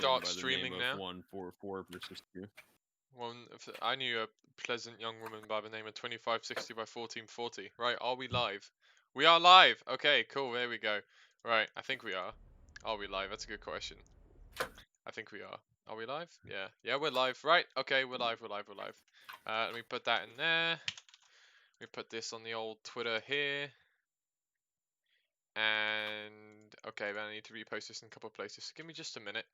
start by the streaming name now. of 144 versus 2. I knew a pleasant young woman by the name of 2560 by 1440. Right, are we live? We are live! Okay, cool, there we go. Right, I think we are. Are we live? That's a good question. I think we are. Are we live? Yeah. Yeah, we're live. Right, okay, we're live. Let me put that in there. Let me put this on the old Twitter here. And, okay, then I need to repost this in a couple of places. Give me just a minute.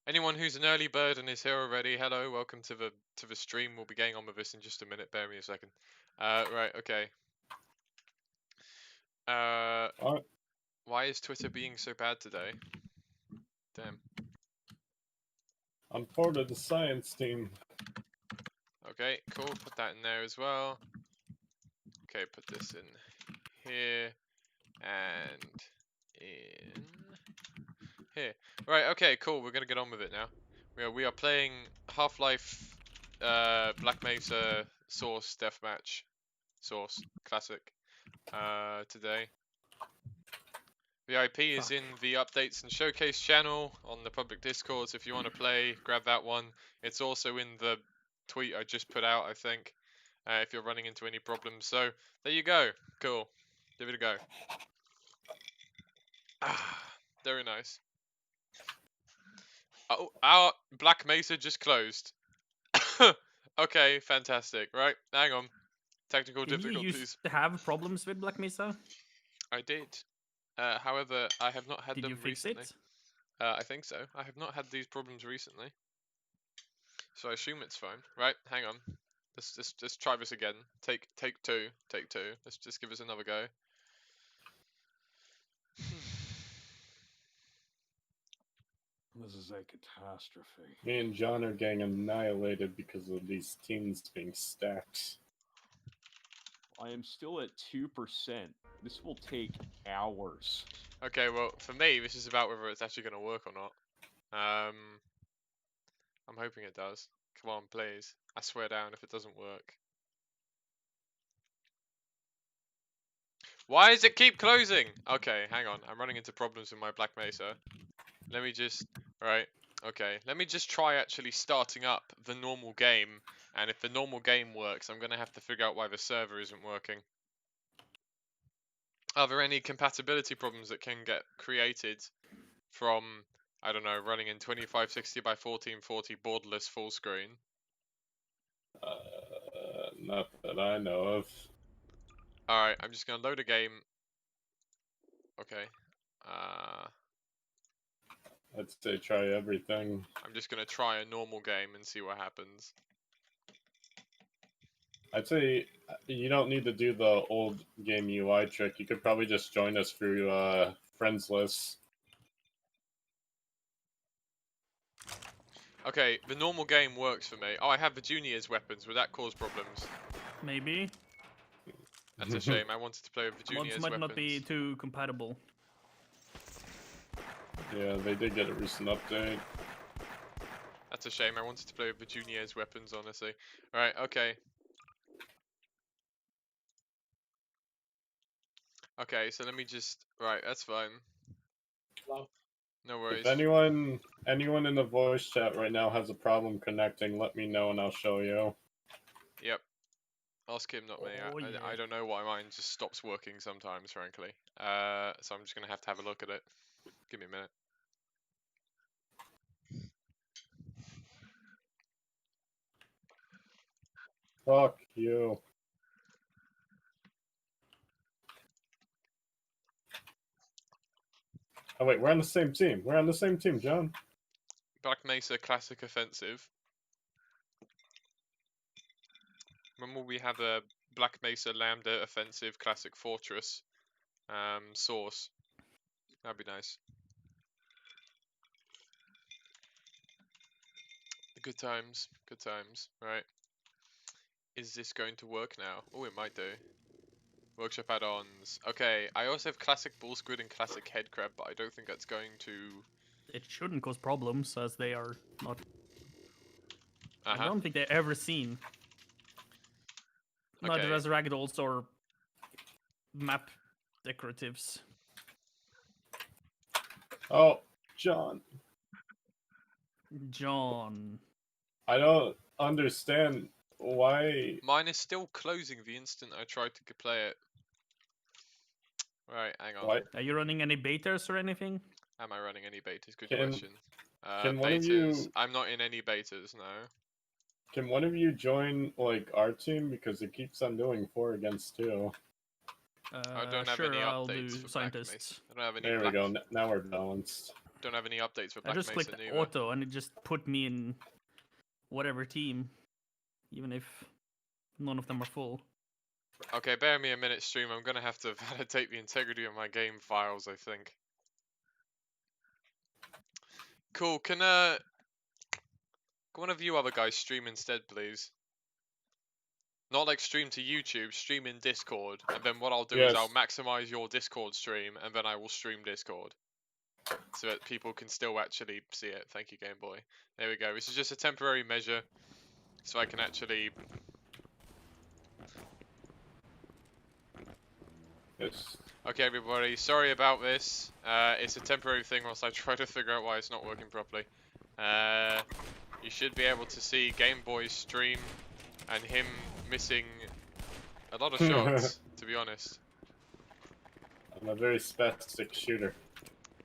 Anyone who's an early bird and is here already, hello, welcome to the stream. We'll be getting on with this in just a minute. Bear me a second. Right, okay. Why is Twitter being so bad today? Damn. I'm part of the science team. Okay, cool. Put that in there as well. Okay, put this in here and in here. Right, okay, cool. We're gonna get on with it now. We are playing Half-Life Black Mesa Source Deathmatch. Source Classic today. The IP is in the updates and showcase channel on the public discords. If you want to play, grab that one. It's also in the tweet I just put out, I think, if you're running into any problems. So there you go. Cool. Give it a go. Ah, very nice. Oh, our Black Mesa just closed. Okay, fantastic. Right, hang on. Technical difficulties. You used to have problems with Black Mesa? I did. However, I have not had them recently. Did you fix it? I think so. I have not had these problems recently. So I assume it's fine. Right, hang on. Let's try this again. Take two. Let's just give us another go. This is a catastrophe. Me and John are getting annihilated because of these teams being stacked. I am still at 2%. This will take hours. Okay, well, for me, this is about whether it's actually going to work or not. I'm hoping it does. Come on, please. I swear down if it doesn't work. Why does it keep closing? Okay, hang on. I'm running into problems with my Black Mesa. Let me just... Right. Okay. Let me just try actually starting up the normal game. And if the normal game works, I'm going to have to figure out why the server isn't working. Are there any compatibility problems that can get created from, I don't know, running in 2560 by 1440 borderless full screen? Not that I know of. Alright, I'm just going to load a game. Okay. I'd say try everything. I'm just going to try a normal game and see what happens. I'd say you don't need to do the old game UI trick. You could probably just join us through friends list. Okay, the normal game works for me. Oh, I have the juniors weapons. Would that cause problems? Maybe. That's a shame. I wanted to play with the juniors Mods might weapons. not be too compatible. Yeah, they did get a recent update. That's a shame. I wanted to play with the juniors weapons, honestly. Alright, okay. Okay, so let me just... Right, that's fine. No worries. If anyone in the voice chat right now has a problem connecting, let me know and I'll show you. Yep. Ask him, not me. Oh, yeah. I don't know why mine just stops working sometimes, frankly. So I'm just going to have a look at it. Give me a minute. Fuck you. Oh wait, we're on the same team. We're on the same team, John. Black Mesa Classic Offensive. When will we have a Black Mesa Lambda Offensive Classic Fortress source? That'd be nice. Good times, right? Is this going to work now? Oh, it might do. Workshop add-ons. Okay, I also have Classic Bull Squid and Classic Head Crab, but I don't think that's going to... It shouldn't cause problems, as they are not... Uh-huh. I don't think they're ever seen. Okay. Neither as ragdolls or map decoratives. Oh, John. John. I don't understand why. Mine is still closing the instant I tried to play it. Right, hang on. Why Are you running any betas or anything? Am I running any betas? Good Can- question. can one of Betas. you- I'm not in any betas, no. Can one of you join like our team because it keeps on doing 4 against 2? I don't have Sure, any I'll do updates for Black Mesa. scientists. I don't have any. There we go. Now we're balanced. Don't have any updates for I Black just Mesa clicked neither. auto and it just put me in whatever team, even if none of them are full. Okay, bear me a minute, stream. I'm gonna have to validate the integrity of my game files, I think. Cool. Can one of you other guys stream instead, please? Not like stream to YouTube, stream in Discord, and then what I'll do is I'll Yes. maximize your Discord stream, and then I will stream Discord. So that people can still actually see it. Thank you, Game Boy. There we go. This is just a temporary measure, so I can actually... Yes. Okay, everybody, sorry about this. It's a temporary thing whilst I try to figure out why it's not working properly. You should be able to see Game Boy's stream and him missing a lot of shots, to be honest. I'm a very spastic shooter.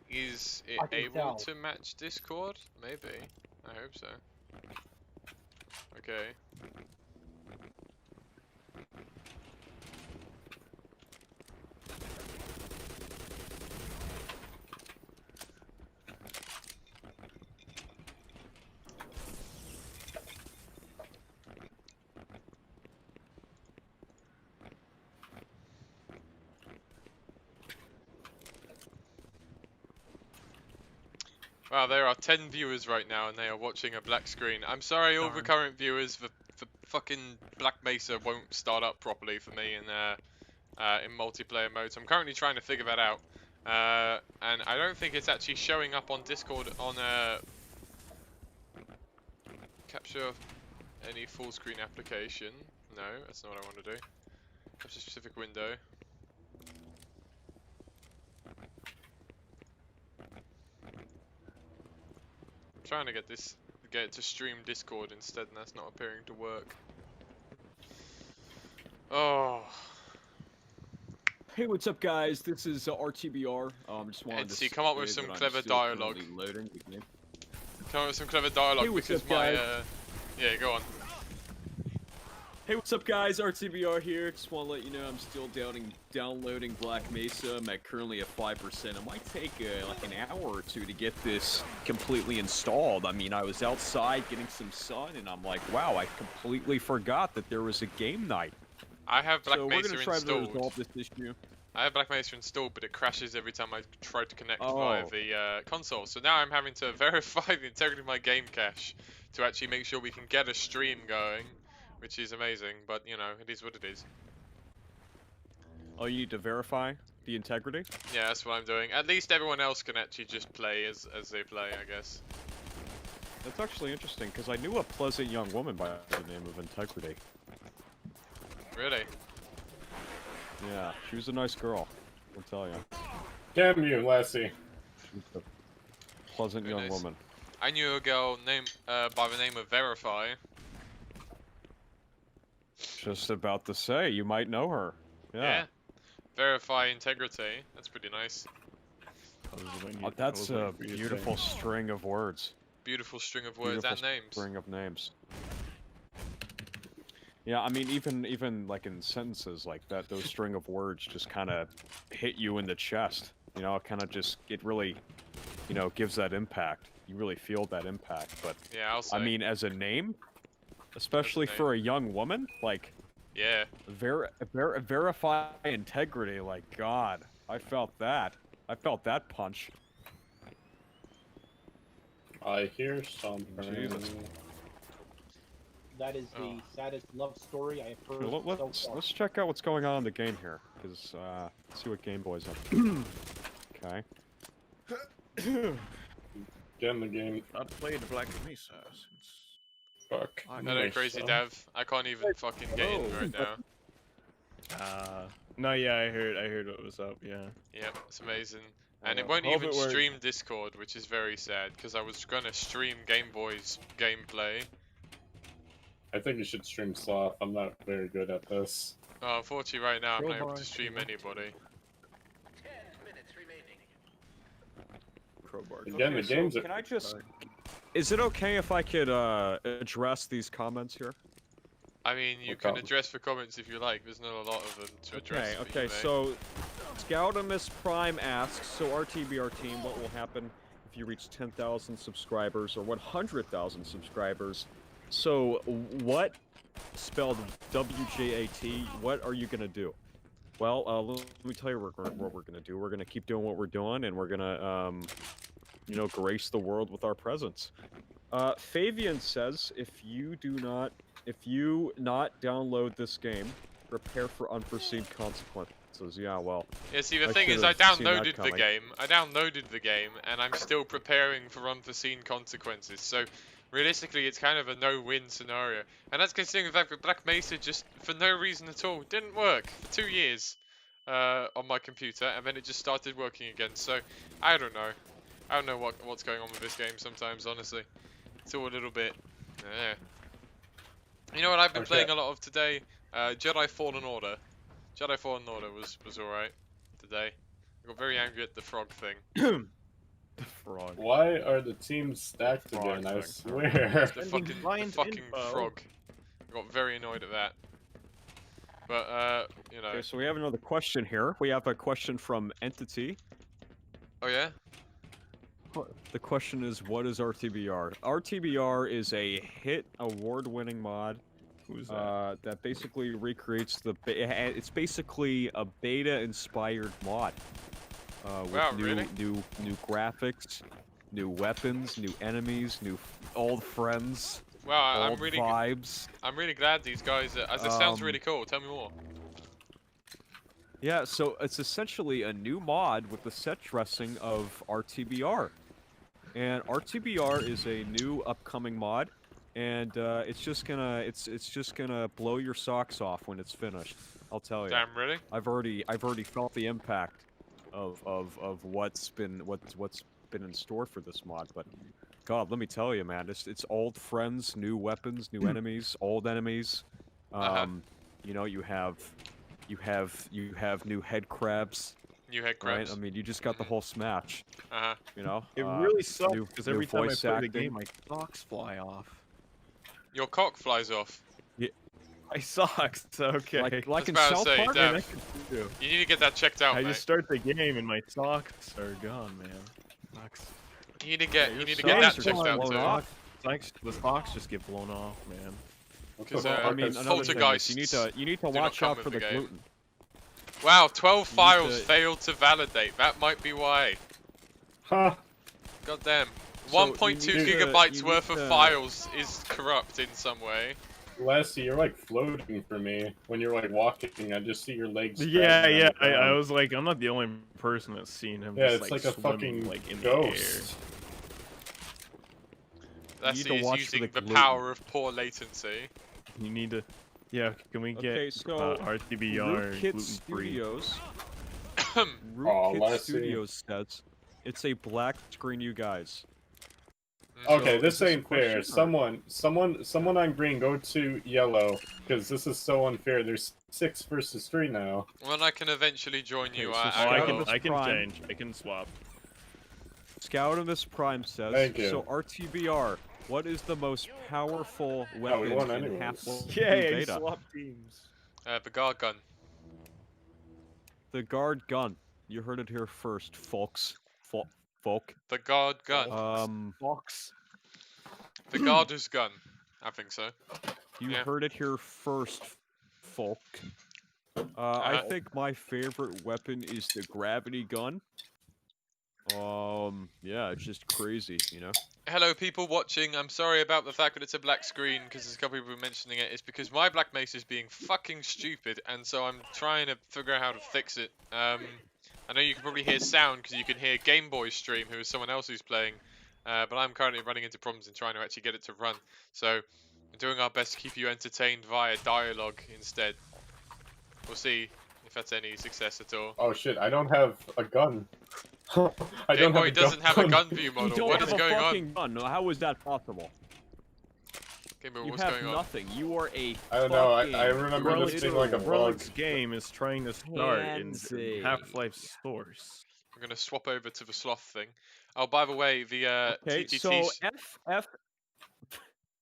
Is it I can able tell. to match Discord? Maybe. I hope so. Okay. Wow, there are 10 viewers right now and they are watching a black screen. I'm sorry, all the Darn. current viewers, the fucking Black Mesa won't start up properly for me in multiplayer mode. So I'm currently trying to figure that out. And I don't think it's actually showing up on Discord on capture any full screen application. No, that's not what I want to do. Capture specific window. Trying to get it to stream Discord instead, and that's not appearing to work. Oh, Hey, what's up, guys? This is RTBR. Just wanted Etsy, to come up with say some that I'm clever still dialogue. currently loading the game. Come up with some clever dialogue Hey, what's because up, my guys? yeah, go on. Hey, what's up, guys? RTBR here. Just want to let you know I'm still downloading Black Mesa. I'm currently at 5%. It might take like an hour or two to get this completely installed. I mean, I was outside getting some sun, and I'm like, wow, I completely forgot that there was a game night. I have Black so Mesa we're gonna try to installed. resolve this issue. I have Black Mesa installed, but it crashes every time I try to connect Oh. via the console. So now I'm having to verify the integrity of my game cache to actually make sure we can get a stream going, which is amazing. But you know, it is what it is. Oh, you need to verify the integrity? Yeah, that's what I'm doing. At least everyone else can actually just play as they play, I guess. That's actually interesting, because I knew a pleasant young woman by the name of Integrity. Really? Yeah, she was a nice girl, I'll tell you. Damn you, Lassie. She's a pleasant Very young nice. woman. I knew a girl named by the name of Verify. Just about to say, you might know her. Yeah. Verify integrity. That's pretty nice. That's a beautiful string of words. Beautiful string of words Beautiful and names. string of names. Yeah, I mean, even like in sentences like that, those string of words just kind of hit you in the chest. You know, it kind of just, it really, you know, gives that impact. You really feel that impact. But Yeah, I'll say. I mean, as a name, especially for a young woman, like Yeah. verify integrity. Like, God, I felt that. I felt that punch. I hear something. Jesus. That is the saddest love story I have heard Here, so far. let's check out what's going on in the game here, because see what Game Boy's up to. Okay. Get in the game. I've played Black Mesa since. Fuck. That ain't crazy, Dev. I can't even fucking get in right now. No, yeah, I heard what was up. Yeah. Yep, it's amazing. And it Yeah, won't hope even it works. stream Discord, which is very sad, because I was gonna stream Game Boy's gameplay. I think you should stream Sloth. I'm not very good at this. Unfortunately, right now I'm not able Crowbar to stream to- anybody. Crowbar. Again, the so games can are. I just... Is it okay if I could address these comments here? I mean, you What can problem? address the comments if you like. There's not a lot of them to address. but you Okay, may. so Scoutimus Prime asks, so RTBR team, what will happen if you reach 10,000 subscribers or 100,000 subscribers? So what, spelled WJAT, what are you gonna do? Well, let me tell you what we're gonna do. We're gonna keep doing what we're doing, and we're gonna, you know, grace the world with our presence. Fabian says, if you not download this game, prepare for unforeseen consequences. Yeah, well. Yeah, see, the I thing is, I should've seen that downloaded the coming. game. I downloaded the game, and I'm still preparing for unforeseen consequences. So, realistically, it's kind of a no-win scenario. And that's considering the fact that Black Mesa just, for no reason at all, didn't work for 2 years on my computer, and then it just started working again. So, I don't know. I don't know what's going on with this game sometimes, honestly. It's all a little bit... You know what I've been Okay. playing a lot of today? Jedi Fallen Order. Jedi Fallen Order was alright today. I got very angry at the frog thing. The frog. Why are the teams stacked Frog again? I thing. swear. The Sending fucking blind info. frog. I got very annoyed at that. But you know. Okay, so we have another question here. We have a question from Entity. Oh yeah? The question is, what is RTBR? RTBR is a hit award-winning mod Who's that? that basically recreates it's basically a beta-inspired mod with Wow, new, really? new graphics, new weapons, new enemies, new old friends, Wow, old vibes. I'm really glad these guys as this sounds really cool. Tell me more. Yeah, so it's essentially a new mod with the set dressing of RTBR. And RTBR is a new upcoming mod, and it's just gonna blow your socks off when it's finished. I'll tell you. Damn, really? I've already felt the impact of what's been in store for this mod. But God, let me tell you, man, it's old friends, new weapons, new enemies, old enemies. You know, you have new head crabs. New head crabs. Right? I mean, you just got the whole smash. You know. It really sucks new- because new every time I voice play the acting. game, my socks fly off. Your cock flies off. My socks. Okay. Like in about to South say, Park. damn. Man, I could do. You need to get that checked out, I mate. just start the game and my socks are gone, man. Socks. You need to get your you need to get that socks are checked just out blown too. off. The socks just get blown off, man. What Because, the fuck I I mean, is- another thing is poltergeists you need to do not watch come out with for the the game. gluten. Wow, 12 You need files to- failed to validate. That might be why. Huh? God damn. So, 1.2 you need to- gigabytes you worth need of to- files is corrupt in some way. Lassie, you're like floating for me. When you're like walking, I just see your legs. Yeah, dragging yeah. on the I ground. was like, I'm not the only person that's seen him. Yeah, just, it's like a swimming, fucking like in the air. ghost. That's need to he's watch for using the the gluten. power of poor latency. You need to. Yeah, can we get Okay, so RTBR Rootkit gluten free? Studios. Aw, Rootkit Lassie. Studios says it's a black screen, you guys. Okay, So, this is this a ain't fair. question, Someone on green, go to yellow, because this is so unfair. There's 6 versus 3 now. Well, I can eventually join you. Okay, so Oh, I Scout- can Prime. change. I can swap. Scoutimus Prime says. Thank you. So RTBR, what is the most powerful we weapon won in anyways. half Yeah, you beta? swap teams. The guard gun. The guard gun. You heard it here first, folks. Folk. The guard gun. Fox. The guarder's gun. I think so. You Yeah. heard it here first, folk. I think my favorite weapon is the gravity gun. Yeah, it's just crazy, you know? Hello, people watching. I'm sorry about the fact that it's a black screen because there's a couple people mentioning it. It's because my Black Mesa is being fucking stupid, and so I'm trying to figure out how to fix it. I know you can probably hear sound because you can hear Game Boy stream, who is someone else who's playing, but I'm currently running into problems in trying to actually get it to run. So we're doing our best to keep you entertained via dialogue instead. We'll see if that's any success at all. Oh shit, I don't have a gun. I Game don't have Boy a doesn't have a gun view You model. don't What have is a going on? fucking gun. How is that possible? Game Boy, You what's have going on? nothing. You are a I don't know. fucking I remember this being like a bug. Relics game is trying to start in pansy. Half-Life source. I'm gonna swap over to the sloth thing. Oh, by the way, the Okay, TTT so FF.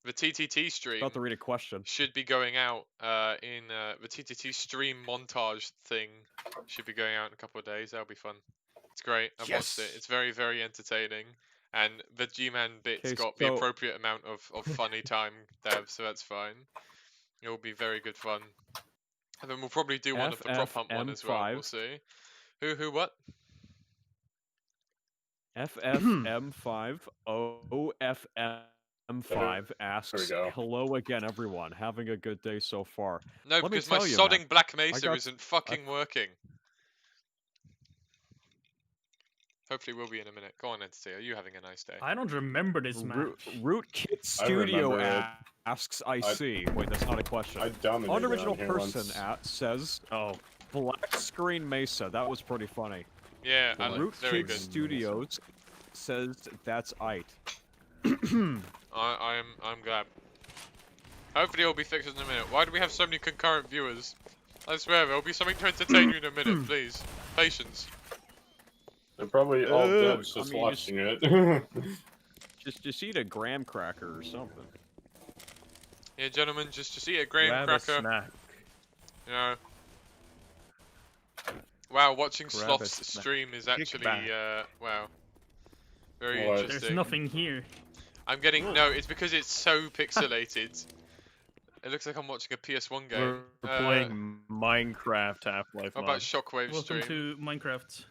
the TTT stream About to read a question. should be going out in the TTT stream montage thing should be going out in a couple of days. That'll be fun. It's great. I've watched it. Yes. It's very, very entertaining. And the G-Man bit's Okay, got the so- appropriate amount of funny time there, so that's fine. It'll be very good fun. And then we'll probably do one of the prop hunt one as well. We'll FFM5. see. Who, what? FFM5 OFM5 asks, go. "Hello again, everyone. Having a good day so far." No, Let me because my tell you, sodding man, Black Mesa got- isn't fucking working. Hopefully we'll be in a minute. Go on, Entity. Are you having a nice day? I don't remember this map. Rootkit I Studio remember it. asks, "I see." Wait, that's not a question. I dominated Unoriginal on here person once. says, "Oh, black screen Mesa." That was pretty funny. Yeah, I like very Rootkit good. Studios says, "That's it." I'm glad. Hopefully it'll be fixed in a minute. Why do we have so many concurrent viewers? I swear there'll be something to entertain you in a minute, please. Patience. They're probably all dead just I mean, watching it. Just eat a graham cracker or something. Yeah, gentlemen, just eat a graham Grab a cracker. snack. You know. Wow, watching Grab a Sloth's snack. stream is Kick actually back. wow. Very What? interesting. There's nothing here. I'm getting no, it's because it's so pixelated. It looks like I'm watching a PS1 game. We're playing Minecraft Half-Life How mod. about Shockwave Welcome stream? to Minecraft.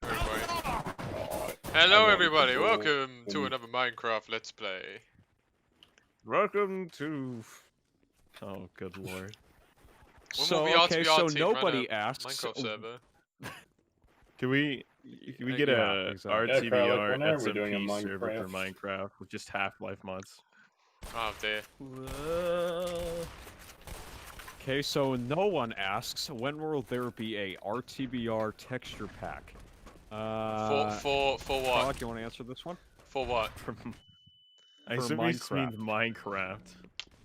Everybody. Oh, Hello want everybody, to go welcome to and- another Minecraft Let's Play. Welcome to... Oh, good lord. When So will the okay, so RTBR team run nobody a asks. Minecraft server? Can we get yeah, a exactly. Yeah, Carl, like, RTBR when are we doing a SMP server for Minecraft? Minecraft with just Half-Life mods? Oh dear. Whoa. Okay, so no one asks, when will there be a RTBR texture pack? For what? Frog, you want to answer this one? For what? I For assume he just means Minecraft. Minecraft.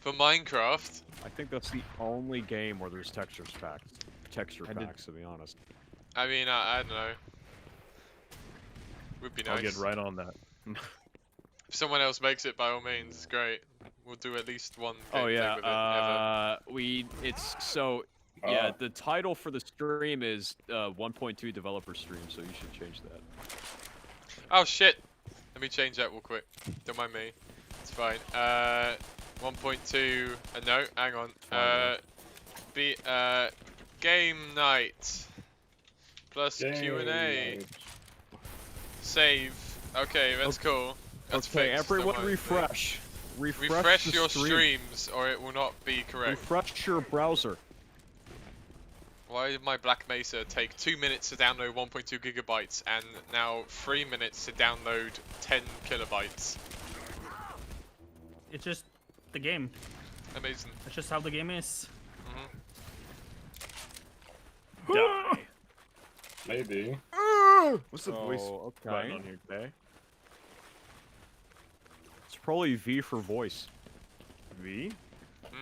For Minecraft? I think that's the only game where there's texture packs, I did- to be honest. I mean, I don't know. Would be nice. I'll get right on that. If someone else makes it, by all means, it's great. We'll do at least one Oh gameplay yeah, with it, yeah, the title for the stream is 1.2 developer stream, so you should change that. Oh shit! Let me change that real quick. Don't mind me. It's fine. 1.2. No, hang on. Game night plus QNA. Dang. Save. Okay, that's cool. That's Okay, fixed, everyone don't worry. refresh. Refresh the your stream. streams, or it will not be correct. Refresh your browser. Why did my Black Mesa take 2 minutes to download 1.2 gigabytes and now 3 minutes to download 10 kilobytes? It's just the game. Amazing. That's just how the game is. Die. Maybe. What's the voice Oh, button okay. on here today? It's probably V for voice. V? Hmm.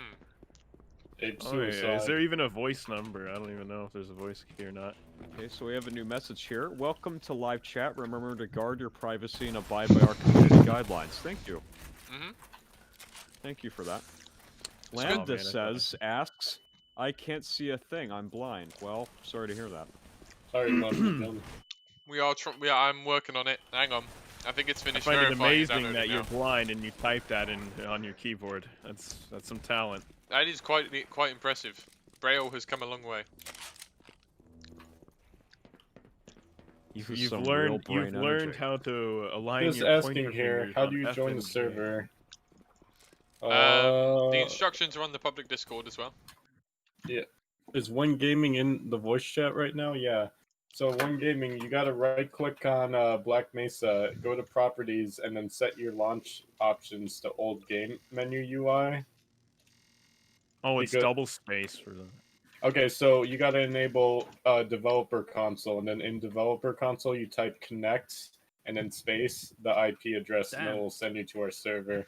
Ape Oh, yeah. suicide. Is there even a voice number? I don't even know if there's a voice key or not. Okay, so we have a new message here. Welcome to live chat. Remember to guard your privacy and abide by our community guidelines. Thank you. Thank you for that. good. Lambda Oh, man, asks, "I can't see a thing. I'm blind." Well, sorry to hear that. Sorry, Mom. I'm working on it. Hang on. I think it's I finished find it verifying and amazing that downloading you're now. blind and you type that in on your keyboard. That's some talent. That is quite impressive. Braille has come a long way. This is You've some learned real brain learned energy. how to align Just your asking pointer here, fingers how on do you F join and the J. server? The instructions are on the public Discord as well. Is One Gaming in the voice chat right now? Yeah. So One Gaming, you gotta right-click on Black Mesa, go to Properties, and then set your launch options to Old Game Menu UI. Oh, it's Because- double space for the. Okay, so you gotta enable developer console, and then in developer console you type connect and then space the IP address, and Damn. it will send you to our server.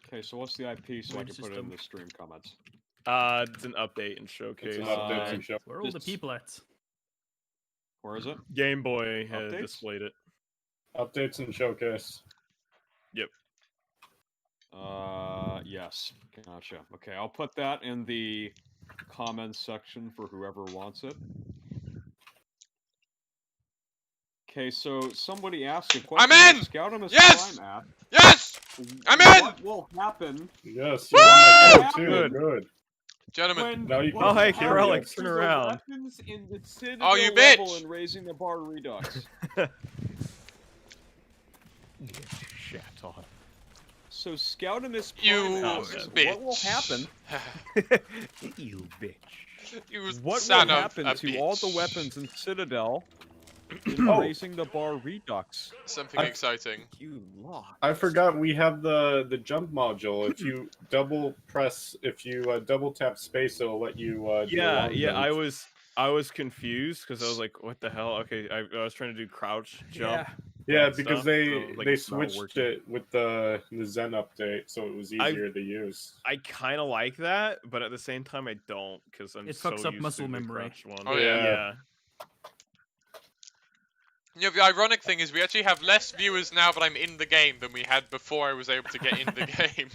Okay, so what's the IP so I Weird can put it in system. the stream comments? It's an update and showcase. It's an update and show. Where are all the Just- people at? Where is it? Game Boy has Updates? displayed it. Updates and showcase. Yep. Yes. Gotcha. Okay, I'll put that in the comments section for whoever wants it. Okay, so somebody asked a question. I'm in! Scoutimus Yes! Prime app. Yes! I'm in! What will happen Yes, Woo! you're on my Good. too. Good. Gentlemen, when... Now you what can- Oh, hey, happens Keralik, to turn the around. weapons in the Citadel Oh, you level bitch! and raising the bar Redux. Shit on. So Scoutimus Prime you asks, bitch. what will happen? You bitch. You What will son of happen a to all the bitch. weapons in Citadel in Oh. raising the bar Redux? Something I- exciting. You lot. I forgot we have the jump module. If you double tap space, it'll let you. Do Yeah, long yeah. jumps. I was confused because I was like, "What the hell?" Okay, I was trying to do crouch jump. Yeah, and because stuff, they so I was like, they it's not switched working. it with the Zen update, so it was easier to use. I kind of like that, but at the same time, I don't because I'm It so fucks up used muscle to the memory. crouch one. Oh, yeah. yeah. You know, the ironic thing is we actually have less viewers now that I'm in the game than we had before I was able to get in the game.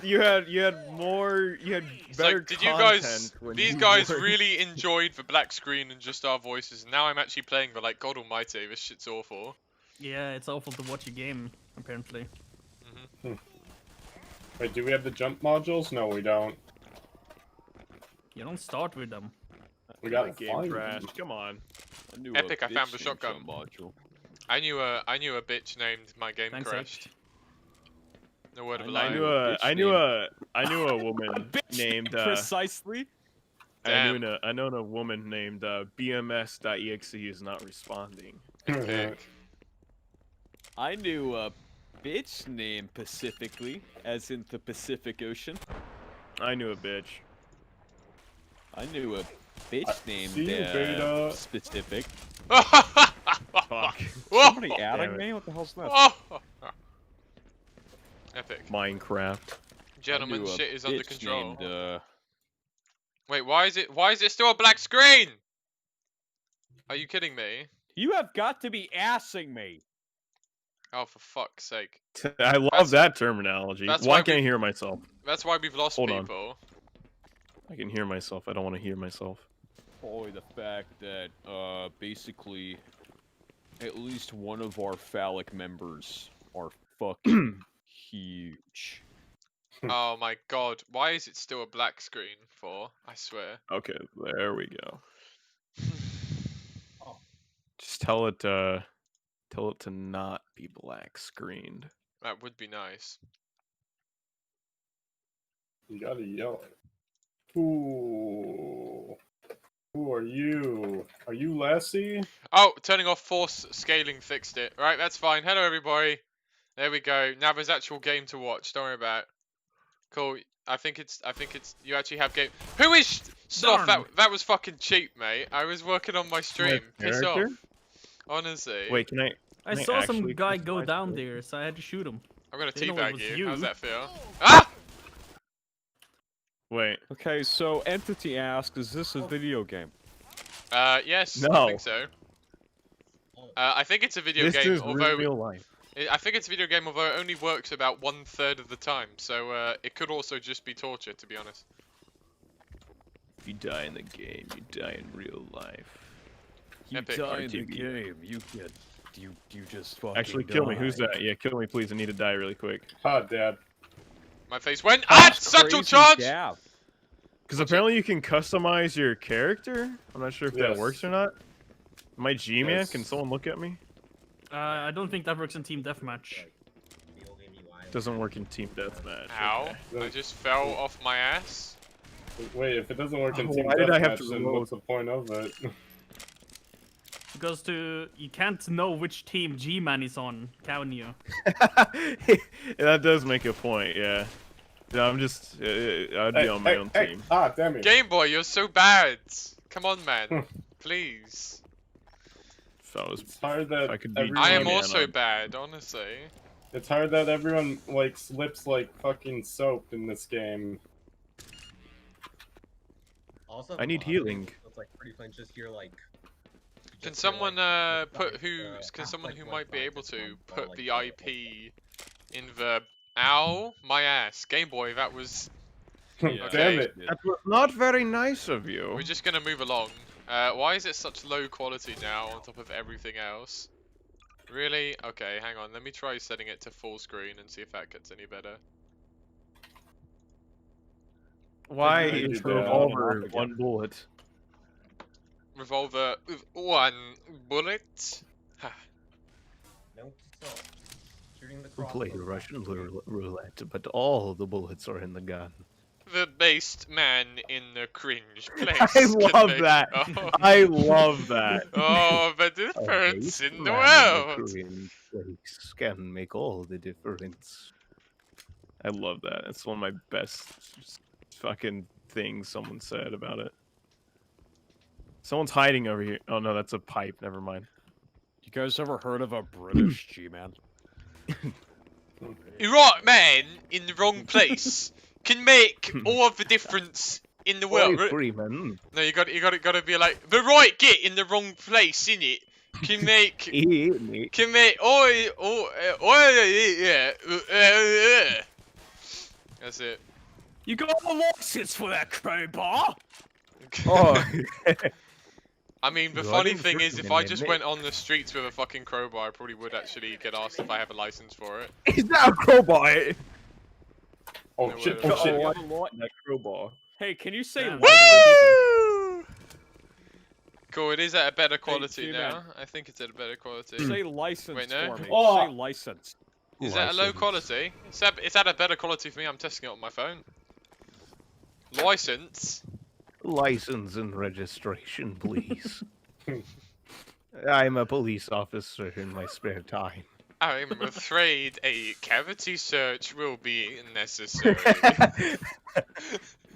You had more. You had It's better like, did you content guys, when these you guys weren't- really enjoyed the black screen and just our voices, and now I'm actually playing, but like, God almighty, this shit's awful. Yeah, it's awful to watch a game, apparently. Wait, do we have the jump modules? No, we don't. You don't start with them. We My got game crashed. Come on. Epic, I found the shotgun. Module. I knew a bitch named my game Thanks, crashed. No word of a I lie. knew a- I knew a woman named Precisely. Damn. I know a woman named BMS.exe is not responding. Epic. I knew a bitch named Pacifically, as in the Pacific Ocean. I knew a bitch. I knew a bitch named see you, Beta. Specific. Fuck. Somebody Whoa! adding Damn it. me? What the hell's this? Oh! Epic. Minecraft. Gentlemen, I knew a shit is under bitch control. named, Wait, why is it still a black screen? Are you kidding me? You have got to be assing me. Oh, for fuck's sake. I love That's- that terminology. that's Why why can't I we- hear myself? That's why we've lost Hold on. people. I can hear myself. I don't want to hear myself. Probably the fact that, basically, at least one of our phallic members are fucking huge. Oh my god, why is it still a black screen for? I swear. Okay, there we go. Oh. Just tell it to not be black screened. That would be nice. You gotta yell it. Ooh. Who are you? Are you Lassie? Oh, turning off force scaling fixed it. Right, that's fine. Hello everybody. There we go. Now there's actual game to watch. Don't worry about it. Cool. I think it's you actually have game. Who is Sloth? Darn. That was fucking cheap, mate. I was working on my stream. Piss off. character? Honestly. Wait, can I? I Can I saw some actually guy go customize down it? there, so I had to shoot him. I'm gonna Didn't know it teabag was you. you. How's that feel? Ah! Wait. Okay, so Entity asks, is this a video game? Yes. I No. think so. I think it's a video This game, is although real life. I think it's a video game, although it only works about 1/3 of the time. So it could also just be torture, to be honest. You die in the game. You die in real life. You Epic. die in the RTB. game, you just fucking Actually, kill me. die. Who's that? Yeah, kill me, please. I need to die really quick. Ha, Dad. My face went. Ah! That's Satchel crazy charge! dab. Because apparently you can customize your character. I'm not sure if that Yes. works or not. Am I G-Man? Yes. Can someone look at me? I don't think that works in team deathmatch. Doesn't work in team deathmatch. Ow. okay. I just fell off my ass. Wait, if it doesn't work in Oh, Team why did I have Deathmatch, to then reload? what's the point of it? Because you can't know which team G-Man is on, can you? That does make a point, yeah. Yeah, I'm just. I'd be on my own team. Ah, damn it. Game Boy, you're so bad. Come on, man. Please. If I was, It's hard if that I could beat I am G-Man, also I'd- bad, honestly. It's hard that everyone like slips like fucking soap in this game. Also, I need healing. It's like pretty much just you're like. Can just hear, someone like, put the, who's can half, someone like, who one might be side able just to one, put like, the IP in the ow my ass Game Boy? That was. Yeah. Damn it. That was not very nice of you. We're just gonna move along. Why is it such low quality now on top of everything else? Really? Okay, hang on. Let me try setting it to full screen and see if that gets any better. Why Did you is do the that? revolver one bullet? Revolver with one bullet. Ha. No, so shooting the We play crossbow Russian blast. roulette, but all the bullets are in the gun. The based man in the cringe place. I can love make- that. Oh. I love that. Oh, the difference in the world. Can make all the difference. I love that. It's one of my best fucking things someone said about it. Someone's hiding over here. Oh no, that's a pipe. Never mind. You guys ever heard of a British G-man? Right man in the wrong place can make all of the difference in the world. Oi, Freeman. No, you gotta be like the right git in the wrong place, innit? Can make can make yeah. That's it. You got a license for that crowbar? Oh, I mean, the Well, I funny didn't thing put is, them if in I there, just mate. went on the streets with a fucking crowbar, I probably would actually get asked if I have a license for it. is that a crowbar? Oh No, shit! wait, Oh shit! That crowbar. Hey, can you say Yeah. Woo! Cool, it is at a better quality G-Man. now. I think it's at a better quality. say license Wait, no? for me? Oh. Say license. Is that a low License. quality? It's at a better quality for me. I'm testing it on my phone. License. License and registration, please. I'm a police officer in my spare time. I'm afraid a cavity search will be necessary.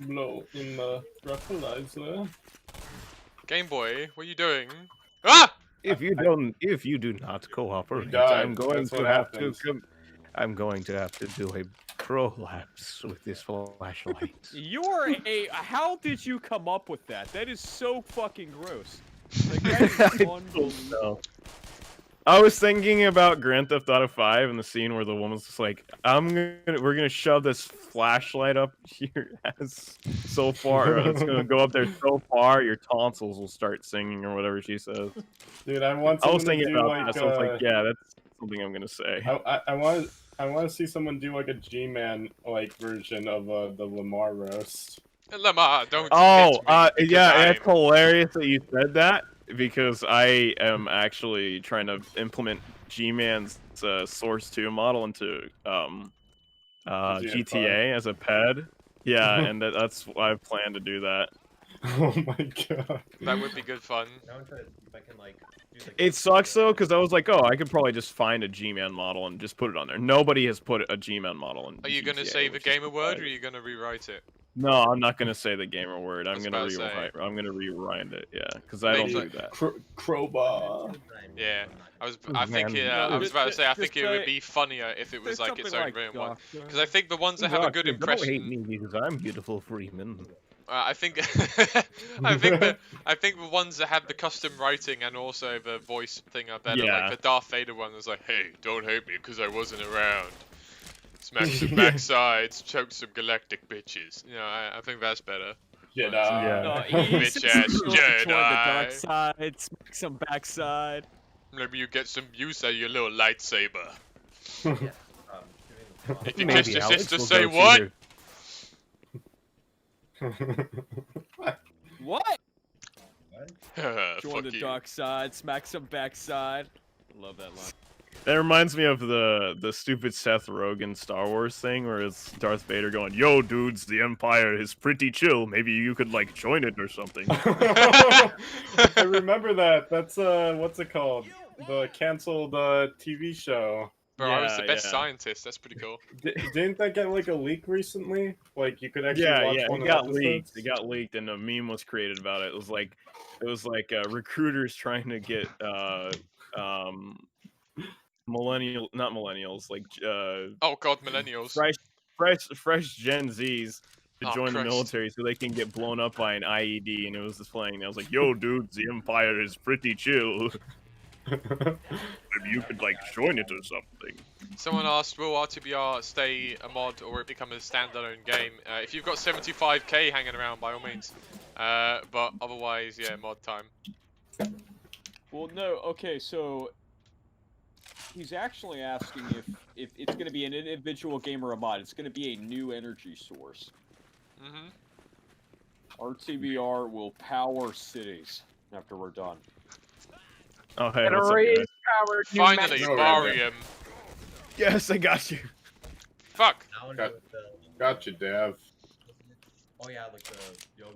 Blow in the breathalyzer. Game Boy, what are you doing? Ah! If you do not cooperate, died. I'm going That's to what have happens. to. I'm going to have to do a prolapse with this flashlight. You're a. How did you come up with that? That is so fucking gross. Like, that is unbelievable. I was thinking about Grand Theft Auto 5 and the scene where the woman's just like, we're gonna shove this flashlight up your ass so far, it's gonna go up there so far, your tonsils will start singing or whatever she says. Dude, I want I was someone to thinking do about like that, so I was like, yeah, that's something I'm gonna say. I want to see someone do like a G-man like version of the Lamar roast. Lamar, don't Oh, hit me, because yeah, it's I'm- hilarious that you said that because I am actually trying to implement G-Man's Source 2 model into GTA as a ped. Yeah, and that's why I plan to do that. Oh my god. That would be good fun. Now I'm trying to see if I can like. Do the It sucks though, because I was like, oh, I could probably just find a G-Man model and just put it on there. Nobody has put a G-Man model in. Are you gonna GTA, say the which is gamer word, or are pathetic. you gonna rewrite it? No, I'm not gonna say the gamer word. I'm was gonna about to say. rewrite. I'm gonna rewrite it. Yeah, because I don't Maybe- do that. Crowbar. Yeah, I think Man, I was just- about to say I just think it say- would be funnier if it was Say like its something own like written one. doctor. Because I think the ones that have a good Doctor, don't hate impression, me because I'm beautiful Freeman. I think I think the ones that have the custom writing and also the voice thing are better. Yeah. Like the Darth Vader one was like, "Hey, don't hate me because I wasn't around. Smack some backsides, choke some galactic bitches." You know, I think that's better. Jedi. Yeah. Bitch ass Join the dark Jedi. side, smack some backside. Maybe you get some use out of your little lightsaber. Shooting the If you crossbow. kiss your Alex sister, will say go to what? your- What? Join Fuck the you. dark side, smack some backside. Love that line. That reminds me of the stupid Seth Rogen Star Wars thing where it's Darth Vader going, "Yo, dudes, the Empire is pretty chill. Maybe you could like join it or something." I remember that. That's what's it called? The canceled TV show. Bro, I was the Yeah, best yeah. scientist. That's pretty cool. Didn't that get like a leak recently? Like you could actually Yeah, watch yeah, one it of got the leaked. episodes? It got leaked, and a meme was created about it. It was like recruiters trying to get not millennials, like Oh god, millennials. fresh Gen Zs to Oh, join the Christ. military so they can get blown up by an IED, and it was just playing. I was like, "Yo, dude, the Empire is pretty chill. Maybe you could like join it or something." Someone asked, will RTBR stay a mod or will it become a standalone game? If you've got 75k hanging around, by all means. But otherwise, yeah, mod time. Well, no. Okay, so he's actually asking if it's going to be an individual game or a mod. It's going to be a new energy source. Mm-hmm. RTBR will power cities after we're done. Oh hey, what's up, guys? Finally, No, barium. Yes, I got you. Fuck. Now Got- with the. Gotcha, Dev. Oh yeah, like the yo,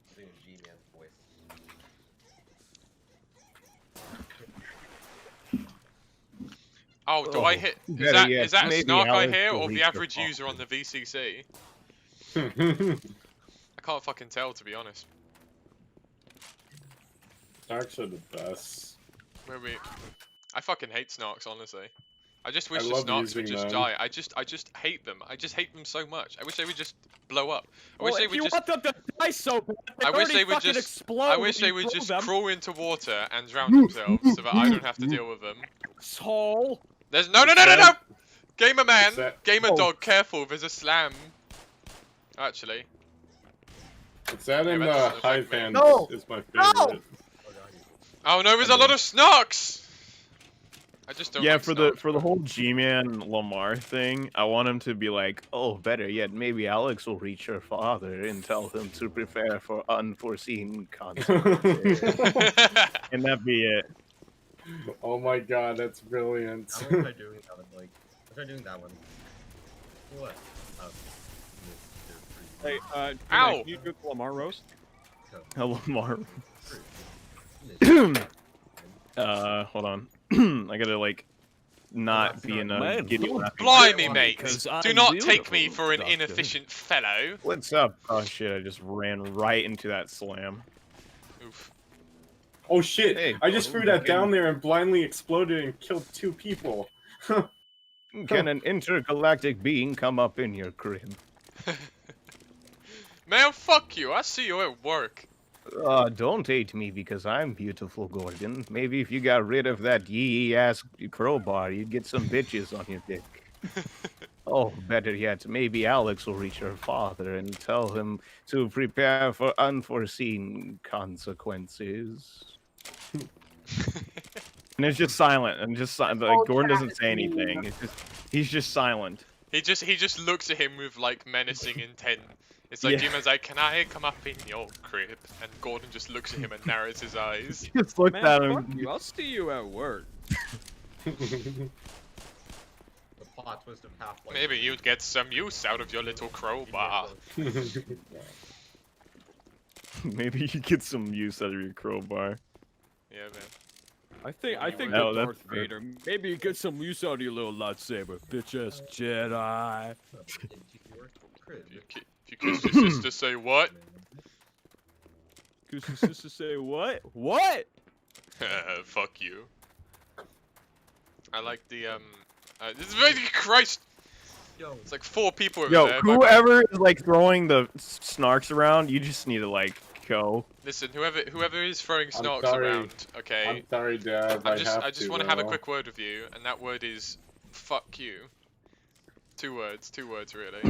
using a G-man voice. Oh, do I hit? better yet, Is that a maybe snark I Alex hear will or reach the the average top. user on the VCC? I can't fucking tell, to be honest. Snarks are the best. Maybe. I fucking hate snarks, honestly. I just wish I the love snarks would using just them. die. I just hate them. I just hate them so much. I wish they would just blow up. I Well, wish they if would you just. want them to die so bad, they I wish already they would fucking just. explode. I wish when they you would throw just them. crawl into water and drown themselves so that I don't have to deal with them. Soul. There's no. Gamer man, that- gamer Oh. dog, careful. There's a slam. Actually, It's that Yeah, in that the doesn't affect Hive me. Hand No! is my favorite. No! Oh god, oh no, there's a lot of snarks. I just don't. Yeah, like for snarks, the bro. whole G-Man Lamar thing, I want him to be like, oh, better yet, maybe Alex will reach her father and tell him to prepare for unforeseen consequences. And that be it. Oh my god, that's brilliant. I will try doing that one. Like, I'll try doing that one. What? Hey, Ow! Can you do the Lamar roast? Lamar. Hold on. I gotta like not be in a Man, giddy don't laughing. Blimey, Yeah, mate! because Do I'm not take me beautiful, for an Doctor. inefficient fellow. What's up? Oh shit! I just ran right into that slam. Oof. Oh shit! Hey, I just threw that down there and blindly exploded and killed 2 people. Can an intergalactic being come up in your crib? Man, fuck you. I see you at work. Don't hate me because I'm beautiful, Gordon. Maybe if you got rid of that yee-ass crowbar, you'd get some bitches on your dick. Oh, better yet, maybe Alex will reach her father and tell him to prepare for unforeseen consequences. And it's just silent, and just like Gordon doesn't say anything. He's just silent. He just looks at him with like menacing intent. It's like Yeah. G-Man's like, can I come up in your crib? And Gordon just looks at him and narrows his eyes. He just looked Man, at fuck him. you. I'll see you at work. The plot twist of Half-Life. Maybe you'd get some use out of your little crowbar. Maybe you get some use out of your crowbar. Yeah, man. I think No, that that's Darth fair. Vader. Maybe you get some use out of your little lightsaber, bitch ass Jedi. If you kiss your sister, say what? Cause your sister say what? What? Fuck you. I like the this is very Christ. Yo, It's like 4 people over Yo, there. my bad. whoever is like throwing the snarks around, you just need to like go. Listen, whoever is throwing I'm snarks sorry. around, okay. I'm sorry, Dev. I just have want to have a though. quick word with you, and that word is fuck you. 2 words really.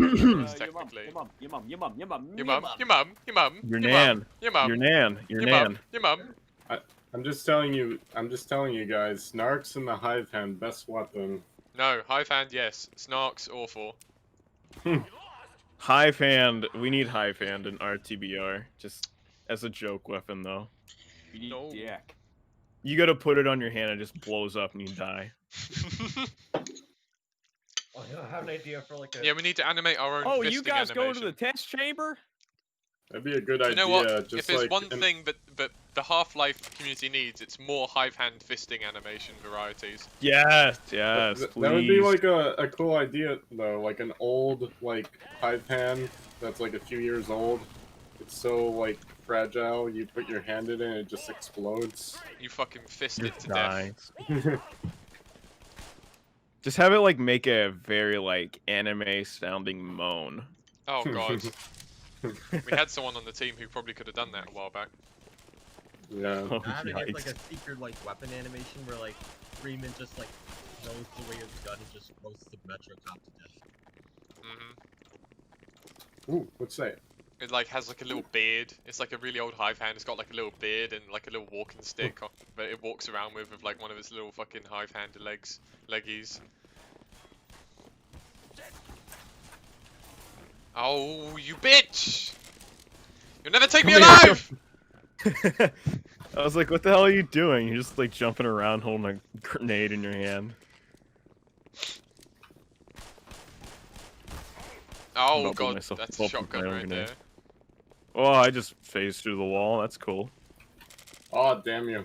Technically. Your mum. Your mum, your mum. Your your nan. mum, your mum, Your nan. Your your nan. mum, your mum. I'm just telling you guys, Snarks and the Hive Hand, best weapon. No, Hive Hand, yes. Snarks, awful. Hive hand. We need hive hand in RTBR. Just as a joke weapon, though. You need No. dick. You gotta put it on your hand and it just blows up and you die. oh, I have an idea for like a. Yeah, we need to animate our own Oh, fisting you guys going to the animation. test chamber? That'd be a good You idea. know what? Just If there's like one thing that the Half-Life community needs, it's more hive hand fisting animation varieties. Yes, yes, that would be please. like a cool idea though, like an old like hive hand that's like a few years old. It's so like fragile. You put your hand in it, and it just explodes. You fucking fist You're it to death. nice. Just have it like make a very like anime sounding moan. Oh god. We had someone on the team who probably could have done that a while back. Yeah. Oh, I have yikes. like a secret like weapon animation where like Freeman just like knows the way his gun and just roasts the Metro Cop to death. Mhm. Ooh, what's that? It like has like a little beard. It's like a really old hive hand. It's got like a little beard and like a little walking stick that it walks around with like one of its little fucking hive hand leggies. Oh, you bitch! You'll never take me Come here. alive! I was like, what the hell are you doing? You're just like jumping around holding a grenade in your hand. Oh about to god, myself that's a up with shotgun my own right grenade. there. Oh, I just phased through the wall. That's cool. Oh, damn you.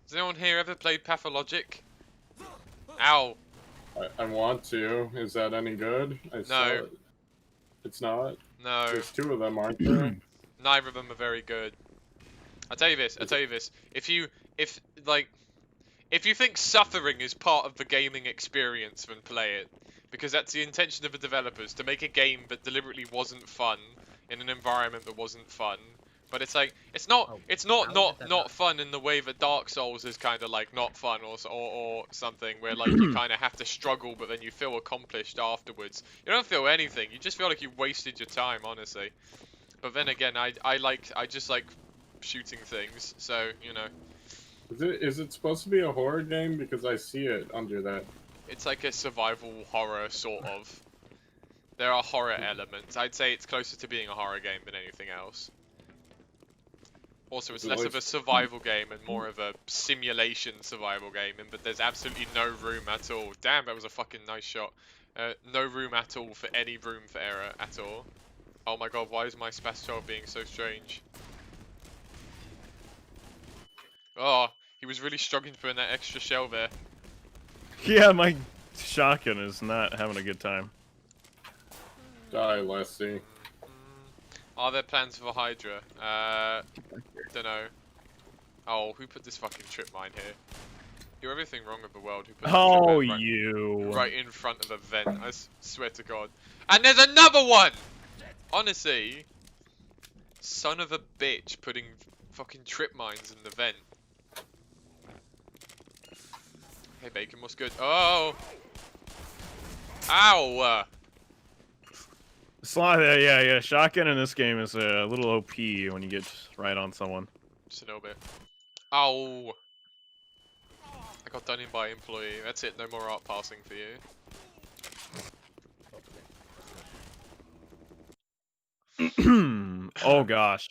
Has anyone here ever played Pathologic? Ow. I want to. Is that any good? Saw it. It's not? No. There's two of them, aren't there? Neither of them are very good. I'll tell you this, If you think suffering is part of the gaming experience, then play it. Because that's the intention of the developers, to make a game that deliberately wasn't fun in an environment that wasn't fun. But it's like, it's not fun in the way that Dark Souls is kind of like not fun or something where like you kind of have to struggle but then you feel accomplished afterwards. You don't feel anything, you just feel like you wasted your time, honestly. But then again, I just like shooting things, so, you know. Is it supposed to be a horror game? Because I see it under that. It's like a survival horror, sort of. There are horror elements. I'd say it's closer to being a horror game than anything else. Also, it's less of a survival game and more of a simulation survival game, but there's absolutely no room at all. Damn, that was a fucking nice shot. No room at all for any room for error at all. Oh my god, why is my Spas 12 being so strange? Oh, he was really struggling to put in that extra shell there. Yeah, my shotgun is not having a good time. Die, Leslie. Are there plans for Hydra? Dunno. Oh, who put this fucking trip mine here? Do everything wrong with the world. Who put this Oh, trip mine you. right in front of a vent? I swear to God. And there's another one! Honestly. Son of a bitch putting fucking trip mines in the vent. Hey Bacon, what's good? Oh! Ow! Yeah. Shotgun in this game is a little OP when you get right on someone. Just a little bit. Ow! I got done in by employee. That's it, no more art passing for you. Oh gosh.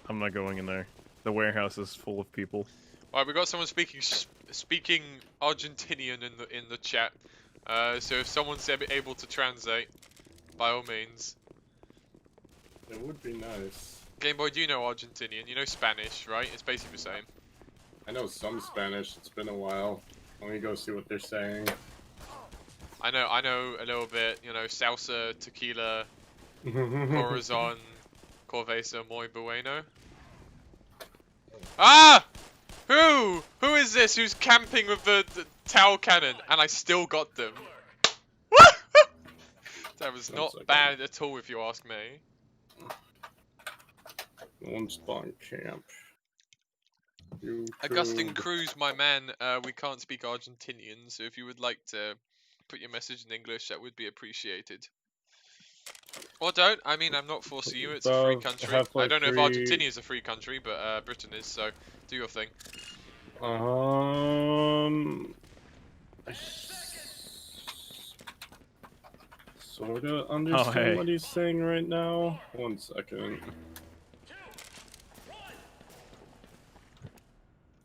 I'm not going in there. The warehouse is full of people. Alright, we got someone speaking Argentinian in the chat. So if someone's able to translate, by all means. It would be nice. Game Boy, do you know Argentinian? You know Spanish, right? It's basically the same. I know some Spanish. It's been a while. Let me go see what they're saying. I know a little bit. You know, salsa, tequila, corazon, corveza, muy bueno. Ah! Who is this who's camping with the towel cannon? And I still got them. That was not bad at all, if you ask me. One spawn camp. Augustine Cruz, my man, we can't speak Argentinian, so if you would like to put your message in English, that would be appreciated. Or don't. I mean, I'm not forcing you. It's a free country. I don't know if Argentina is a free country, but Britain is, so do your thing. Sorta understand what he's saying right now. 1 second.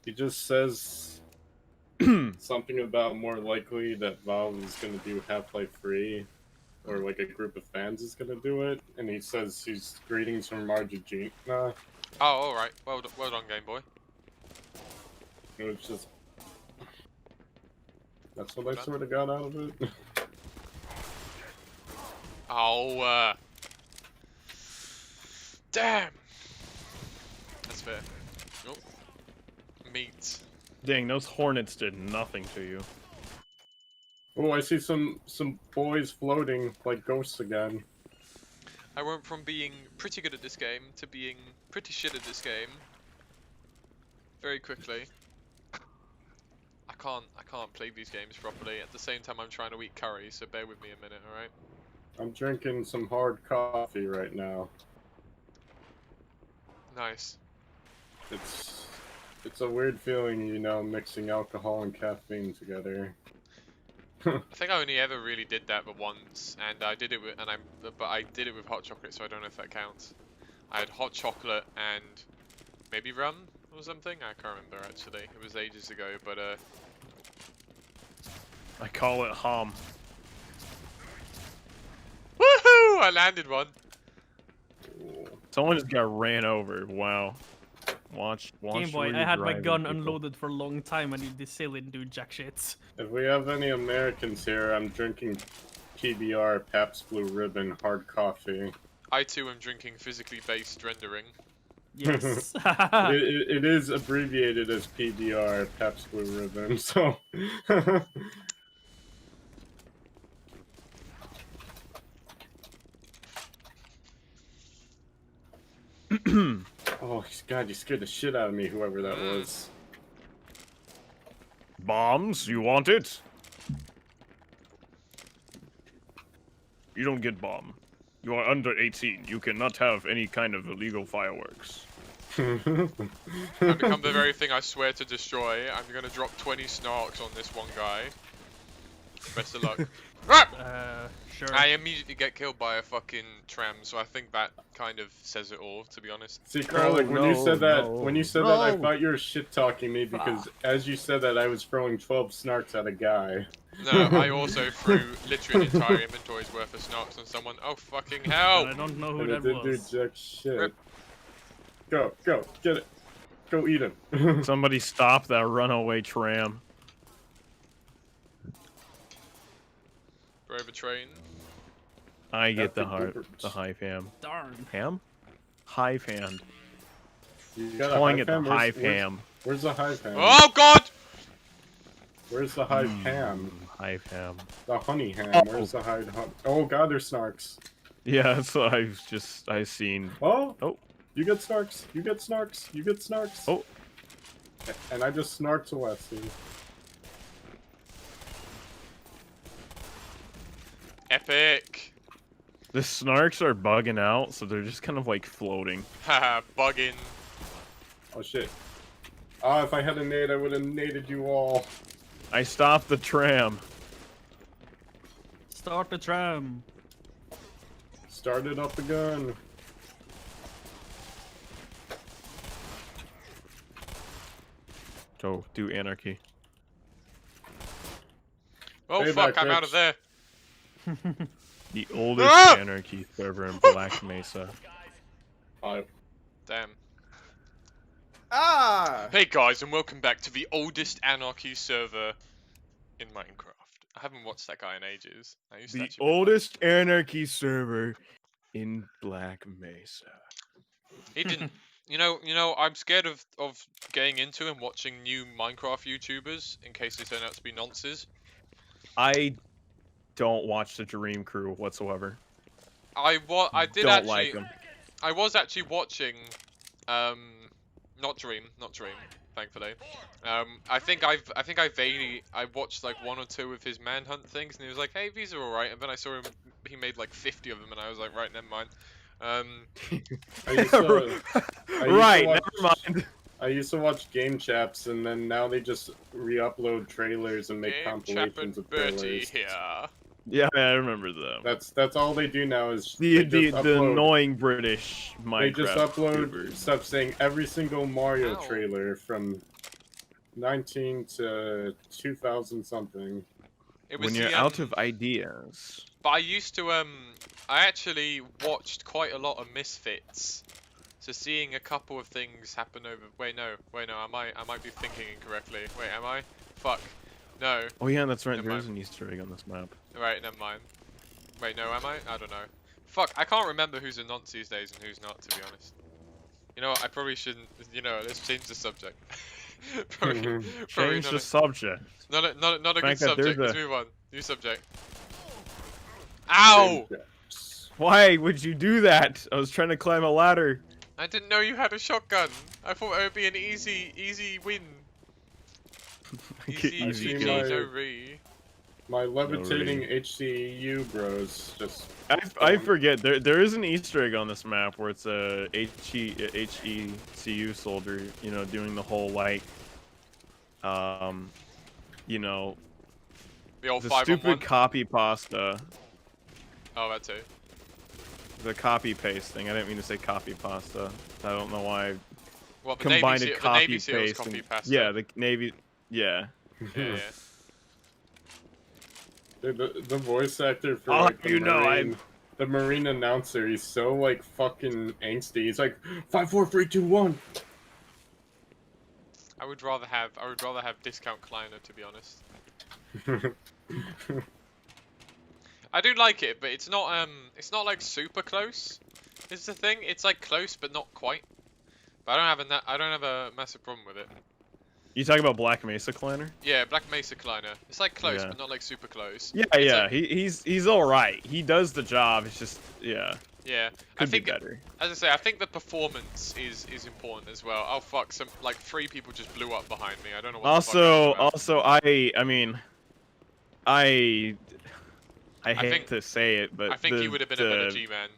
He just says something about more likely that Valve is gonna do Half-Life free. or like a group of fans is gonna do it, and he says he's greetings from Argentina. Oh, all right. Well done, Game Boy. It was just that's what I sort of got out of it. Oh, damn. That's fair. Oh, meat. Dang, those hornets did nothing to you. Oh, I see some boys floating like ghosts again. I went from being pretty good at this game to being pretty shit at this game very quickly. I can't play these games properly. At the same time, I'm trying to eat curry, so bear with me a minute, all right? I'm drinking some hard coffee right now. Nice. It's a weird feeling, you know, mixing alcohol and caffeine together. I think I only ever really did that but once, and I did it with but I did it with hot chocolate, so I don't know if that counts. I had hot chocolate and maybe rum or something. I can't remember actually. It was ages ago, but I call it hum. woohoo! I landed one. Someone just got ran over. Wow. Watch Game Boy, where I you're had my driving, gun people. unloaded for a long time and you still didn't do jack shit. If we have any Americans here, I'm drinking PBR Pabst Blue Ribbon hard coffee. I too am drinking physically based rendering. Yes. It is abbreviated as PBR Pabst Blue Ribbon, so. Oh God, you scared the shit out of me, whoever that was. Bombs? You want it? You don't get bomb. You are under 18. You cannot have any kind of illegal fireworks. I become the very thing I swear to destroy. I'm gonna drop 20 snarks on this one guy. Best of luck. Ah! Sure. I immediately get killed by a fucking tram, so I think that kind of says it all, to be honest. See, Carl, like, when you said that, I no. thought you were shit talking me because as you said that, I was throwing 12 snarks at a guy. No, I also threw literally an entire inventory's worth of snarks on someone. Oh fucking hell! I don't know who And it that didn't do was. jack shit. Rip. Go, get it. Go eat him. Somebody stop that runaway tram. Drive a train. I get the Epic the hive ham. Darn. Ham? Hive ham. You got a Calling hive it the ham? hive ham. Where's the hive ham? Oh god! Where's the hive ham? Hive ham. The honey ham. Oh. Where's the hive? Oh God, there's snarks. Yeah, that's what I've seen. Oh. Oh. You get snarks. You get snarks. You get snarks. Oh. And I just snarked to Leslie. Epic! The snarks are bugging out, so they're just kind of like floating. Haha, bugging. Oh shit. Ah, if I had a nade, I would have naded you all. I stopped the tram. Start the tram. Started up the gun. Go do anarchy. Oh Payback, fuck, I'm out of bitch. there. The oldest Ah! anarchy server in Black Mesa. Damn. Ah! Hey guys, and welcome back to the oldest anarchy server in Minecraft. I haven't watched that guy in ages. I used to The actually be oldest anarchy server in Black Mesa. He didn't. You know, I'm scared of getting into and watching new Minecraft YouTubers in case they turn out to be nonces. I don't watch the Dream Crew whatsoever. I did Don't actually. like them. I was actually watching, not Dream, thankfully. I think I watched like one or two of his manhunt things, and he was like, "Hey, these are all right." And then I saw him, he made like 50 of them, and I was like, "Right, never mind." Right, never mind. I used to watch game chaps, and then now they just re-upload trailers and make Game Chap compilations and of Bertie trailers. here. Yeah, I remember them. That's all they do now is The they just upload. annoying British Minecraft They just upload YouTubers. stuff saying every single Mario Ow. trailer from 19 to 2000 something. It was When you're the, out of ideas. But I used to I actually watched quite a lot of Misfits. So seeing a couple of things happen over. Wait, no, I might be thinking incorrectly. Wait, am I? Fuck. No. Oh yeah, that's right. Never There is mind. an Easter egg on this map. Right, never mind. Wait, no, am I? I don't know. Fuck, I can't remember who's a nonce these days and who's not, to be honest. You know what, I probably shouldn't, you know, let's change the subject. probably Change not the a, subject. not a good fact that there's subject, let's a- move on. New subject. Ow! Why would you do that? I was trying to climb a ladder. I didn't know you had a shotgun. I thought it would be an easy win. Easy I see GG, my- no re. My levitating HCU bros just. I forget there is an Easter egg on this map where it's a HECU soldier, you know, doing the whole like, you know, The old the 5 on stupid 1. copy pasta, Oh, that too. the copy paste thing. I didn't mean to say copy pasta. I don't know why I Well, the combined Navy, a the copy Navy SEALs paste. copy and- pasta. yeah, the Navy. Yeah. Yeah. Dude, the voice actor for I'll like, have you know, the Marine announcer, he's so like fucking angsty. He's like 5, 4, 3, 2, 1. I would rather have discount Kleiner, to be honest. I do like it, but it's not like super close. Is the thing? It's like close, but not quite. But I don't have a massive problem with it. You talking about Black Mesa Clanner? Yeah, Black Mesa Kleiner. It's like close, Yeah. but not like super close. Yeah, It's yeah. like- He's all right. He does the job. It's just yeah, yeah. could I think, be better. as I say, I think the performance is important as well. Oh fuck! Some like 3 people just blew up behind me. I don't know what. Also, I mean, I hate think- to say it, but I think he would have been a better G-man.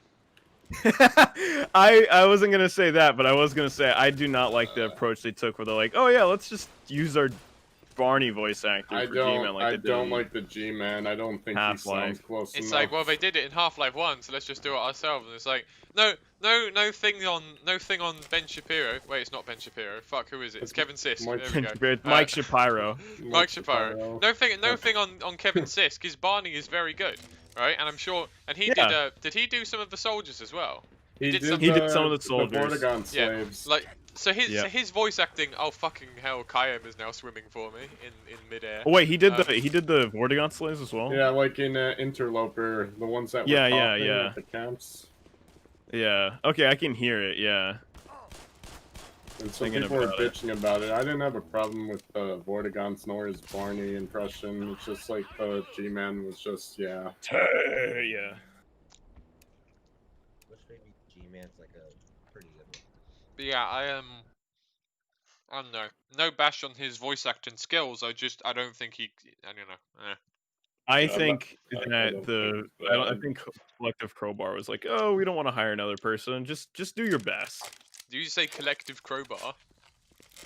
I wasn't gonna say that, but I was gonna say I do not like the approach they took, where they're like, oh yeah, let's just use our Barney voice actor I for G-Man don't. like I they did don't in like the G-man. I don't think he Half-Life. sounds close It's enough. like, well, they did it in Half-Life 1, so let's just do it ourselves. And it's like, no thing on Ben Shapiro. Wait, it's not Ben Shapiro. Fuck, who is it? It's Kevin Sisk. Mike- There we go. Mike Shapiro. Mike Shapiro. No thing on Kevin Sisk. His Barney is very good, right? And I'm sure. And he Yeah. did he do some of the soldiers as well? He did did, some- He did some of the soldiers. Vortigern Yeah, slaves. like so Yeah. his voice acting. Oh fucking hell, Kayam is now swimming for me in midair. Oh wait, he did the Vortigern slaves as well. Yeah, like in Interloper, the ones that were Yeah, talking yeah. at the camps. Yeah. Okay, I can hear it. Yeah. And some Thinking people were about it. bitching about it. I didn't have a problem with the Vortigons nor his Barney impression. It's just like the G-Man was just, yeah. Yeah. Which maybe G-Man's like a pretty good one. But yeah, I don't know. No bash on his voice acting skills. I don't think he. I don't know. I Yeah, think I that don't the think I bad. think Collective Crowbar was like, oh, we don't want to hire another person. Just do your best. Do you say collective crowbar?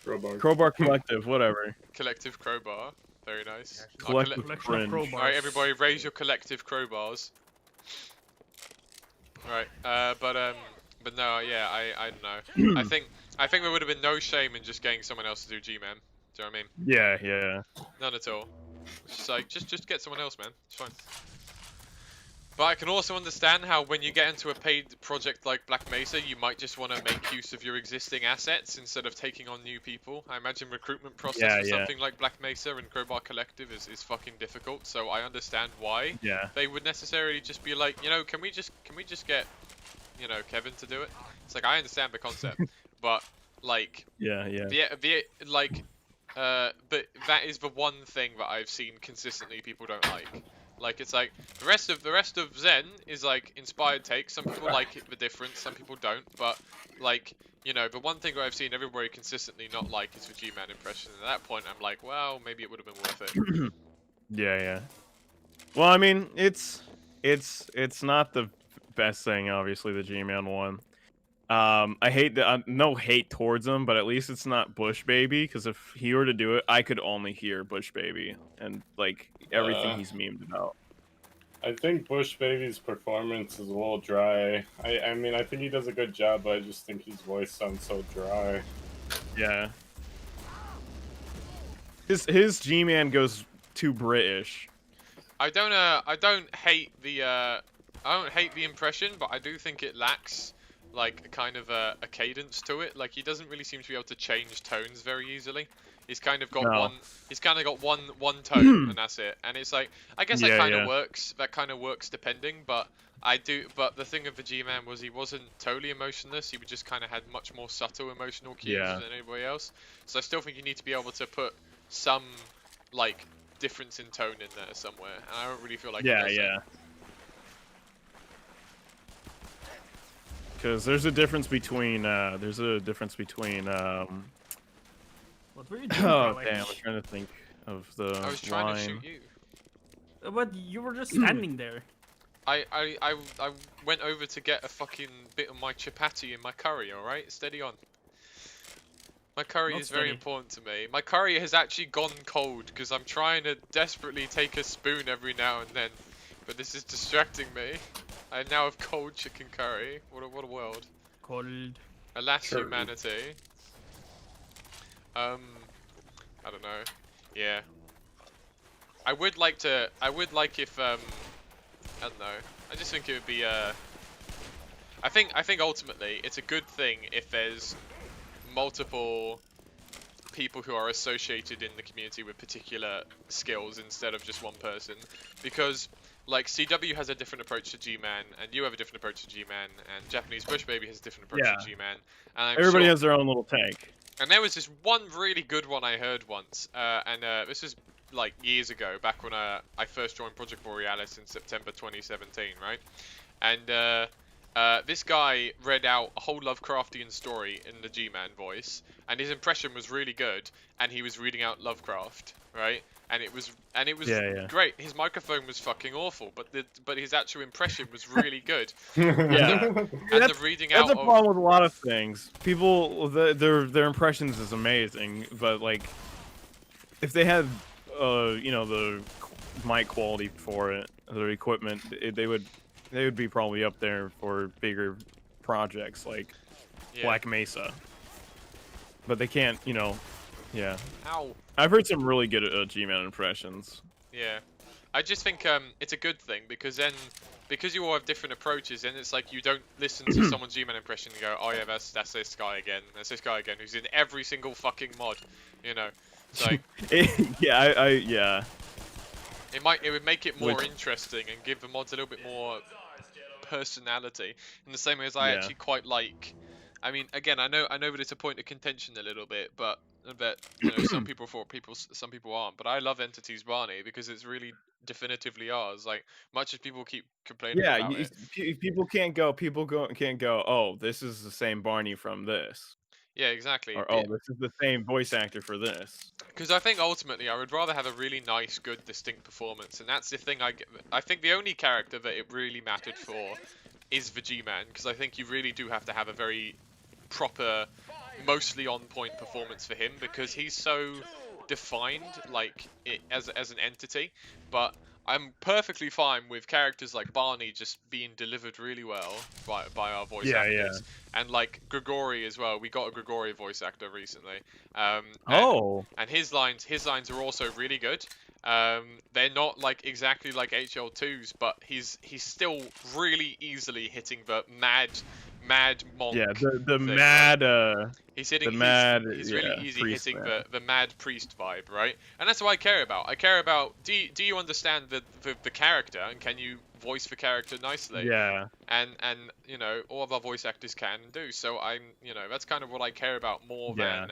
Crowbar. Crowbar Collective, whatever. Collective crowbar. Very nice. Actually, Collective Collection of cringe. crowbars. Alright, everybody, raise your collective crowbars. Alright, but no, yeah, I don't know. I think there would have been no shame in just getting someone else to do G-Man. Do you know what I mean? Yeah, yeah. None at all. It's just like, just get someone else, man. It's fine. But I can also understand how when you get into a paid project like Black Mesa, you might just want to make use of your existing assets instead of taking on new people. I imagine recruitment process Yeah, for yeah. something like Black Mesa and Crowbar Collective is fucking difficult. So I understand why Yeah. they would necessarily just be like, you know, can we just get, you know, Kevin to do it? It's like, I understand the concept, but like, Yeah, yeah. but that is the one thing that I've seen consistently people don't like. Like, it's like the rest of Zen is like inspired takes. Some people like it the difference, some people don't. But like, you know, the one thing that I've seen everybody consistently not like is the G-Man impression. And at that point, I'm like, well, maybe it would have been worth it. Yeah, yeah. Well, I mean, it's not the best thing, obviously, the G-Man one. I hate that. No hate towards him, but at least it's not Bush Baby. Because if he were to do it, I could only hear Bush Baby and like everything he's memed about. I think Bush Baby's performance is a little dry. I mean, I think he does a good job, but I just think his voice sounds so dry. Yeah. His G-Man goes too British. I don't hate the impression, but I do think it lacks like a kind of a cadence to it. Like he doesn't really seem to be able to change tones very easily. He's kind of got No. one tone and that's it. And it's like I guess that Yeah, kind of yeah. works. That kind of works depending, but but the thing of the G-Man was he wasn't totally emotionless. He would just kind of had much more subtle emotional cues Yeah. than anybody else. So I still think you need to be able to put some like difference in tone in there somewhere, and I don't really feel like Yeah, it does yeah. Because there's a difference between What were you doing, oh bro? damn, I'm trying to think of the that. I was trying line. to shoot you. But you were just standing there. I went over to get a fucking bit of my chapati in my curry. All right, steady on. My curry Not is very steady. important to me. My curry has actually gone cold because I'm trying to desperately take a spoon every now and then, but this is distracting me. I now have cold chicken curry. What a world. Cold. Alas, Sure. humanity. I don't know. Yeah. I would like if I don't know. I just think it would be I think ultimately it's a good thing if there's multiple people who are associated in the community with particular skills instead of just one person, because like CW has a different approach to G-Man, and you have a different approach to G-Man, and Japanese Bush Baby has a different approach Yeah. to G-Man, and I'm Everybody sure... has their own little tank. And there was this one really good one I heard once, and this was like years ago, back when I first joined Project Borealis in September 2017, right? And this guy read out a whole Lovecraftian story in the G-Man voice, and his impression was really good, and he was reading out Lovecraft, right? And it was Yeah. great. His microphone was fucking awful, but his actual impression was really good. Yeah. And the reading out That's a of... problem with a lot of things. People, their impressions is amazing, but like, if they had, you know, the mic quality for it, their equipment, they would be probably up there for bigger projects like Yeah. Black Mesa. But they can't, you know. Yeah. Ow. I've heard some really good G-Man impressions. Yeah, I just think it's a good thing because then, because you all have different approaches, and it's like you don't listen to someone's G-Man impression and go, oh yeah, that's this guy again, who's in every single fucking mod, you know. It's like Yeah. it would make it more interesting and give the mods a little bit more personality. In the same way as I Yeah. actually quite like. I mean, again, I know that it's a point of contention a little bit, but that, you know, some people aren't. But I love Entities Barney because it's really definitively ours. Like, much as people keep complaining Yeah, about it. people can't go, oh, this is the same Barney from this. Yeah, exactly. Or, oh, this is the same voice actor for this. Because I think ultimately I would rather have a really nice, good, distinct performance, and that's the thing I think the only character that it really mattered for is the G-Man, because I think you really do have to have a very proper, mostly on point performance for him, because he's so defined, like as an entity. But I'm perfectly fine with characters like Barney just being delivered really well by our voice actors, and like Grigori as well. We got a Grigori voice actor recently, and his lines are also really good. They're not like exactly like HL2's, but he's still really easily hitting the mad monk. Yeah, the thing, mad. right? He's hitting. He's really yeah, easy priest hitting man. the mad priest vibe, right? And that's what I care about. I care about do you understand the character, and can you voice the character nicely? Yeah. And you know, all of our voice actors can do. So that's kind of what I care about more than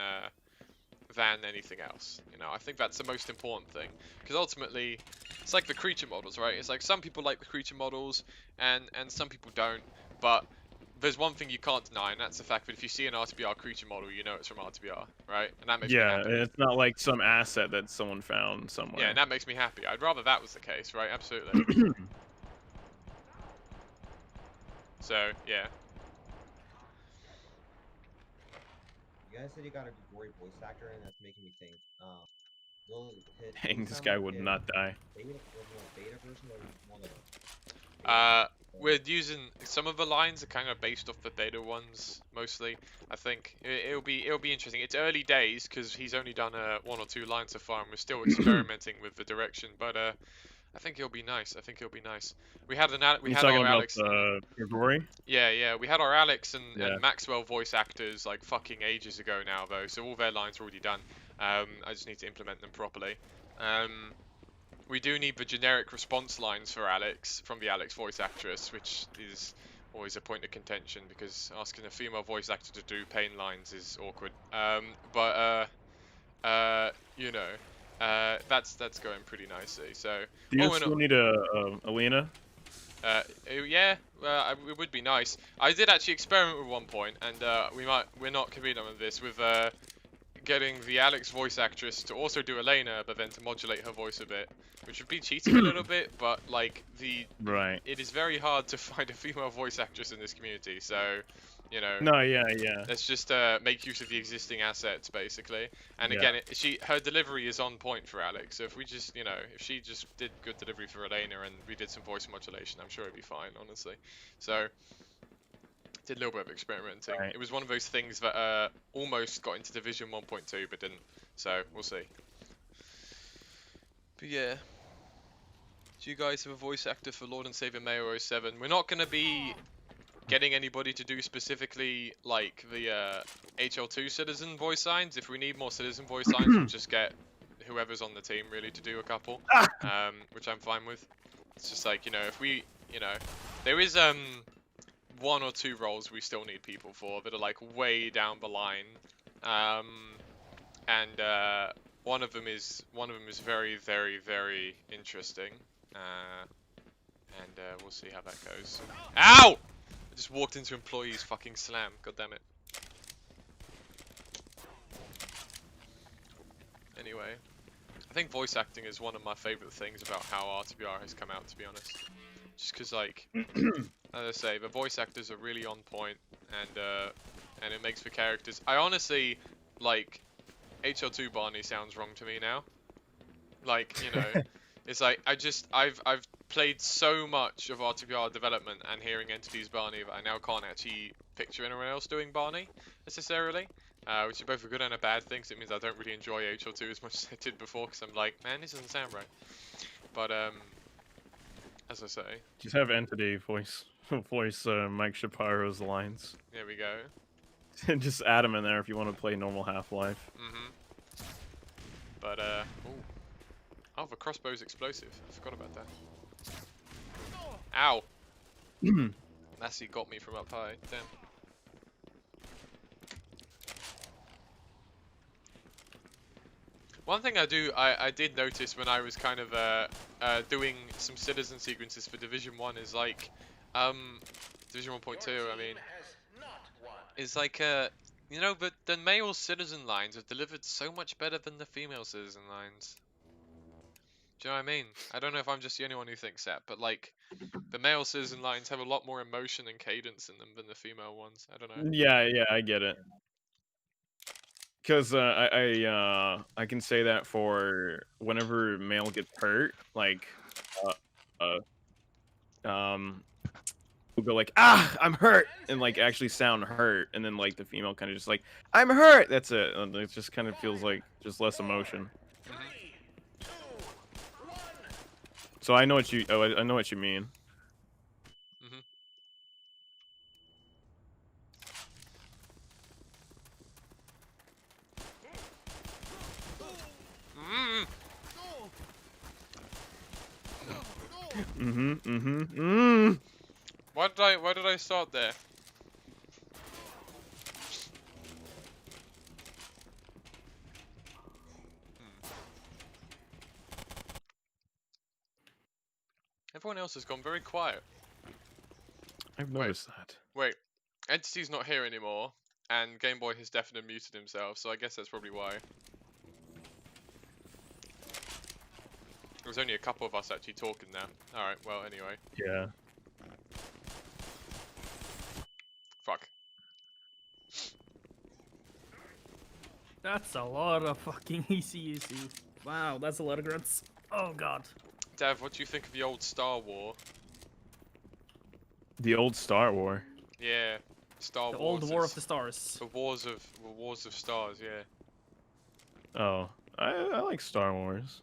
anything else. You know, I think that's the most important thing, because ultimately it's like the creature models, right? It's like some people like the creature models and some people don't, but there's one thing you can't deny, and that's the fact that if you see an RTBR creature model, you know it's from RTBR, right? And that makes me happy. It's not like some asset that someone found somewhere. Yeah, and that makes me happy. I'd rather that was the case, right? Absolutely. So, yeah. You guys said you got a Grigori voice actor, and that's making me think. Dang, this guy would not die. Beta version or one of them? We're using some of the lines are kind of based off the beta ones mostly. I think it'll be interesting. It's early days because he's only done 1 or 2 lines so far, and we're still experimenting with the direction. But I think he'll be nice. I think he'll be nice. We had we You had talking our about Alex. Grigori? Yeah. We had our Alex and Yeah. Maxwell voice actors like fucking ages ago now, though. So all their lines are already done. I just need to implement them properly. We do need the generic response lines for Alex from the Alex voice actress, which is always a point of contention because asking a female voice actor to do pain lines is awkward. You know, that's going pretty nicely. So, Do you oh, still need a Alina? yeah, it would be nice. I did actually experiment with one point, and we're not committing on this with getting the Alex voice actress to also do Elena, but then to modulate her voice a bit, which would be cheating a little bit, but like Right. it is very hard to find a female voice actress in this community, so you know. No, yeah. Let's just make use of the existing assets, basically. And Yeah. again, her delivery is on point for Alex. So if we just, you know, if she just did good delivery for Elena and we did some voice modulation, I'm sure it'd be fine, honestly. So did a little bit of experimenting. Right. It was one of those things that almost got into Division 1.2, but didn't. So we'll see. But yeah. Do you guys have a voice actor for Lord and Savior Mayo 07? We're not going to be getting anybody to do specifically like the HL2 citizen voice signs. If we need more citizen voice signs, we'll just get whoever's on the team really to do a couple, which I'm fine with. It's just like, you know, if we, you know, there is one or two roles we still need people for that are like way down the line, and one of them is very, very, very interesting, and we'll see how that goes. Ow! I just walked into employees fucking slam. God damn it. Anyway, I think voice acting is one of my favorite things about how RTBR has come out, to be honest. Just because, like, as I say, the voice actors are really on point, and it makes the characters. I honestly, like, HL2 Barney sounds wrong to me now. Like, you know, it's like I've played so much of RTBR development and hearing Entities Barney that I now can't actually picture anyone else doing Barney necessarily, which is both a good and a bad thing. Cause it means I don't really enjoy HL2 as much as I did before, because I'm like, man, this doesn't sound right. But as I say, Just have entity voice Mike Shapiro's lines. there we go. And just add him in there if you want to play normal Half-Life. But ooh. Oh, the crossbow's explosive. I forgot about that. Ow! Lassie got me from up high. Damn. One thing I did notice when I was kind of doing some citizen sequences for Division 1 is like, Division 1.2, I mean, is like, you know, but the male citizen lines are delivered so much better than the female citizen lines. Do you know what I mean? I don't know if I'm just the only one who thinks that, but like, the male citizen lines have a lot more emotion and cadence in them than the female ones. I don't know. Yeah, I get it. Because I can say that for whenever male gets hurt, like, we'll go like, ah, I'm hurt, and like actually sound hurt, and then like the female kind of just like, I'm hurt. That's it. And it just kind of feels like just less emotion. So I know what you I know what you mean. Why did I start there? Everyone else has gone very quiet. I've noticed that. Wait, Entity's not here anymore, and Game Boy has definitely muted himself, so I guess that's probably why. There's only a couple of us actually talking now. Alright, well, anyway. Yeah. Fuck. That's a lot of fucking ECUC. Wow, that's a lot of grunts. Oh god. Dev, what do you think of the old Star War? The old Star War. Yeah, Star The Wars. old War of the Stars. The Wars of Stars, yeah. Oh, I like Star Wars.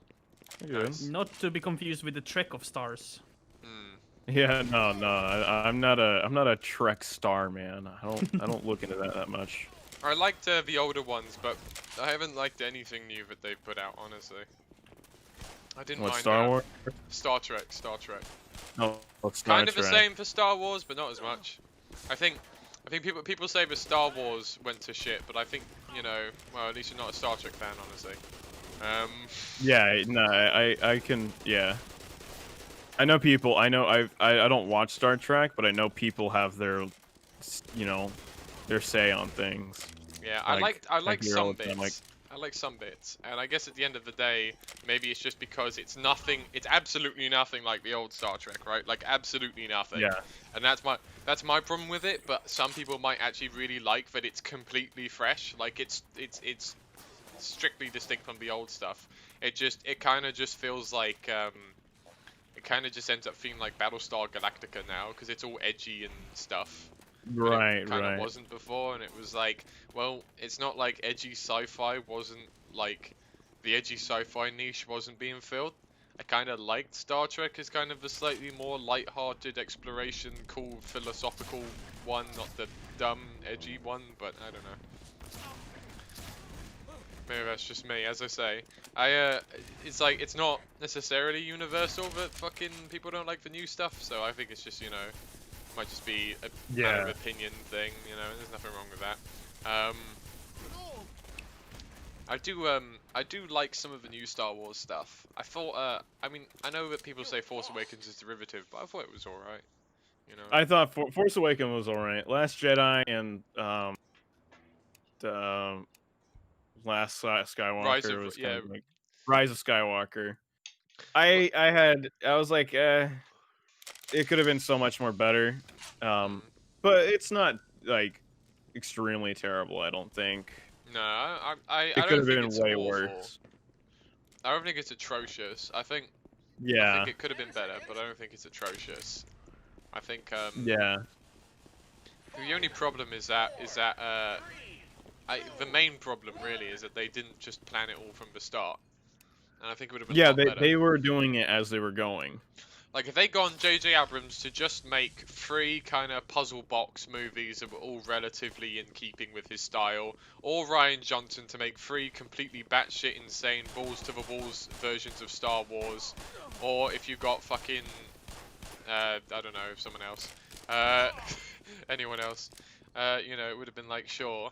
Good. Nice. Not to be confused with the Trek of Stars. Hmm. Yeah, no, I'm not a Trek star, man. I don't look into that much. I liked the older ones, but I haven't liked anything new that they've put out, honestly. I didn't What, mind Star Wars? Star Trek. No, it's Star Kind of the Trek. same for Star Wars, but not as much. I think people say the Star Wars went to shit, but I think, you know, well, at least you're not a Star Trek fan, honestly. Yeah, no, I can, yeah. I know people. I don't watch Star Trek, but I know people have their, you know, their say on things. Yeah, Like, I like hear some all the time, bits. like- I like some bits, and I guess at the end of the day, maybe it's just because it's nothing. It's absolutely nothing like the old Star Trek, right? Like absolutely nothing. Yeah. And that's my problem with it. But some people might actually really like that it's completely fresh. Like it's strictly distinct from the old stuff. It kind of just feels like it kind of just ends up feeling like Battlestar Galactica now because it's all edgy and stuff. Right, It kind of right. wasn't before, and it was like, well, it's not like edgy sci-fi wasn't like the edgy sci-fi niche wasn't being filled. I kind of liked Star Trek as kind of a slightly more light-hearted exploration, cool philosophical one, not the dumb edgy one. But I don't know. Maybe that's just me. As I say, it's like it's not necessarily universal that fucking people don't like the new stuff. So I think it's just, you know, might just be a matter of opinion thing, you know. There's nothing wrong with that. I do like some of the new Star Wars stuff. I thought, I mean, I know that people say Force Awakens is derivative, but I thought it was alright. You know. I thought Force Awakens was alright. Last Jedi and the Last Skywalker was kind of like Rise of Skywalker. I was like, it could have been so much more better. But it's not like extremely terrible, I don't think. No, I It don't could have think been it's way awful. worse. I don't think it's atrocious. I think it could have been better, but I don't think it's atrocious. I think yeah. the only problem is that the main problem really is that they didn't just plan it all from the start, and I think it would have been a lot better. They were doing it as they were going. Like, if they gone J.J. Abrams to just make 3 kind of puzzle box movies that were all relatively in keeping with his style, or Rian Johnson to make 3 completely batshit insane balls to the walls versions of Star Wars, or if you got fucking, I don't know, someone else, anyone else, you know, it would have been like, sure.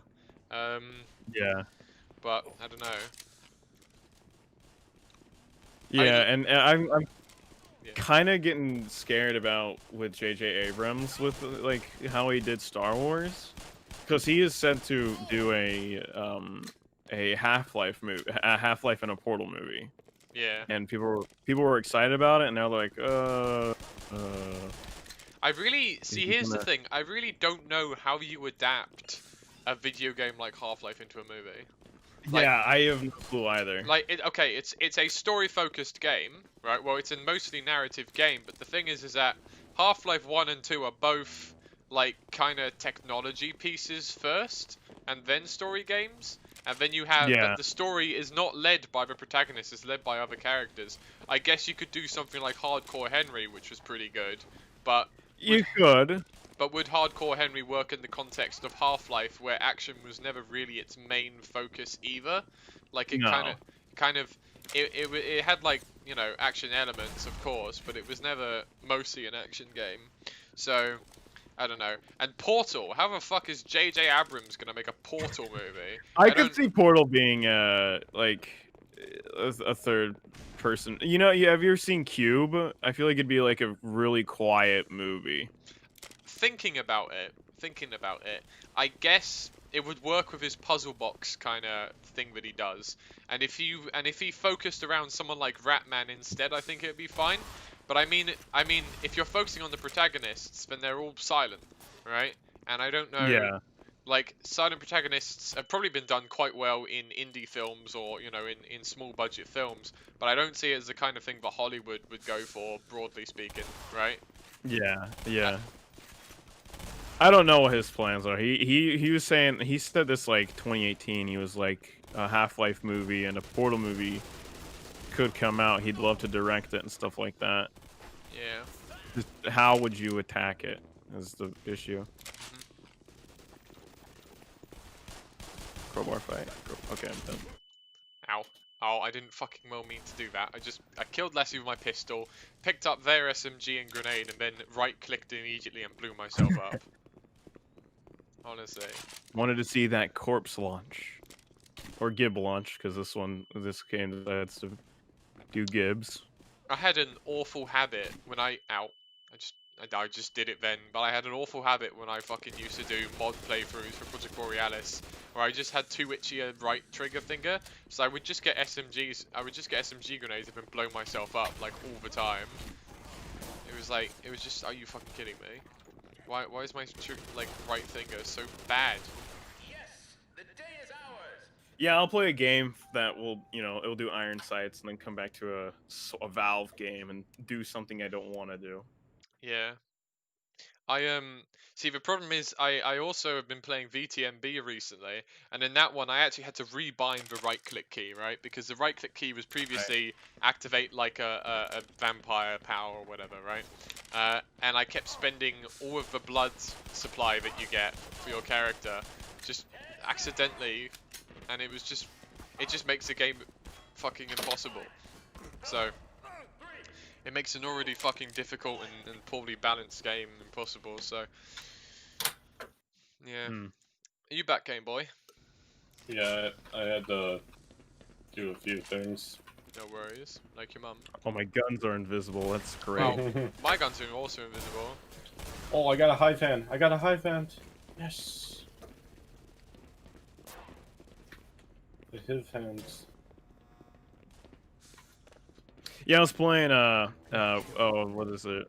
Yeah. But I don't know. Yeah, and I'm kind of getting scared about with J.J. Abrams with like how he did Star Wars, because he is set to do a Half-Life movie, a Half-Life and a Portal movie. Yeah. And people were excited about it, and they're like, I really see. Here's the thing. I really don't know how you adapt a video game like Half-Life into a movie. Like, yeah, I have no clue either. Like, it's a story-focused game, right? Well, it's a mostly narrative game, but the thing is that Half-Life 1 and 2 are both, like, kind of technology pieces first, and then story games. And then you have that the story is not led by the protagonist, it's led by other characters. I guess you could do something like Hardcore Henry, which was pretty good, but... You could. But would Hardcore Henry work in the context of Half-Life, where action was never really its main focus either? Like, it it had, like, you know, action elements, of course, but it was never mostly an action game. So, I don't know. And Portal, how the fuck is J.J. Abrams gonna make a Portal movie? I could see Portal being like a third person. You know, have you ever seen Cube? I feel like it'd be like a really quiet movie. Thinking about it, I guess it would work with his puzzle box kind of thing that he does. And if he focused around someone like Ratman instead, I think it'd be fine. But I mean, if you're focusing on the protagonists, then they're all silent, right? And I don't know. Yeah. Like, silent protagonists have probably been done quite well in indie films or, you know, in small budget films. But I don't see it as the kind of thing that Hollywood would go for, broadly speaking, right? Yeah, yeah. I don't know what his plans are. He was saying, he said this like 2018. He was like a Half-Life movie and a Portal movie could come out, he'd love to direct it and stuff like that. Yeah. Just how would you attack it is the issue. Crowbar fight. Okay, I'm done. Ow. Oh, I didn't fucking well mean to do that. I killed Leslie with my pistol, picked up their SMG and grenade, and then right-clicked immediately and blew myself up. Honestly. Wanted to see that corpse launch. Or Gib launch, because this game decides to do Gibs. I had an awful habit when I just did it then, but I had an awful habit when I fucking used to do mod playthroughs for Project Borealis, where I just had too itchy a right trigger finger, so I would just get SMG grenades and then blow myself up like all the time. It was just, are you fucking kidding me? Why is my like right finger so bad? Yeah, I'll play a game that will, it'll do iron sights and then come back to a Valve game and do something I don't want to do. Yeah. See, the problem is I also have been playing VTMB recently, and in that one I actually had to rebind the right click key, right? Because the right click key was previously activate like a vampire power or whatever, right? And I kept spending all of the blood supply that you get for your character just accidentally, and it just makes the game fucking impossible. So it makes an already fucking difficult and poorly balanced game impossible, so... Yeah. Are you back, Game Boy? Yeah, I had to do a few things. No worries. Like your mum. Oh, my guns are invisible. That's great. Well, my guns are also invisible. Oh, I got a high fan. I got a high fan. Yes. The hiv hands. Yeah, I was playing, what is it?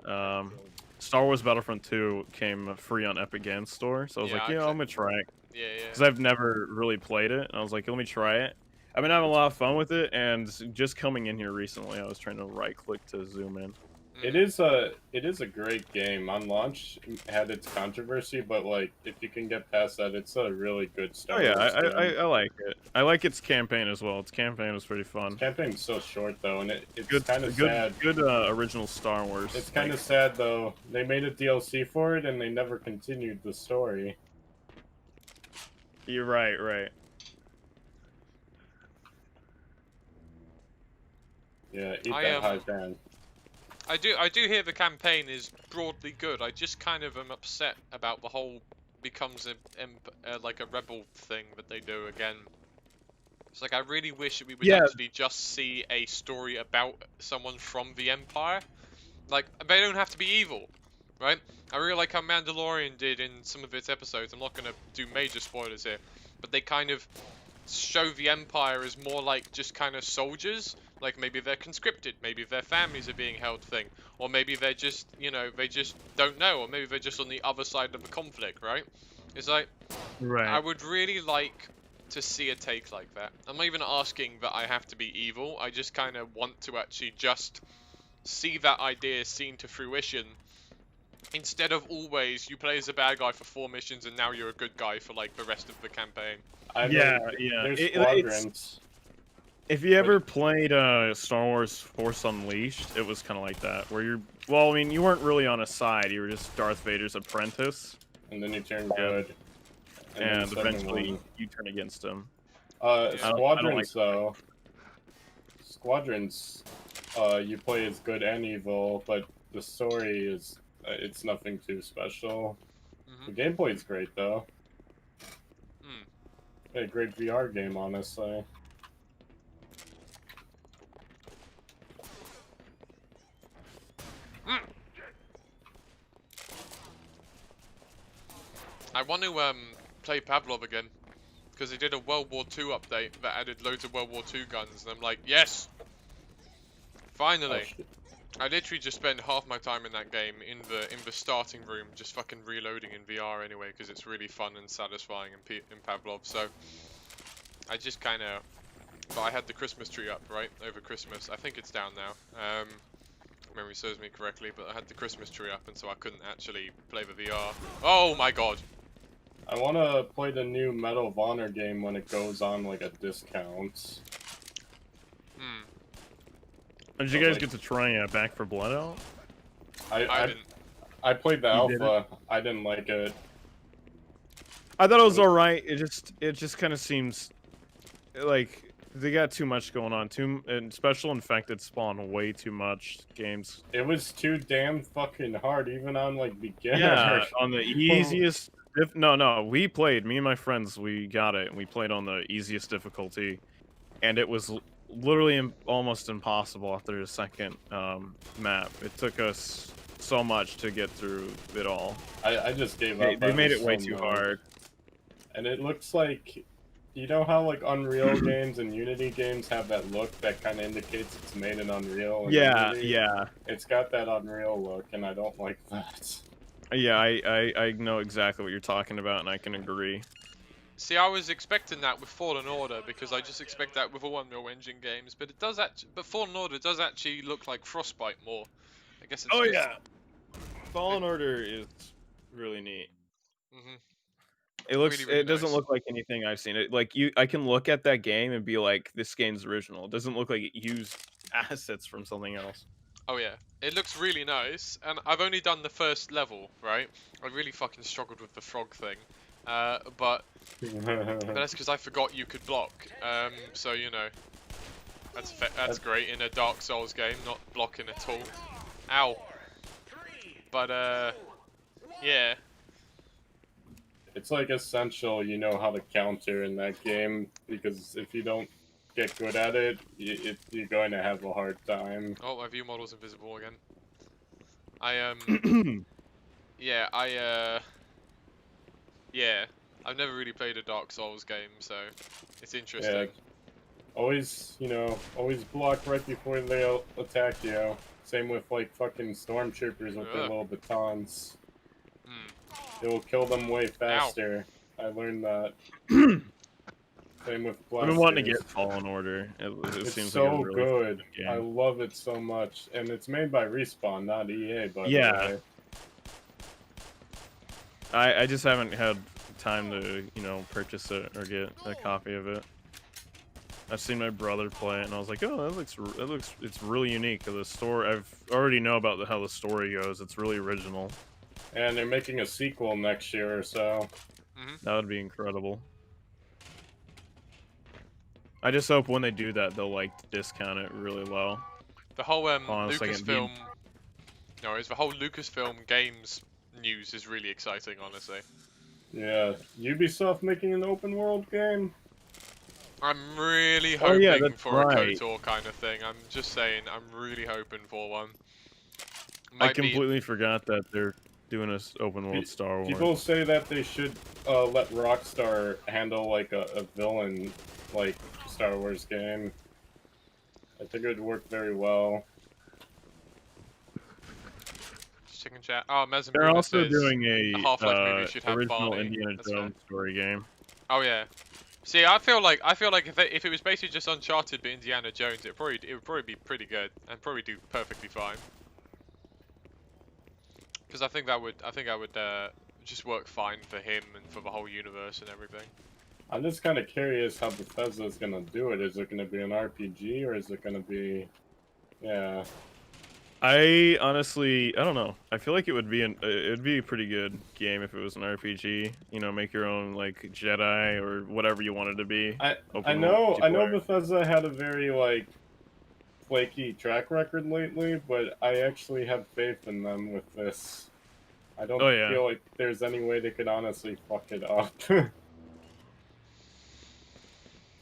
Star Wars Battlefront 2 came free on Epic Games Store, so I was like, I'm gonna try it. Yeah, yeah. Because I've never really played it, and I was like, let me try it. I've been having a lot of fun with it, and just coming in here recently, I was trying to right-click to zoom in. It is a great game. On launch, it had its controversy, but like if you can get past that, it's a really good Star Wars game. I like it. I like its campaign as well. Its campaign was pretty fun. Its campaign's so short though, and it's Good, kind of sad. Good original Star Wars. It's kind of sad though. They made a DLC for it, and they never continued the story. You're right, right. Yeah, eat that high fan. I do hear the campaign is broadly good. I just kind of am upset about the whole becomes like a rebel thing that they do again. It's like I really wish we would actually just see a story about someone from the Empire. Like they don't have to be evil, right? I really like how Mandalorian did in some of its episodes. I'm not gonna do major spoilers here, but they kind of show the Empire as more like just kind of soldiers. Like maybe they're conscripted, maybe their families are being held thing, or maybe they're just, they just don't know, or maybe they're just on the other side of the conflict, right? It's like, I would really like to see a take like that. I'm not even asking that I have to be evil, I just kind of want to actually just see that idea seen to fruition, instead of always, you play as a bad guy for 4 missions and now you're a good guy for like the rest of the campaign. There's squadrons. If you ever played Star Wars Force Unleashed, it was kind of like that, where you weren't really on a side, you were just Darth Vader's apprentice. And then you turn good. And eventually you turn against him. Squadrons, though. Squadrons, you play as good and evil, but the story is, it's nothing too special. The gameplay is great, though. A great VR game, honestly. I want to play Pavlov again, because they did a World War II update that added loads of World War II guns, and I'm like, yes! Finally! I literally just spend half my time in that game in the starting room, just fucking reloading in VR anyway, because it's really fun and satisfying in Pavlov, so... I just kind of... But I had the Christmas tree up, right, over Christmas. I think it's down now. If memory serves me correctly, but I had the Christmas tree up, and so I couldn't actually play the VR. Oh my god! I want to play the new Medal of Honor game when it goes on like a discount. Did you guys get to try Back for Blood out? I didn't. I played the You did alpha. I didn't like it. I thought it was alright. It just kind of seems like they got too much going on. And special infected spawn way too much games. It was too damn fucking hard, even on like beginner. Yeah, on the easiest. No, we played. Me and my friends, we got it. And we played on the easiest difficulty, and it was literally almost impossible after the second map. It took us so much to get through it all. I just gave up. They made it so way too much. hard. And it looks like, you know how like Unreal games and Unity games have that look that kind of indicates it's made in Unreal? And Yeah, Unity? yeah. It's got that Unreal look, and I don't like that. Yeah, I know exactly what you're talking about, and I can agree. See, I was expecting that with Fallen Order because I just expect that with all Unreal Engine games, but it does but Fallen Order does actually look like Frostbite more. I guess it's just... Fallen Order is really neat. Mhm. It looks. Really, really it doesn't nice. look like anything I've seen. It like I can look at that game and be like, this game's original. It doesn't look like it used assets from something else. Oh yeah, it looks really nice, and I've only done the first level, right? I really fucking struggled with the frog thing, but that's because I forgot you could block. So you know, that's great in a Dark Souls game, not blocking at all. Ow. But yeah. It's like essential you know how to counter in that game, because if you don't get good at it, you're going to have a hard time. Oh, my view model's invisible again. Yeah, yeah, I've never really played a Dark Souls game, so it's interesting. Yeah. Always block right before they attack you. Same with like fucking stormtroopers with their little batons. It will kill them way faster. I learned that. Same with blasters. I've been wanting to get Fallen Order. It It's seems so like a really good. fun game. I love it so much, and it's made by Respawn, not EA. By Yeah. the way. I just haven't had time to purchase it or get a copy of it. I've seen my brother play it, and I was like, oh, it's really unique. The story, I've already know about how the story goes. It's really original. And they're making a sequel next year or so. That would be incredible. I just hope when they do that, they'll like discount it really low. The whole Honestly, Lucasfilm, the whole Lucasfilm games news is really exciting, honestly. Yeah, Ubisoft making an open world game. I'm really hoping for a right. KOTOR kind of thing. I'm just saying, I'm really hoping for one. I completely forgot that they're doing an open world Star Wars. People say that they should let Rockstar handle like a villain like Star Wars game. I think it would work very well. Chicken chat. Oh, Mezan They're Bruno also says doing the Half-Life movie should have original Barney. Indiana That's Jones story game. Oh yeah. See, I feel like if it was basically just Uncharted but Indiana Jones, it would probably be pretty good and probably do perfectly fine. Because I think that would just work fine for him and for the whole universe and everything. I'm just kind of curious how Bethesda is gonna do it. Is it gonna be an RPG or is it gonna be, yeah? I honestly, I don't know. I feel like it'd be a pretty good game if it was an RPG. You know, make your own like Jedi or whatever you want it to be. I know Bethesda had a very like flaky track record lately, but I actually have faith in them with this. I don't feel like there's any way they could honestly fuck it up.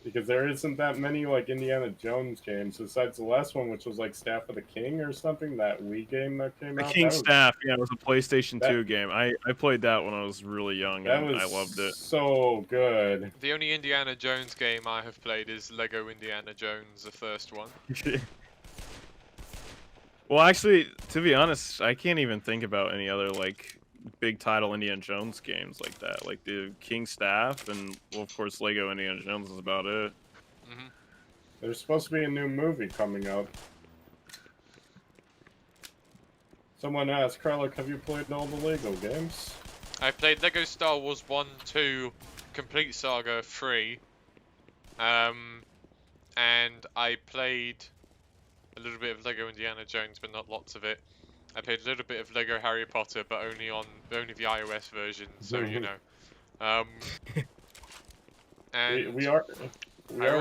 Because there isn't that many like Indiana Jones games besides the last one, which was like Staff of the King or something, that Wii game that came out. The King Staff, yeah, it was a PlayStation 2 game. I played that when I was really young, and I loved it. So good. The only Indiana Jones game I have played is Lego Indiana Jones, the first one. Well, actually, to be honest, I can't even think about any other like big title Indiana Jones games like that. Like the King Staff and, well, of course, Lego Indiana Jones is about it. There's supposed to be a new movie coming up. Someone asked, Carlick, have you played all the Lego games? I played Lego Star Wars 1, 2, Complete Saga 3, and I played a little bit of Lego Indiana Jones, but not lots of it. I played a little bit of Lego Harry Potter, but only the iOS version, so you know. And we are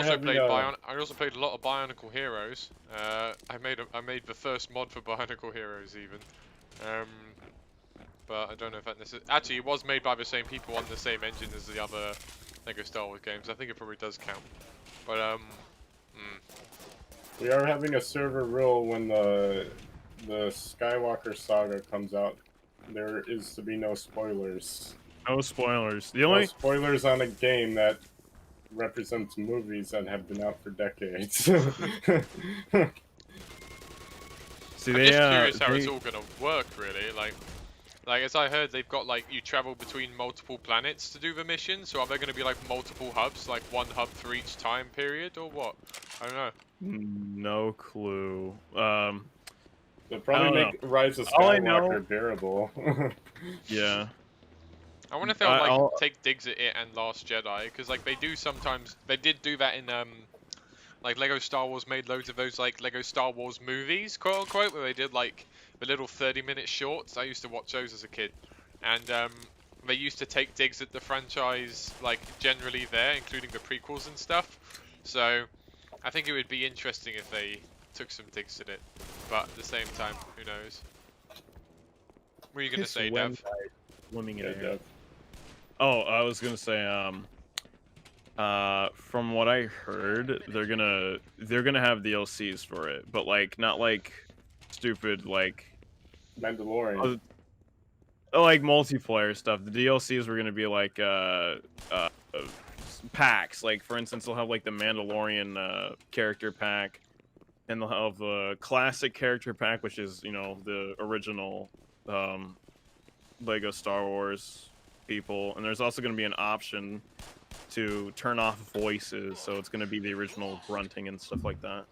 having I also played a lot of Bionicle Heroes. I made the first mod for Bionicle Heroes even. But I don't know if that actually it was made by the same people on the same engine as the other Lego Star Wars games. I think it probably does count. But we are having a server rule when the Skywalker saga comes out. There is to be no spoilers. No spoilers. The No only spoilers on a game that represents movies that have been out for decades. see I'm just curious how they, it's all gonna work really. Like as I heard, they've got like you travel between multiple planets to do the mission. So are there gonna be like multiple hubs, like one hub for each time period, or what? I don't know. no clue. They'll probably make Rise of All I know- Skywalker bearable. Yeah. I wonder if they'll like take digs at it and Last Jedi, because like they do sometimes. They did do that in like Lego Star Wars made loads of those like Lego Star Wars movies, quote unquote, where they did like the little 30-minute shorts. I used to watch those as a kid, and they used to take digs at the franchise like generally there, including the prequels and stuff. So I think it would be interesting if they took some digs at it, but at the same time, who knows? What are you gonna say, Dev? Swimming in Yeah, air. Dev. Oh, I was gonna say, from what I heard, they're gonna have DLCs for it, but like not like stupid like Mandalorian. like multiplayer stuff. The DLCs were gonna be like packs. Like for instance, they'll have like the Mandalorian character pack, and they'll have the classic character pack, which is the original Lego Star Wars people, and there's also going to be an option to turn off voices, so it's going to be the original grunting and stuff like that.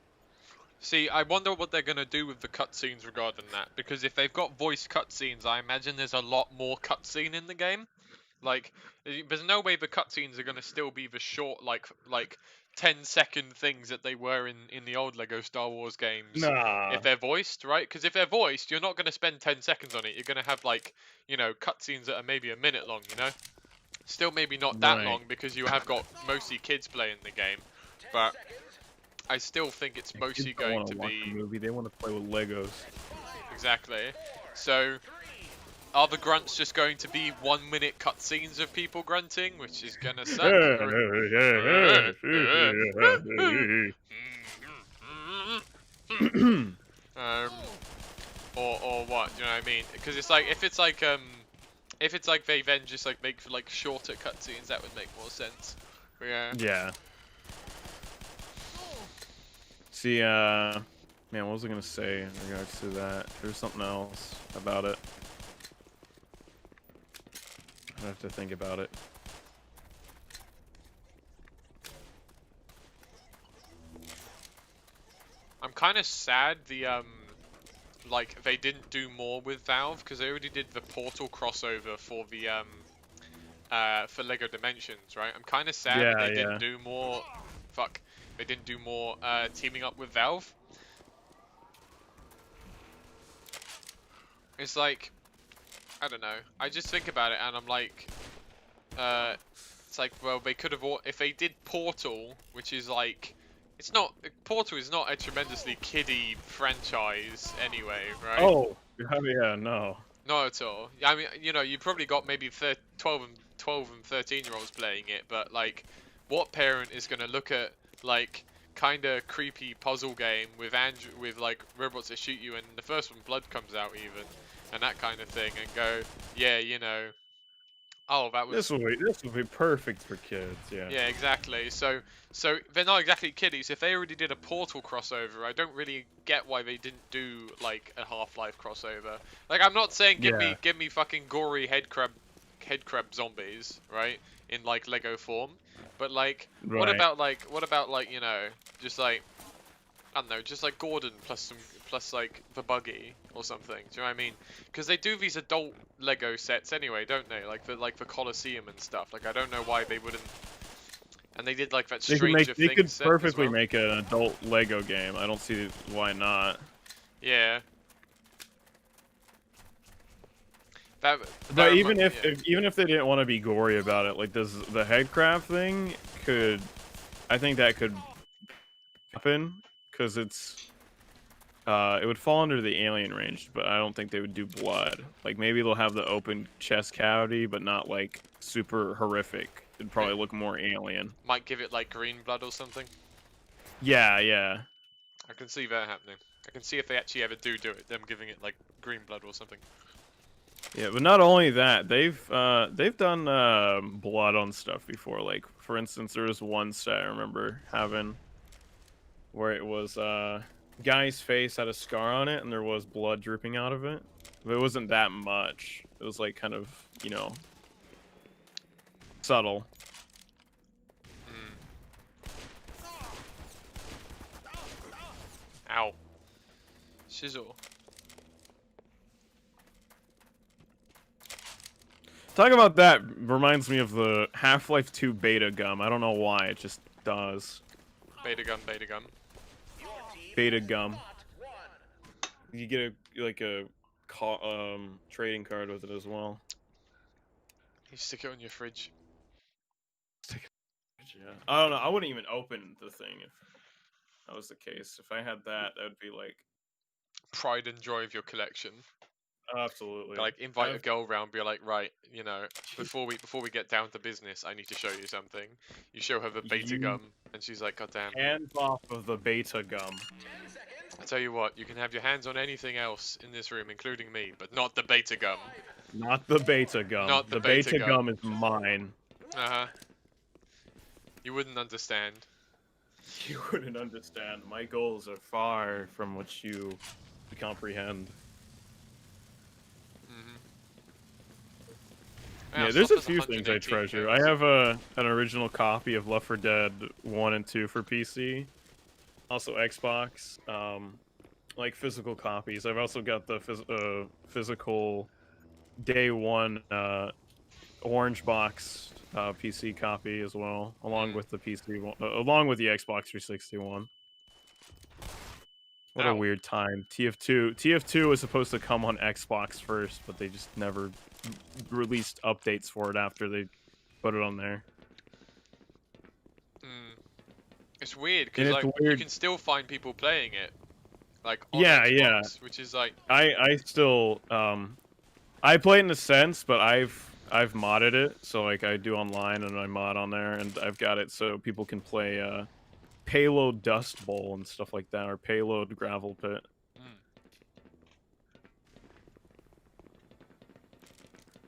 See, I wonder what they're gonna do with the cutscenes regarding that, because if they've got voice cutscenes, I imagine there's a lot more cutscene in the game. Like, there's no way the cutscenes are gonna still be the short, like 10-second things that they were in the old Lego Star Wars games. Nah. If they're voiced, right? Because if they're voiced, you're not gonna spend 10 seconds on it. You're gonna have like, cutscenes that are maybe a minute long. Still maybe not that Right. long because you have got mostly kids playing the game, but I still think it's mostly Kids don't going wanna to watch a be movie. They want to play with Legos. exactly. So, are the grunts just going to be 1-minute cutscenes of people grunting, which is gonna suck? Or what? You know what I mean? Because it's like if it's like they then just like make for like shorter cutscenes, that would make more sense. But yeah. Yeah. See, man, what was I gonna say in regards to that? There's something else about it. I have to think about it. I'm kind of sad like they didn't do more with Valve, because they already did the Portal crossover for the for Lego Dimensions, right? I'm kind of sad that they didn't do more. They didn't do more teaming up with Valve. It's like, I don't know. I just think about it and I'm like, it's like, well, they could have, if they did Portal, which is like, Portal is not a tremendously kiddie franchise anyway, right? Oh, yeah, no. Not at all. I mean, you probably got maybe 12 and 13-year-olds playing it, but like, what parent is going to look at like kind of creepy puzzle game with like robots that shoot you, and the first one blood comes out even, and that kind of thing, and go, yeah, oh, that was. This will be perfect for kids. Yeah. Yeah, exactly. So they're not exactly kiddies. If they already did a Portal crossover, I don't really get why they didn't do like a Half-Life crossover. Like, I'm not saying give me fucking gory head crab zombies, right? In like Lego form, but like, what about like just like, I don't know, just like Gordon plus like the buggy or something. Do you know what I mean? Because they do these adult Lego sets anyway, don't they? Like the Colosseum and stuff. Like, I don't know why they wouldn't And they did like that They Stranger could Things set as perfectly well. make an adult Lego game. I don't see why not. Yeah. That But remi- even yeah. even if they didn't want to be gory about it, like does the headcraft thing could, I think that could happen because it would fall under the alien range, but I don't think they would do blood. Like maybe they'll have the open chest cavity, but not like super horrific. It'd probably look more alien. Might give it like green blood or something. Yeah, yeah. I can see that happening. I can see if they actually ever do it, them giving it like green blood or something. Yeah, but not only that, they've done blood on stuff before. Like for instance, there was one set I remember having where it was guy's face had a scar on it and there was blood dripping out of it. But it wasn't that much. It was like kind of, you know, subtle. Ow. Shizzle. Talking about that reminds me of the Half-Life 2 beta gum. I don't know why, it just does. Beta gun, beta gun. Beta gum. You get a trading card with it as well. You stick it on your fridge. Yeah. I don't know. I wouldn't even open the thing if that was the case. If I had that, that would be like Pride and joy of your collection. absolutely. Like invite a girl round, be like, right, you know, before we get down to business, I need to show you something. You show her the beta gum, and she's like, God damn. Hands off of the beta gum. I tell you what, you can have your hands on anything else in this room, including me, but not the beta gum. Not the beta gum. Not the beta beta gum is mine. Uh-huh. You wouldn't understand. You wouldn't understand. My goals are far from what you comprehend. Yeah, there's a few things I treasure. I have an original copy of Left 4 Dead 1 and 2 for PC. Also Xbox. Like physical copies. I've also got the physical day one orange box PC copy as well, along with the PC one, along with the Xbox 360 one. What a weird time. TF2 was supposed to come on Xbox first, but they just never released updates for it after they put it on there. It's weird because like you can still find people playing it, like on Xbox, which is like I still I play it in a sense, but I've modded it, so like I do online and I mod on there, and I've got it so people can play Payload Dust Bowl and stuff like that, or Payload Gravel Pit.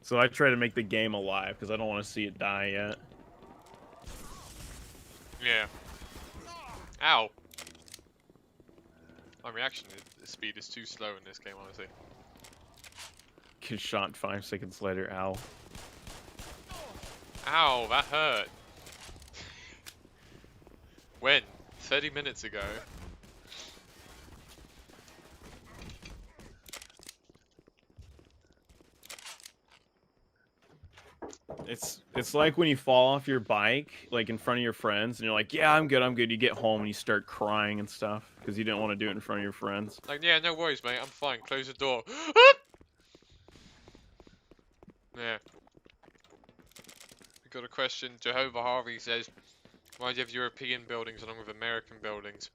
So I try to make the game alive because I don't want to see it die yet. Yeah. Ow. My reaction speed is too slow in this game, honestly. Get shot 5 seconds later. Ow. Ow, that hurt. When? 30 minutes ago. It's like when you fall off your bike, like in front of your friends, and you're like, yeah, I'm good, I'm good. You get home and you start crying and stuff because you didn't want to do it in front of your friends. Like, yeah, no worries, mate. I'm fine. Close the door. Yeah. We got a question. Jehovah Harvey says, why do you have European buildings along with American buildings?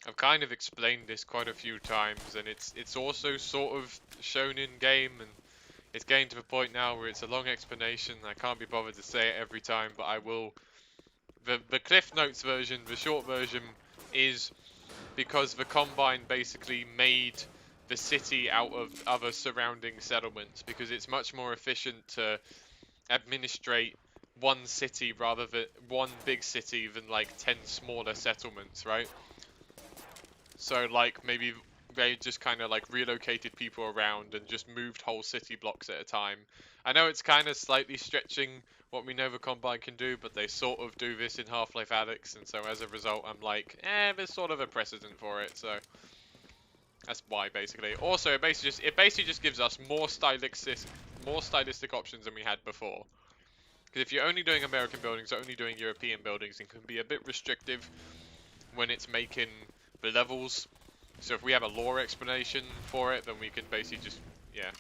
I've kind of explained this quite a few times, and it's also sort of shown in game, and it's getting to the point now where it's a long explanation. I can't be bothered to say it every time, but I will. The Cliff Notes version, the short version, is because the Combine basically made the city out of other surrounding settlements, because it's much more efficient to administrate one city rather than one big city than like 10 smaller settlements, right? So like maybe they just kind of like relocated people around and just moved whole city blocks at a time. I know it's kind of slightly stretching what we know the Combine can do, but they sort of do this in Half-Life Alyx, and so as a result I'm like, there's sort of a precedent for it, so that's why basically. Also, it basically just gives us more stylistic options than we had before. Because if you're only doing American buildings, or only doing European buildings, it can be a bit restrictive when it's making the levels. So if we have a lore explanation for it, then we can basically just, yeah.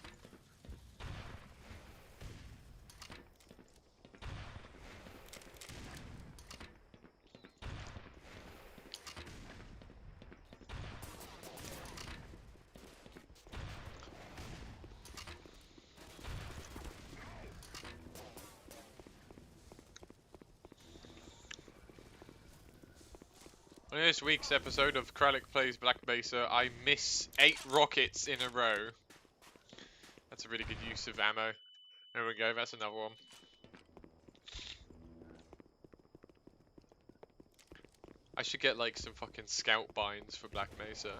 On this week's episode of Kralik Plays Black Mesa, I miss 8 rockets in a row. That's a really good use of ammo. There we go, that's another one. I should get like some fucking scout binds for Black Mesa.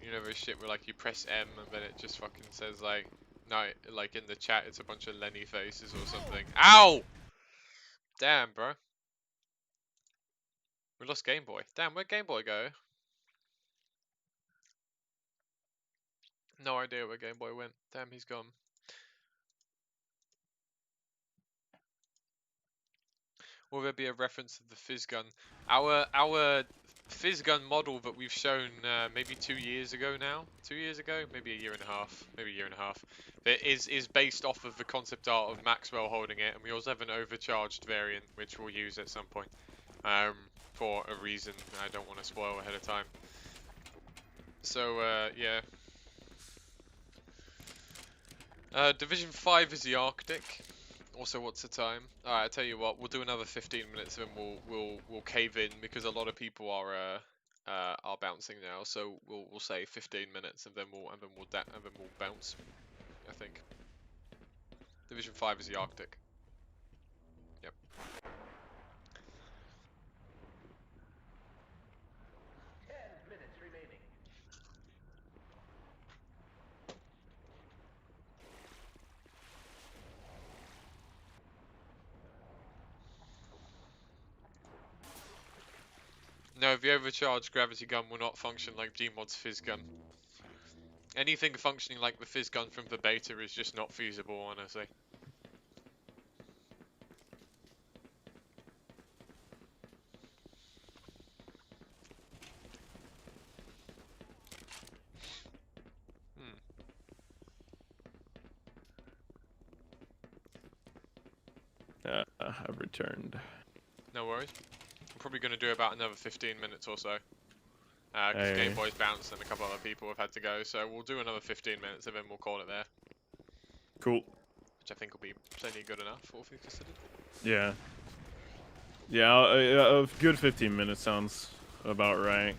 You know those shit where like you press M and then it just fucking says like, no, like in the chat it's a bunch of Lenny faces or something. Ow! Damn, bro. We lost Game Boy. Damn, where'd Game Boy go? No idea where Game Boy went. Damn, he's gone. Will there be a reference to the fizz gun? Our fizz gun model that we've shown maybe 2 years ago now. 2 years ago? Maybe a year and a half. Maybe a year and a half. That is based off of the concept art of Maxwell holding it, and we also have an overcharged variant which we'll use at some point. For a reason I don't want to spoil ahead of time. So yeah. Division 5 is the Arctic. Also, what's the time? Alright, I tell you what, we'll do another 15 minutes and we'll cave in because a lot of people are bouncing now. So we'll say 15 minutes and then we'll bounce. I think. Division 5 is the Arctic. Yep. No, the overcharged gravity gun will not function like Gmod's fizz gun. Anything functioning like the fizz gun from the beta is just not feasible, honestly. I've returned. No worries. I'm probably going to do about another 15 minutes or so. Because Game Boy's bounced and a couple other people have had to go. So we'll do another 15 minutes and then we'll call it there. Cool. Which I think will be plenty good enough, all things considered. Yeah. Yeah, a good 15 minutes sounds about right.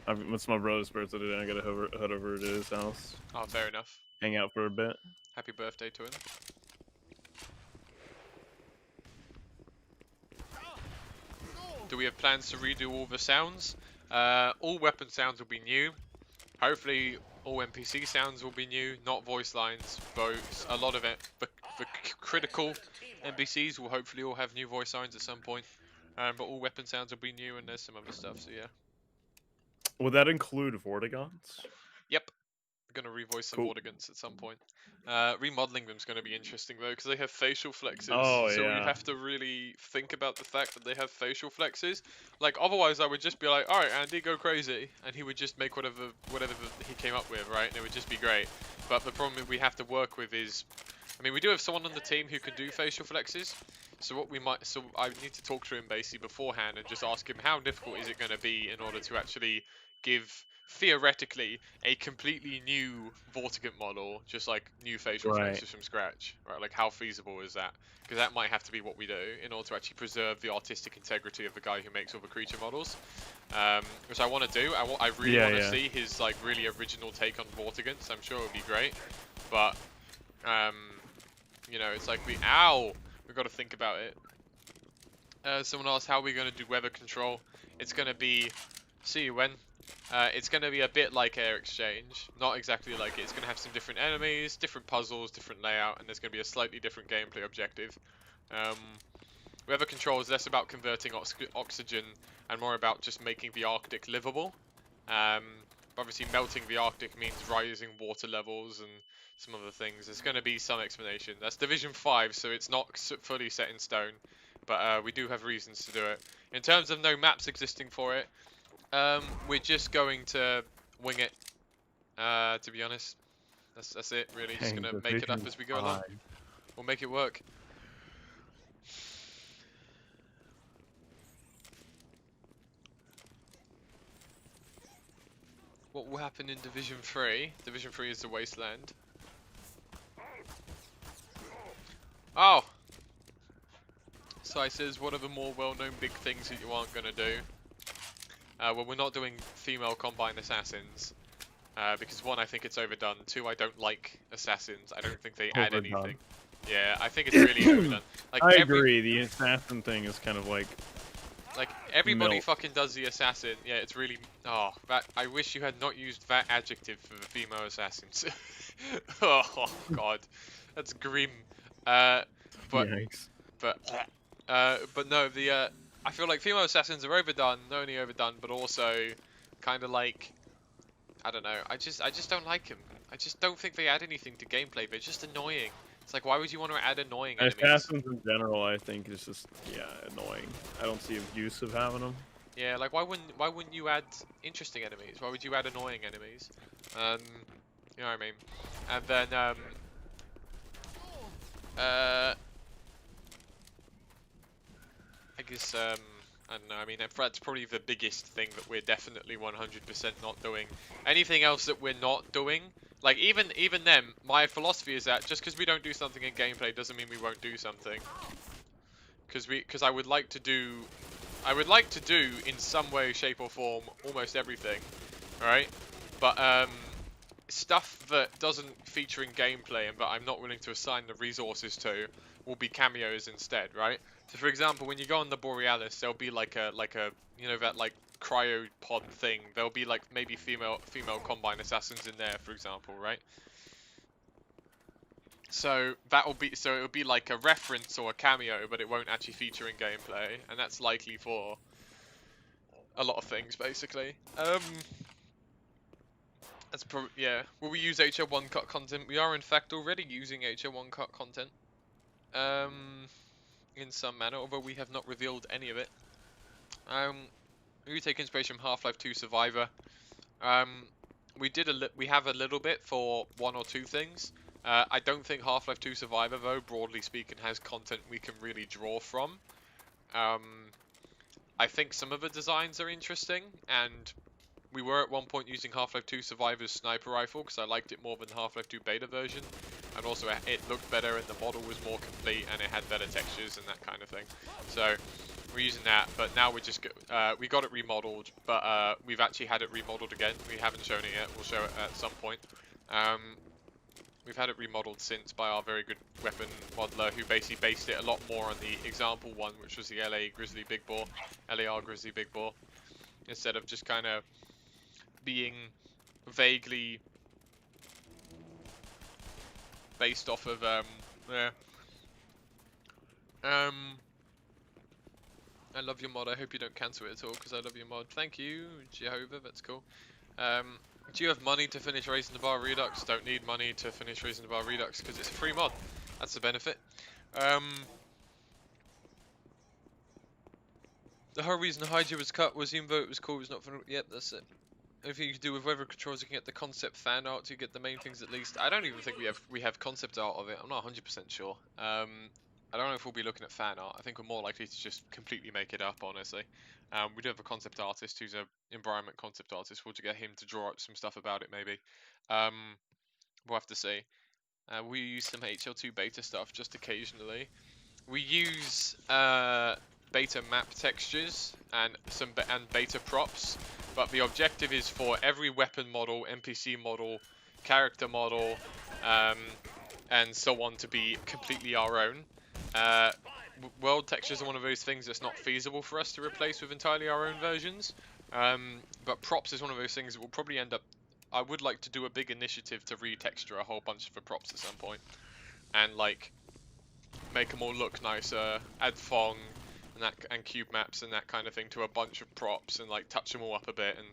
It's my brother's birthday today. I gotta head over to his house. Oh, fair enough. Hang out for a bit. Happy birthday to him. Do we have plans to redo all the sounds? All weapon sounds will be new. Hopefully all NPC sounds will be new, not voice lines, though a lot of it, the critical NPCs will hopefully all have new voice lines at some point. But all weapon sounds will be new and there's some other stuff, so yeah. Would that include Vortigons? Yep. We're going to revoice some Vortigons at some point. Remodeling them is going to be interesting though, because they have facial flexes. Oh, so yeah. we have to really think about the fact that they have facial flexes. Like, otherwise I would just be like, alright Andy, go crazy. And he would just make whatever he came up with, right? And it would just be great. But the problem we have to work with is, I mean, we do have someone on the team who can do facial flexes. So I need to talk to him basically beforehand and just ask him how difficult is it going to be in order to actually give, theoretically, a completely new Vortigant model, just like new facial flexes from scratch, right? Like, how feasible is that? Because that might have to be what we do in order to actually preserve the artistic integrity of the guy who makes all the creature models, which I want to do. I really want to see his like really original take on Vortigants. I'm sure it would be great, but you know, it's like we've got to think about it. Someone asked how we're going to do weather control. It's going to be, see you when. It's going to be a bit like Air Exchange, not exactly like it. It's going to have some different enemies, different puzzles, different layout, and there's going to be a slightly different gameplay objective. Weather control is less about converting oxygen and more about just making the Arctic livable. Obviously, melting the Arctic means rising water levels and some other things. There's going to be some explanation. That's Division 5, so it's not fully set in stone, but we do have reasons to do it. In terms of no maps existing for it, we're just going to wing it, to be honest. That's it, really. Just Dang, going to make it up as we go along. Division We'll make it work. What will happen in Division 3? Division 3 is the Wasteland. Oh! Sai says, what are the more well-known big things that you aren't going to do? Well, we're not doing female Combine Assassins. Because 1, I think it's overdone. 2, I don't like Assassins. I don't think they add Overdone. anything. Yeah, I think it's really overdone. Like, I agree. The assassin thing is kind of like everybody Milk. fucking does the assassin. Yeah, it's really. Oh, that. I wish you had not used that adjective for the female assassins. Oh god, that's grim. But yikes. but no, the I feel like female assassins are overdone. Not only overdone, but also kind of like, I don't know. I just don't like them. I just don't think they add anything to gameplay. They're just annoying. It's like, why would you want to add annoying enemies? Assassins in general, I think, is just annoying. I don't see a use of having them. Yeah, like why wouldn't you add interesting enemies? Why would you add annoying enemies? You know what I mean? And then I guess I don't know. I mean, that's probably the biggest thing that we're definitely 100% not doing. Anything else that we're not doing, like even them, my philosophy is that just because we don't do something in gameplay doesn't mean we won't do something. Because I would like to do in some way, shape or form almost everything, right? But stuff that doesn't feature in gameplay and that I'm not willing to assign the resources to will be cameos instead, right? So for example, when you go on the Borealis, there'll be like a you know, that like cryopod thing. There'll be like maybe female Combine Assassins in there, for example, right? So it'll be like a reference or a cameo, but it won't actually feature in gameplay, and that's likely for a lot of things, basically. Yeah. Will we use HO1 cut content? We are in fact already using HO1 cut content. In some manner, although we have not revealed any of it. We take inspiration from Half-Life 2 Survivor. We have a little bit for 1 or 2 things. I don't think Half-Life 2 Survivor, though, broadly speaking, has content we can really draw from. I think some of the designs are interesting, and we were at one point using Half-Life 2 Survivor's sniper rifle because I liked it more than the Half-Life 2 beta version, and also it looked better and the model was more complete and it had better textures and that kind of thing. So we're using that, but now we got it remodeled, but we've actually had it remodeled again. We haven't shown it yet. We'll show it at some point. We've had it remodeled since by our very good weapon modeler, who basically based it a lot more on the example one, which was the LAR Grizzly Big Bore, instead of just kind of being vaguely based off of I love your mod. I hope you don't cancel it at all because I love your mod. Thank you, Jehovah. That's cool. Do you have money to finish Raising the Bar Redux? Don't need money to finish Raising the Bar Redux because it's a free mod. That's the benefit. The whole reason Hydra was cut was even though it was cool, it was not for. Yep, that's it. Anything you can do with weather controls, you can get the concept fan art to get the main things at least. I don't even think we have concept art of it. I'm not 100% sure. I don't know if we'll be looking at fan art. I think we're more likely to just completely make it up, honestly. We do have a concept artist who's an environment concept artist. We'll get him to draw up some stuff about it, maybe. We'll have to see. We use some HL2 beta stuff just occasionally. We use beta map textures and beta props, but the objective is for every weapon model, NPC model, character model, and so on to be completely our own. World textures are one of those things that's not feasible for us to replace with entirely our own versions, but props is one of those things that will probably end up. I would like to do a big initiative to retexture a whole bunch of the props at some point, and like make them all look nicer, add Fong, and cube maps and that kind of thing to a bunch of props and like touch them all up a bit and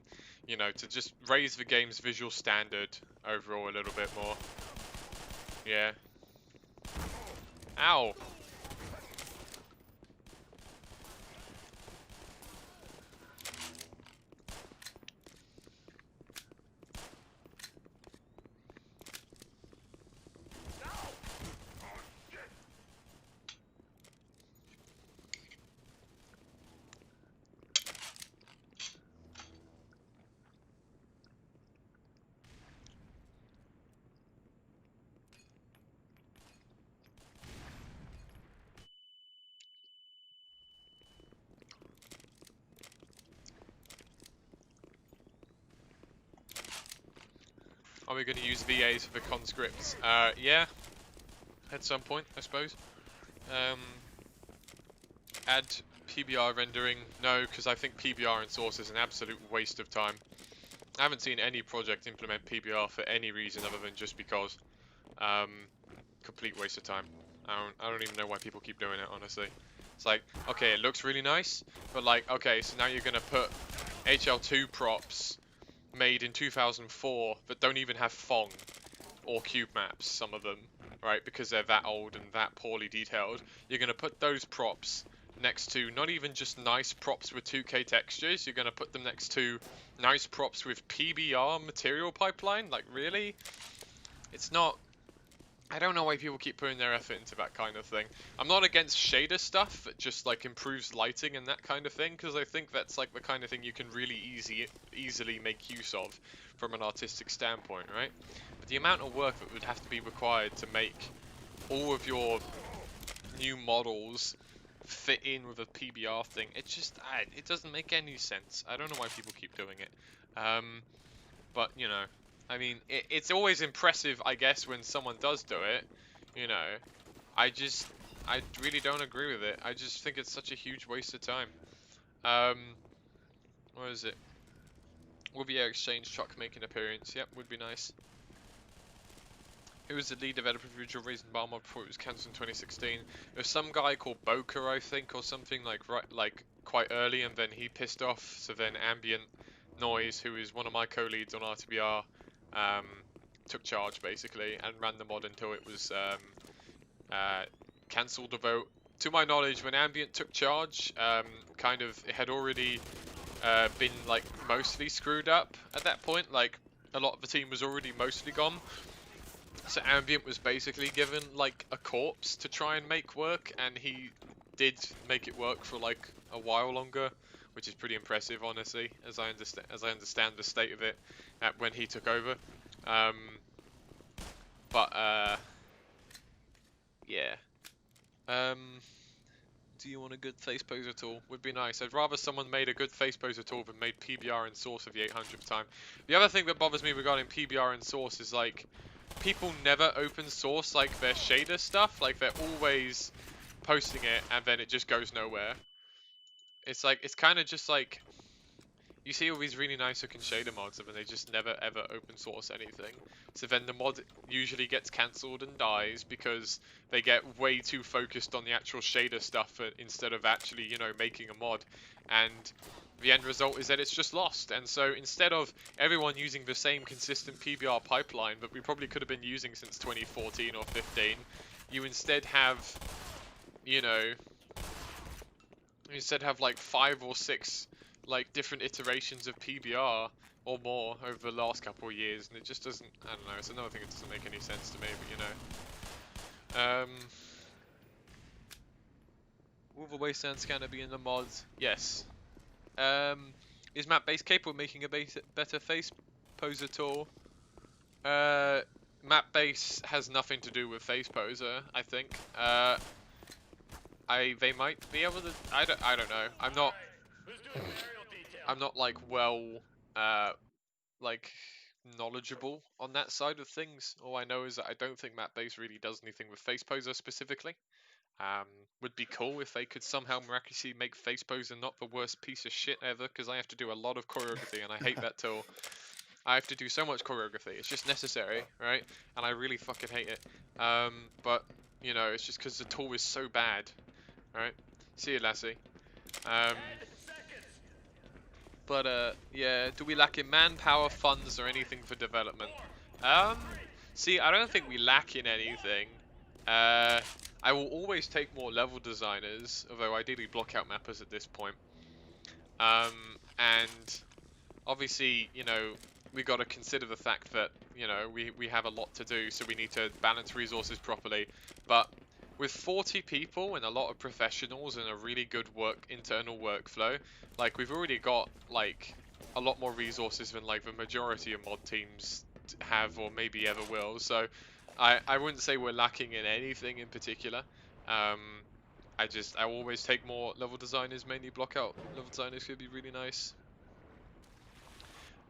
you know to just raise the game's visual standard overall a little bit more. Yeah. Ow. Are we going to use VAs for the conscripts? Yeah, at some point, I suppose. Add PBR rendering? No, because I think PBR in Source is an absolute waste of time. I haven't seen any project implement PBR for any reason other than just because. Complete waste of time. I don't even know why people keep doing it, honestly. It's like, okay, it looks really nice, but like, okay, so now you're going to put HL2 props made in 2004 that don't even have Fong or cube maps, some of them, right? Because they're that old and that poorly detailed. You're going to put those props next to not even just nice props with 2K textures, you're going to put them next to nice props with PBR material pipeline? Like, really? It's not... I don't know why people keep putting their effort into that kind of thing. I'm not against shader stuff that just like improves lighting and that kind of thing, because I think that's like the kind of thing you can really easily make use of from an artistic standpoint, right? But the amount of work that would have to be required to make all of your new models fit in with a PBR thing, it just it doesn't make any sense. I don't know why people keep doing it. But you know, I mean, it's always impressive, I guess, when someone does do it, you know. I really don't agree with it. I just think it's such a huge waste of time. What is it? Will the Exchange Chuck make an appearance? Yep, would be nice. Who was the lead developer of Visual Reason Bar mod before it was cancelled in 2016? It was some guy called Boker, I think, or something, like quite early, and then he pissed off, so then Ambient Noise, who is one of my co-leads on RTBR, took charge basically and ran the mod until it was cancelled. Although, to my knowledge, when Ambient took charge, kind of it had already been like mostly screwed up at that point. Like a lot of the team was already mostly gone. So Ambient was basically given like a corpse to try and make work, and he did make it work for like a while longer, which is pretty impressive, honestly, as I understand the state of it when he took over. Yeah. Do you want a good face poser tool? Would be nice. I'd rather someone made a good face poser tool than made PBR in Source for the 800th time. The other thing that bothers me regarding PBR in Source is like, people never open source like their shader stuff. Like they're always posting it and then it just goes nowhere. It's like, it's kind of just like, you see all these really nice looking shader mods and then they just never ever open source anything. So then the mod usually gets cancelled and dies because they get way too focused on the actual shader stuff instead of actually, you know, making a mod. And the end result is that it's just lost. And so instead of everyone using the same consistent PBR pipeline that we probably could have been using since 2014 or 15, you instead have, you know, like 5 or 6 like different iterations of PBR or more over the last couple of years, and it just doesn't, I don't know, it's another thing that doesn't make any sense to me, but you know. Will the Wasteland scanner be in the mods? Yes. Is map base capable of making a better face poser tool? Map base has nothing to do with face poser, I think. They might be able to, I don't know. I'm not like well like knowledgeable on that side of things. All I know is that I don't think map base really does anything with face poser specifically. Would be cool if they could somehow miraculously make face poser not the worst piece of shit ever, because I have to do a lot of choreography and I hate that tool. I have to do so much choreography. It's just necessary, right? And I really fucking hate it. But you know, it's just because the tool is so bad, right? See you, Lassie. But yeah, do we lack in manpower, funds, or anything for development? See, I don't think we lack in anything. I will always take more level designers, although ideally block out mappers at this point. And obviously, you know, we got to consider the fact that, you know, we have a lot to do, so we need to balance resources properly. But with 40 people and a lot of professionals and a really good internal workflow, like we've already got like a lot more resources than like the majority of mod teams have or maybe ever will. So I wouldn't say we're lacking in anything in particular. I always take more level designers, mainly block out level designers could be really nice.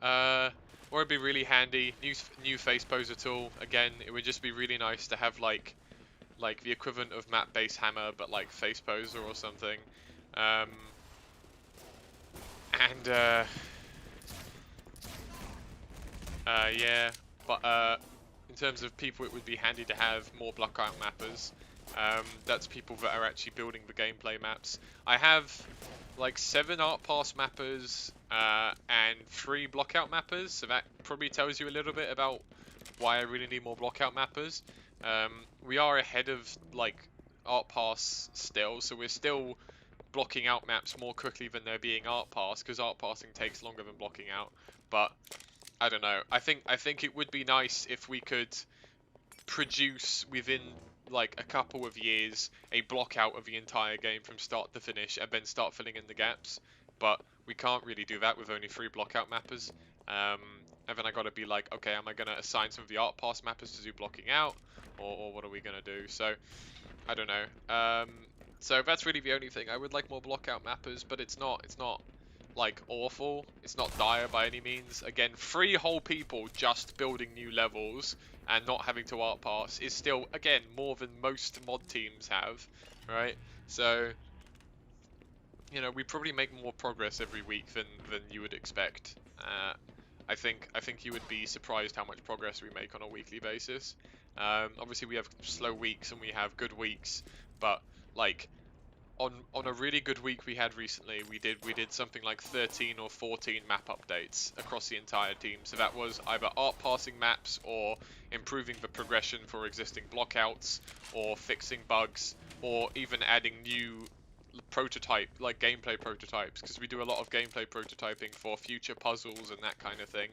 Or it'd be really handy, new face poser tool. Again, it would just be really nice to have like the equivalent of map base hammer, but like face poser or something. Yeah, but in terms of people, it would be handy to have more blockout mappers. That's people that are actually building the gameplay maps. I have like 7 art pass mappers and 3 blockout mappers, so that probably tells you a little bit about why I really need more blockout mappers. We are ahead of like art pass still, so we're still blocking out maps more quickly than they're being art pass, because art passing takes longer than blocking out. But I don't know. I think it would be nice if we could produce within like a couple of years a block out of the entire game from start to finish and then start filling in the gaps. But we can't really do that with only 3 block out mappers. And then I gotta be like, okay, am I gonna assign some of the art pass mappers to do blocking out, or what are we gonna do? So I don't know. So that's really the only thing. I would like more block out mappers, but it's not like awful. It's not dire by any means. Again, 3 whole people just building new levels and not having to art pass is still, again, more than most mod teams have, right? So, you know, we probably make more progress every week than you would expect. I think you would be surprised how much progress we make on a weekly basis. Obviously, we have slow weeks and we have good weeks, but like on a really good week we had recently, we did something like 13 or 14 map updates across the entire team. So that was either art passing maps or improving the progression for existing blockouts or fixing bugs or even adding new gameplay prototypes, because we do a lot of gameplay prototyping for future puzzles and that kind of thing.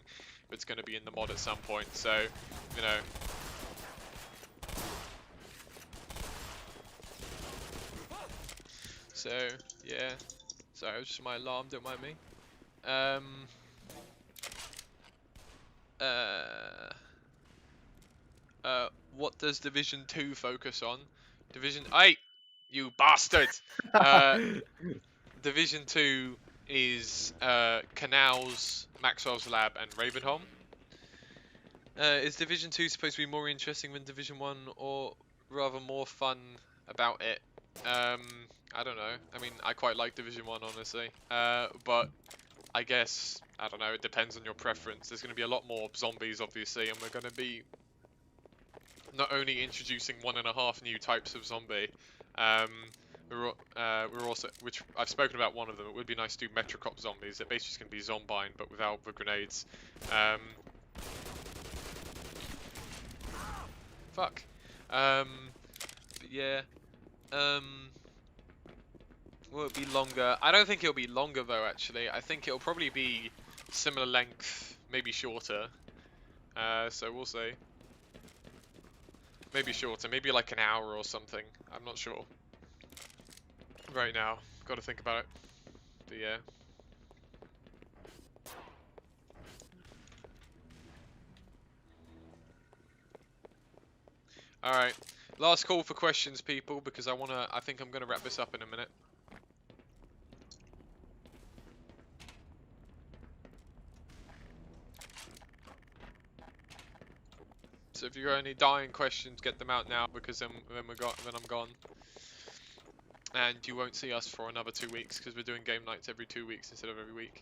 It's going to be in the mod at some point, so you know. So yeah, sorry, it was just my alarm, don't mind me. What does Division 2 focus on? Division 8, you bastard! Division 2 is Canals, Maxwell's Lab, and Ravenholm. Is Division 2 supposed to be more interesting than Division 1, or rather more fun about it? I don't know. I mean, I quite like Division 1, honestly. But I guess, I don't know, it depends on your preference. There's going to be a lot more zombies, obviously, and we're going to be not only introducing 1.5 new types of zombie, we're also, which I've spoken about one of them, it would be nice to do Metrocop zombies. They're basically just going to be Zombine, but without the grenades. Fuck. But yeah. Will it be longer? I don't think it'll be longer though, actually. I think it'll probably be similar length, maybe shorter. So we'll see. Maybe shorter, maybe like an hour or something. I'm not sure. Right now, got to think about it. But yeah. Alright. Last call for questions, people, because I think I'm gonna wrap this up in a minute. So if you've got any dying questions, get them out now, because then I'm gone. And you won't see us for another 2 weeks, because we're doing game nights every 2 weeks instead of every week.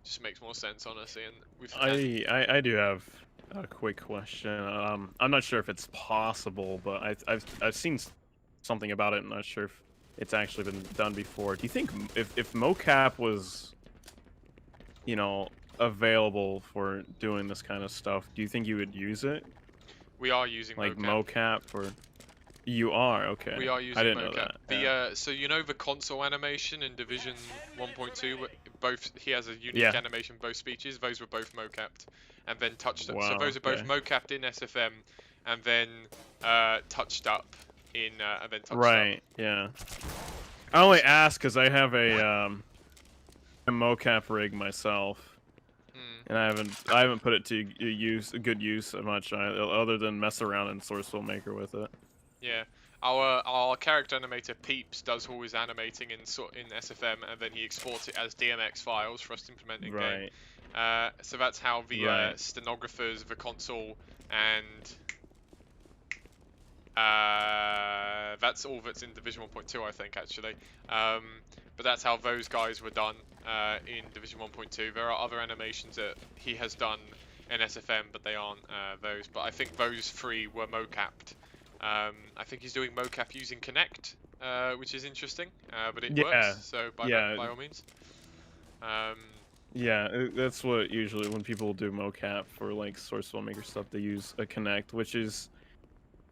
Just makes more sense, honestly. And I do have a quick question. I'm not sure if it's possible, but I've seen something about it. I'm not sure if it's actually been done before. Do you think if mocap was, you know, available for doing this kind of stuff, do you think you would use it? We are using Like mocap. mocap for... You are? Okay. We are using I didn't mocap. know that. The Yeah. so you know the console animation in Division 1.2, both he has a unique Yeah. animation, both speeches. Those were both mocapped, and then touched up. So Wow, those are both okay. mocapped in SFM, and then touched up in and then touched Right. up. Yeah. I only ask because I have a mocap rig myself, and I haven't put it to good use much other than mess around in Source Filmmaker with it. Yeah, our character animator Peeps does all his animating in SFM, and then he exports it as DMX files for us to implement in game. Right. So that's how the Right. stenographers, the console, and that's all that's in Division 1.2, I think, actually. But that's how those guys were done in Division 1.2. There are other animations that he has done in SFM, but they aren't those. But I think those three were mocapped. I think he's doing mocap using Connect, which is interesting, but it works, so by all means. Yeah, that's what usually when people do mocap for like Source Filmmaker stuff, they use a Connect, which is,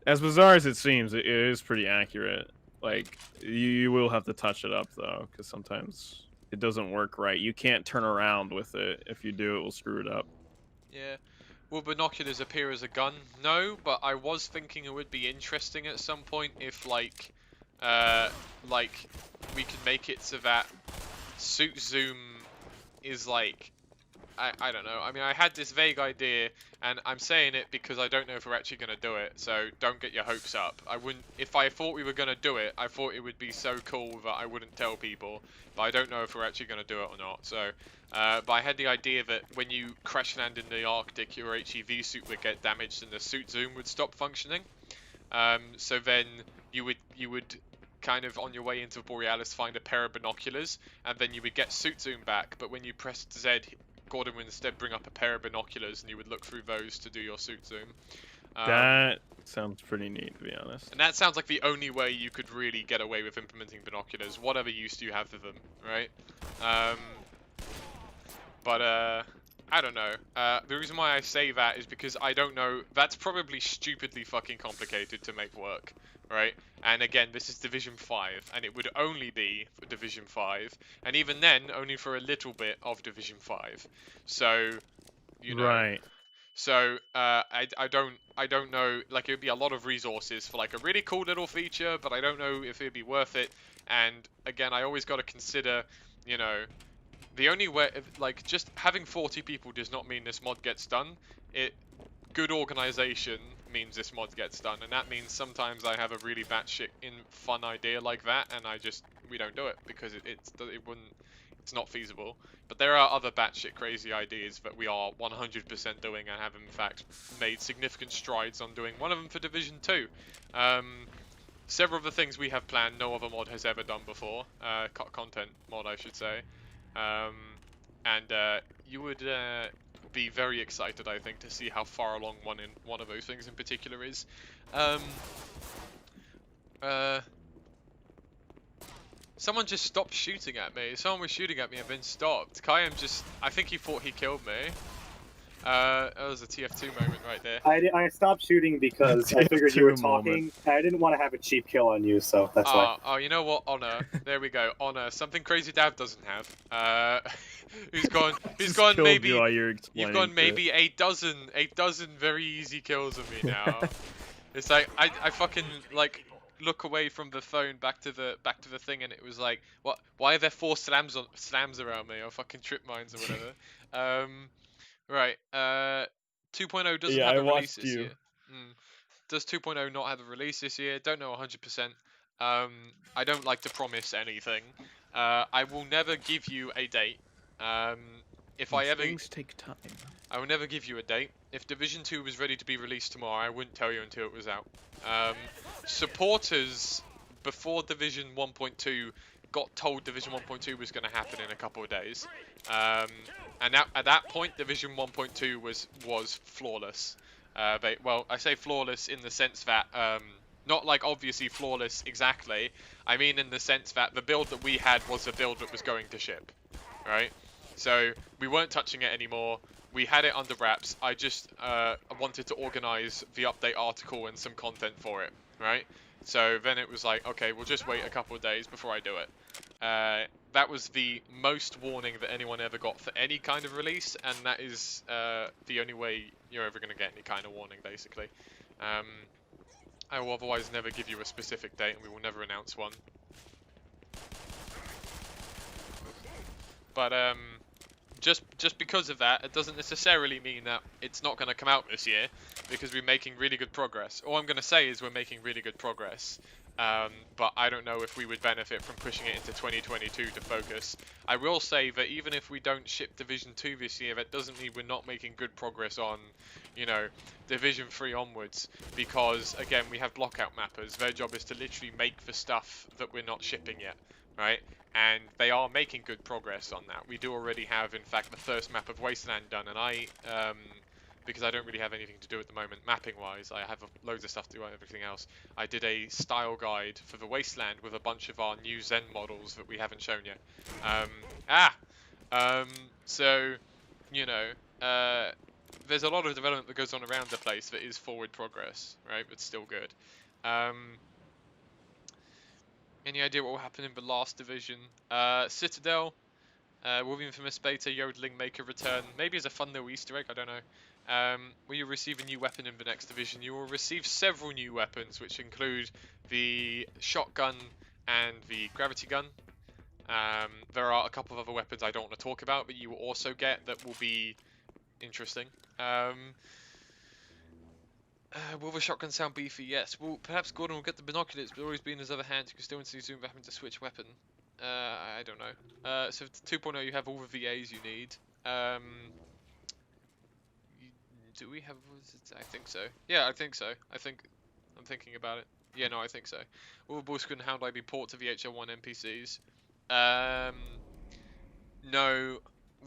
as bizarre as it seems, it is pretty accurate. Like, you will have to touch it up though, because sometimes it doesn't work right. You can't turn around with it. If you do, it will screw it up. Yeah. Will binoculars appear as a gun? No, but I was thinking it would be interesting at some point if like we could make it so that suit zoom is like, I don't know. I mean, I had this vague idea, and I'm saying it because I don't know if we're actually going to do it, so don't get your hopes up. I wouldn't, if I thought we were going to do it, I thought it would be so cool that I wouldn't tell people, but I don't know if we're actually going to do it or not. So, but I had the idea that when you crash land in the Arctic, your HEV suit would get damaged and the suit zoom would stop functioning. So then you would kind of on your way into Borealis find a pair of binoculars, and then you would get suit zoom back, but when you pressed Z, Gordon would instead bring up a pair of binoculars, and you would look through those to do your suit zoom. That sounds pretty neat, to be honest. And that sounds like the only way you could really get away with implementing binoculars, whatever use do you have for them, right? But I don't know. The reason why I say that is because I don't know. That's probably stupidly fucking complicated to make work, right? And again, this is Division 5, and it would only be for Division 5, and even then, only for a little bit of Division 5. So, you know. Right. So, I don't know, like, it would be a lot of resources for, like, a really cool little feature, but I don't know if it would be worth it. And, again, I always got to consider, you know, the only way, like, just having 40 people does not mean this mod gets done. Good organization means this mod gets done, and that means sometimes I have a really batshit fun idea like that, and we don't do it because it's not feasible. But there are other batshit crazy ideas that we are 100% doing and have in fact made significant strides on doing. One of them for Division 2. Several of the things we have planned, no other mod has ever done before. Content mod, I should say. And you would be very excited, I think, to see how far along one of those things in particular is. Someone just stopped shooting at me. Someone was shooting at me and then stopped. I think he thought he killed me. That was a TF2 moment right there. I stopped shooting because I figured you were talking. moment. And I didn't want to have a cheap kill on you, so that's why. Oh, you know what? Honor. There we go. Honor. Something Crazy Dad doesn't have. Who's gone maybe you've gone maybe a dozen very easy kills on me now. It's like I fucking like look away from the phone back to the thing, and it was like, what? Why are there 4 slams around me, or fucking trip mines or whatever? Right. 2.0 doesn't have a release this year. Does 2.0 not have a release this year? Don't know 100%. I don't like to promise anything. I will never give you a date. Things take time. I will never give you a date. If Division 2 was ready to be released tomorrow, I wouldn't tell you until it was out. Supporters before Division 1.2 got told Division 1.2 was going to happen in a couple of days. And at that point, Division 1.2 was flawless. Well, I say flawless in the sense that Not like obviously flawless exactly. I mean in the sense that the build that we had was the build that was going to ship, right? So we weren't touching it anymore. We had it under wraps. I just wanted to organize the update article and some content for it, right? So then it was like, okay, we'll just wait a couple of days before I do it. That was the most warning that anyone ever got for any kind of release, and that is the only way you're ever going to get any kind of warning, basically. I will otherwise never give you a specific date, and we will never announce one. But just because of that, it doesn't necessarily mean that it's not going to come out this year, because we're making really good progress. All I'm going to say is we're making really good progress. But I don't know if we would benefit from pushing it into 2022 to focus. I will say that even if we don't ship Division 2 this year, that doesn't mean we're not making good progress on, you know, Division 3 onwards. Because, again, we have blockout mappers. Their job is to literally make the stuff that we're not shipping yet, right? And they are making good progress on that. We do already have, in fact, the first map of Wasteland done, and I, because I don't really have anything to do at the moment, mapping-wise, I have loads of stuff to do and everything else. I did a style guide for the Wasteland with a bunch of our new Zen models that we haven't shown yet. So, you know, there's a lot of development that goes on around the place that is forward progress, right? But still good. Any idea what will happen in the last division? Citadel, will the infamous beta yodeling make a return? Maybe as a fun little Easter egg, I don't know. Will you receive a new weapon in the next division? You will receive several new weapons, which include the shotgun and the gravity gun. There are a couple of other weapons I don't want to talk about, but you will also get that will be interesting. Will the shotgun sound beefy? Yes. Well, perhaps Gordon will get the binoculars, but always be in his other hand. You can still instantly zoom back to switch weapon. I don't know. So for 2.0, you have all the VAs you need. Do we have? I think so. Yeah, I think so. I'm thinking about it. Yeah, no, I think so. Will the Bullskin and Hound be port to the HL1 NPCs? No.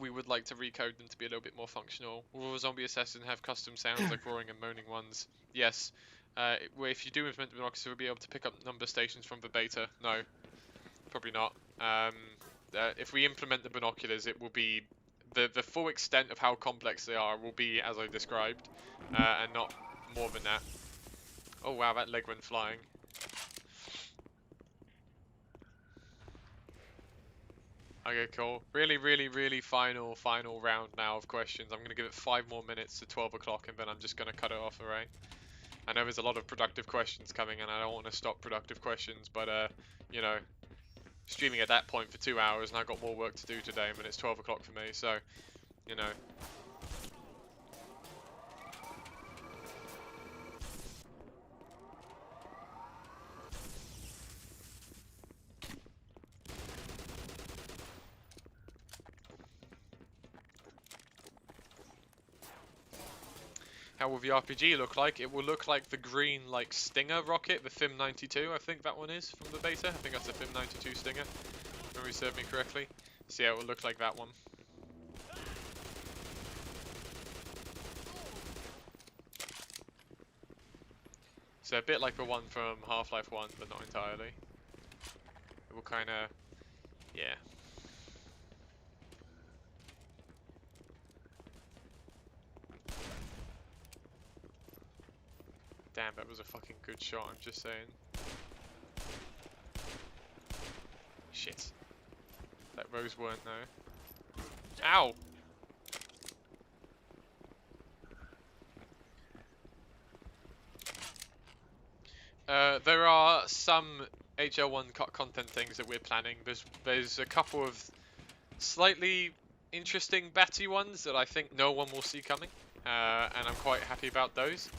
We would like to recode them to be a little bit more functional. Will the zombie assassin have custom sounds like roaring and moaning ones? Yes. If you do implement the binoculars, we'll be able to pick up number stations from the beta. No, probably not. If we implement the binoculars, it will be the full extent of how complex they are will be as I described, and not more than that. Oh wow, that leg went flying. Okay, cool. Really final round now of questions. I'm going to give it 5 more minutes to 12 o'clock and then I'm just going to cut it off, alright? I know there's a lot of productive questions coming and I don't want to stop productive questions, but, you know, streaming at that point for 2 hours and I've got more work to do today and then it's 12 o'clock for me, so, you know. How will the RPG look like? It will look like the green, like, Stinger rocket, the FIM-92, I think that one is, from the beta. I think that's the FIM-92 Stinger, if memory serves me correctly. So yeah, it will look like that one. So a bit like the one from Half-Life 1, but not entirely. It will kind of, yeah. Damn, that was a fucking good shot, I'm just saying. Shit. That those weren't though. Ow! There are some HL1 content things that we're planning. There's a couple of slightly interesting batty ones that I think no one will see coming. And I'm quite happy about those.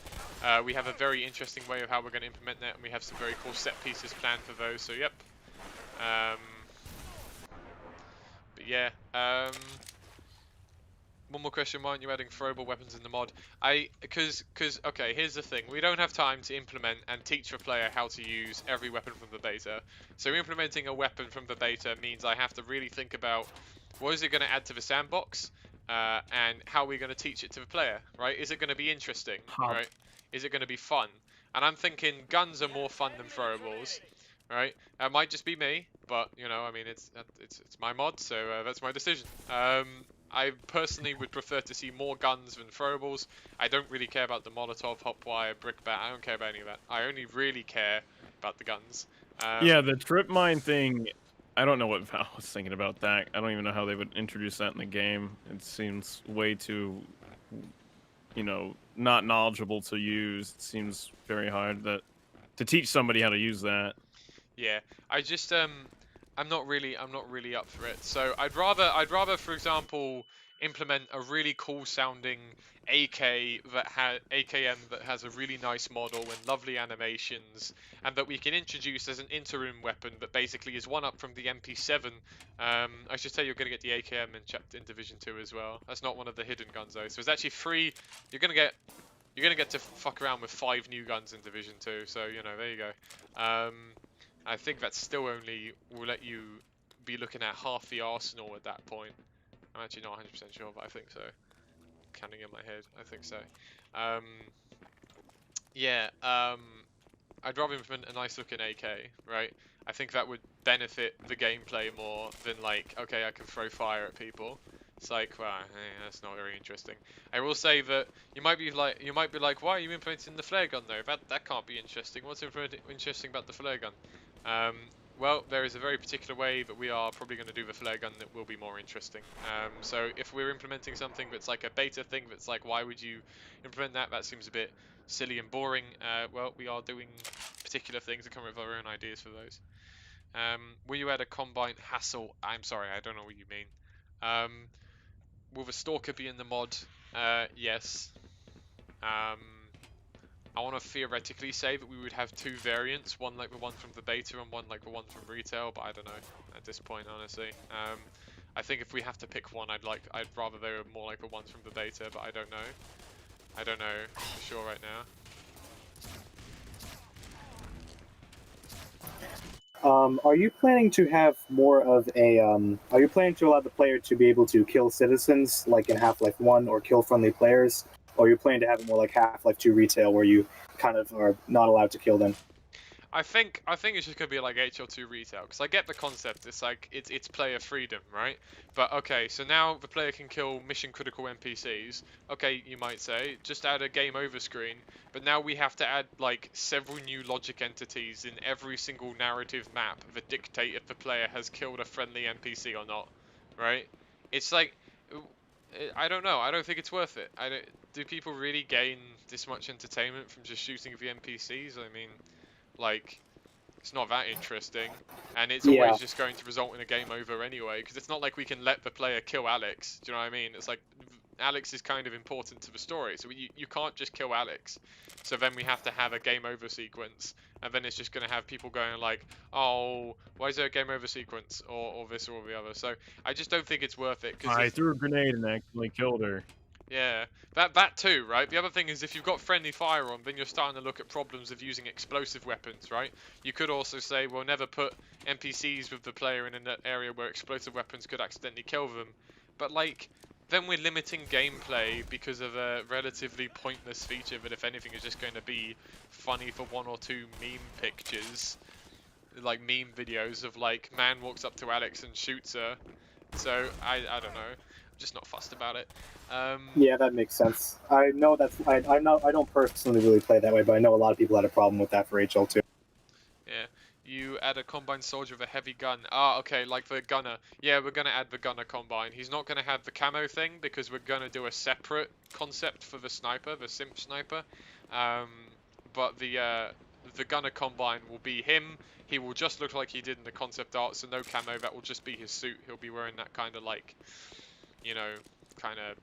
We have a very interesting way of how we're going to implement that, and we have some very cool set pieces planned for those, so yep. But yeah, one more question, why aren't you adding throwable weapons in the mod? Okay, here's the thing, we don't have time to implement and teach the player how to use every weapon from the beta. So implementing a weapon from the beta means I have to really think about what is it going to add to the sandbox, and how are we going to teach it to the player, right? Is it going to be interesting, right? Is it going to be fun? and I'm thinking guns are more fun than throwables, right? It might just be me, but you know, I mean, it's my mod, so that's my decision. I personally would prefer to see more guns than throwables. I don't really care about the Molotov, hotwire, brickbat. I don't care about any of that. I only really care about the guns. Yeah, the trip mine thing, I don't know what Val was thinking about that. I don't even know how they would introduce that in the game. It seems way too, you know, not knowledgeable to use. It seems very hard to teach somebody how to use that. Yeah, I just I'm not really up for it. So I'd rather for example implement a really cool sounding AKM that has a really nice model and lovely animations, and that we can introduce as an interim weapon that basically is one up from the MP7. I should say you're going to get the AKM in Division 2 as well. That's not one of the hidden guns though. So it's actually free. You're gonna get to fuck around with 5 new guns in Division 2. So you know, there you go. I think that still only will let you be looking at half the arsenal at that point. I'm actually not 100% sure, but I think so. Counting in my head, I think so. Yeah, I'd rather implement a nice looking AK, right? I think that would benefit the gameplay more than like, okay, I can throw fire at people. It's like, well, that's not very interesting. I will say that you might be like, why are you implementing the flare gun though? That can't be interesting. What's interesting about the flare gun? Well, there is a very particular way that we are probably going to do the flare gun that will be more interesting. So if we're implementing something that's like a beta thing, that's like, why would you implement that? That seems a bit silly and boring. Well, we are doing particular things and come up with our own ideas for those. Will you add a combine hassle? I'm sorry, I don't know what you mean. Will the stalker be in the mod? Yes. I want to theoretically say that we would have 2 variants, one like the one from the beta and one like the one from retail, but I don't know at this point, honestly. I think if we have to pick one, I'd rather they were more like the ones from the beta, but I don't know. I don't know for sure right now. Are you planning to have more of a? Are you planning to allow the player to be able to kill citizens, like in Half-Life 1, or kill friendly players? Or are you planning to have it more like Half-Life 2 retail, where you kind of are not allowed to kill them? I think it's just gonna be like HL2 retail, because I get the concept. It's like it's player freedom, right? But okay, so now the player can kill mission critical NPCs. Okay, you might say, just add a game over screen. But now we have to add like several new logic entities in every single narrative map that dictate if the player has killed a friendly NPC or not, right? It's like, I don't know. I don't think it's worth it. Do people really gain this much entertainment from just shooting the NPCs? I mean, like, it's not that interesting, and it's always just going to result in a game over anyway, because it's not like we can let the player kill Alex. Do you know what I mean? It's like Alex is kind of important to the story, so you can't just kill Alex. So then we have to have a game over sequence, and then it's just going to have people going like, oh, why is there a game over sequence, or this or the other. So I just don't think it's worth it. I threw a grenade and accidentally killed her. Yeah, that too, right? The other thing is, if you've got friendly fire on, then you're starting to look at problems of using explosive weapons, right? You could also say, we'll never put NPCs with the player in an area where explosive weapons could accidentally kill them. But like, then we're limiting gameplay because of a relatively pointless feature that, if anything, is just going to be funny for 1 or 2 meme pictures, like meme videos of like, man walks up to Alex and shoots her. So I don't know. I'm just not fussed about it. Yeah, that makes sense. I know that's I don't personally really play that way, but I know a lot of people had a problem with that for HL2. Yeah, you add a combine soldier with a heavy gun. Ah, okay, like the gunner. Yeah, we're gonna add the gunner combine. He's not gonna have the camo thing because we're gonna do a separate concept for the sniper, the simp sniper. But the gunner combine will be him. He will just look like he did in the concept art, so no camo. That will just be his suit. He'll be wearing that kind of like, you know, kind of,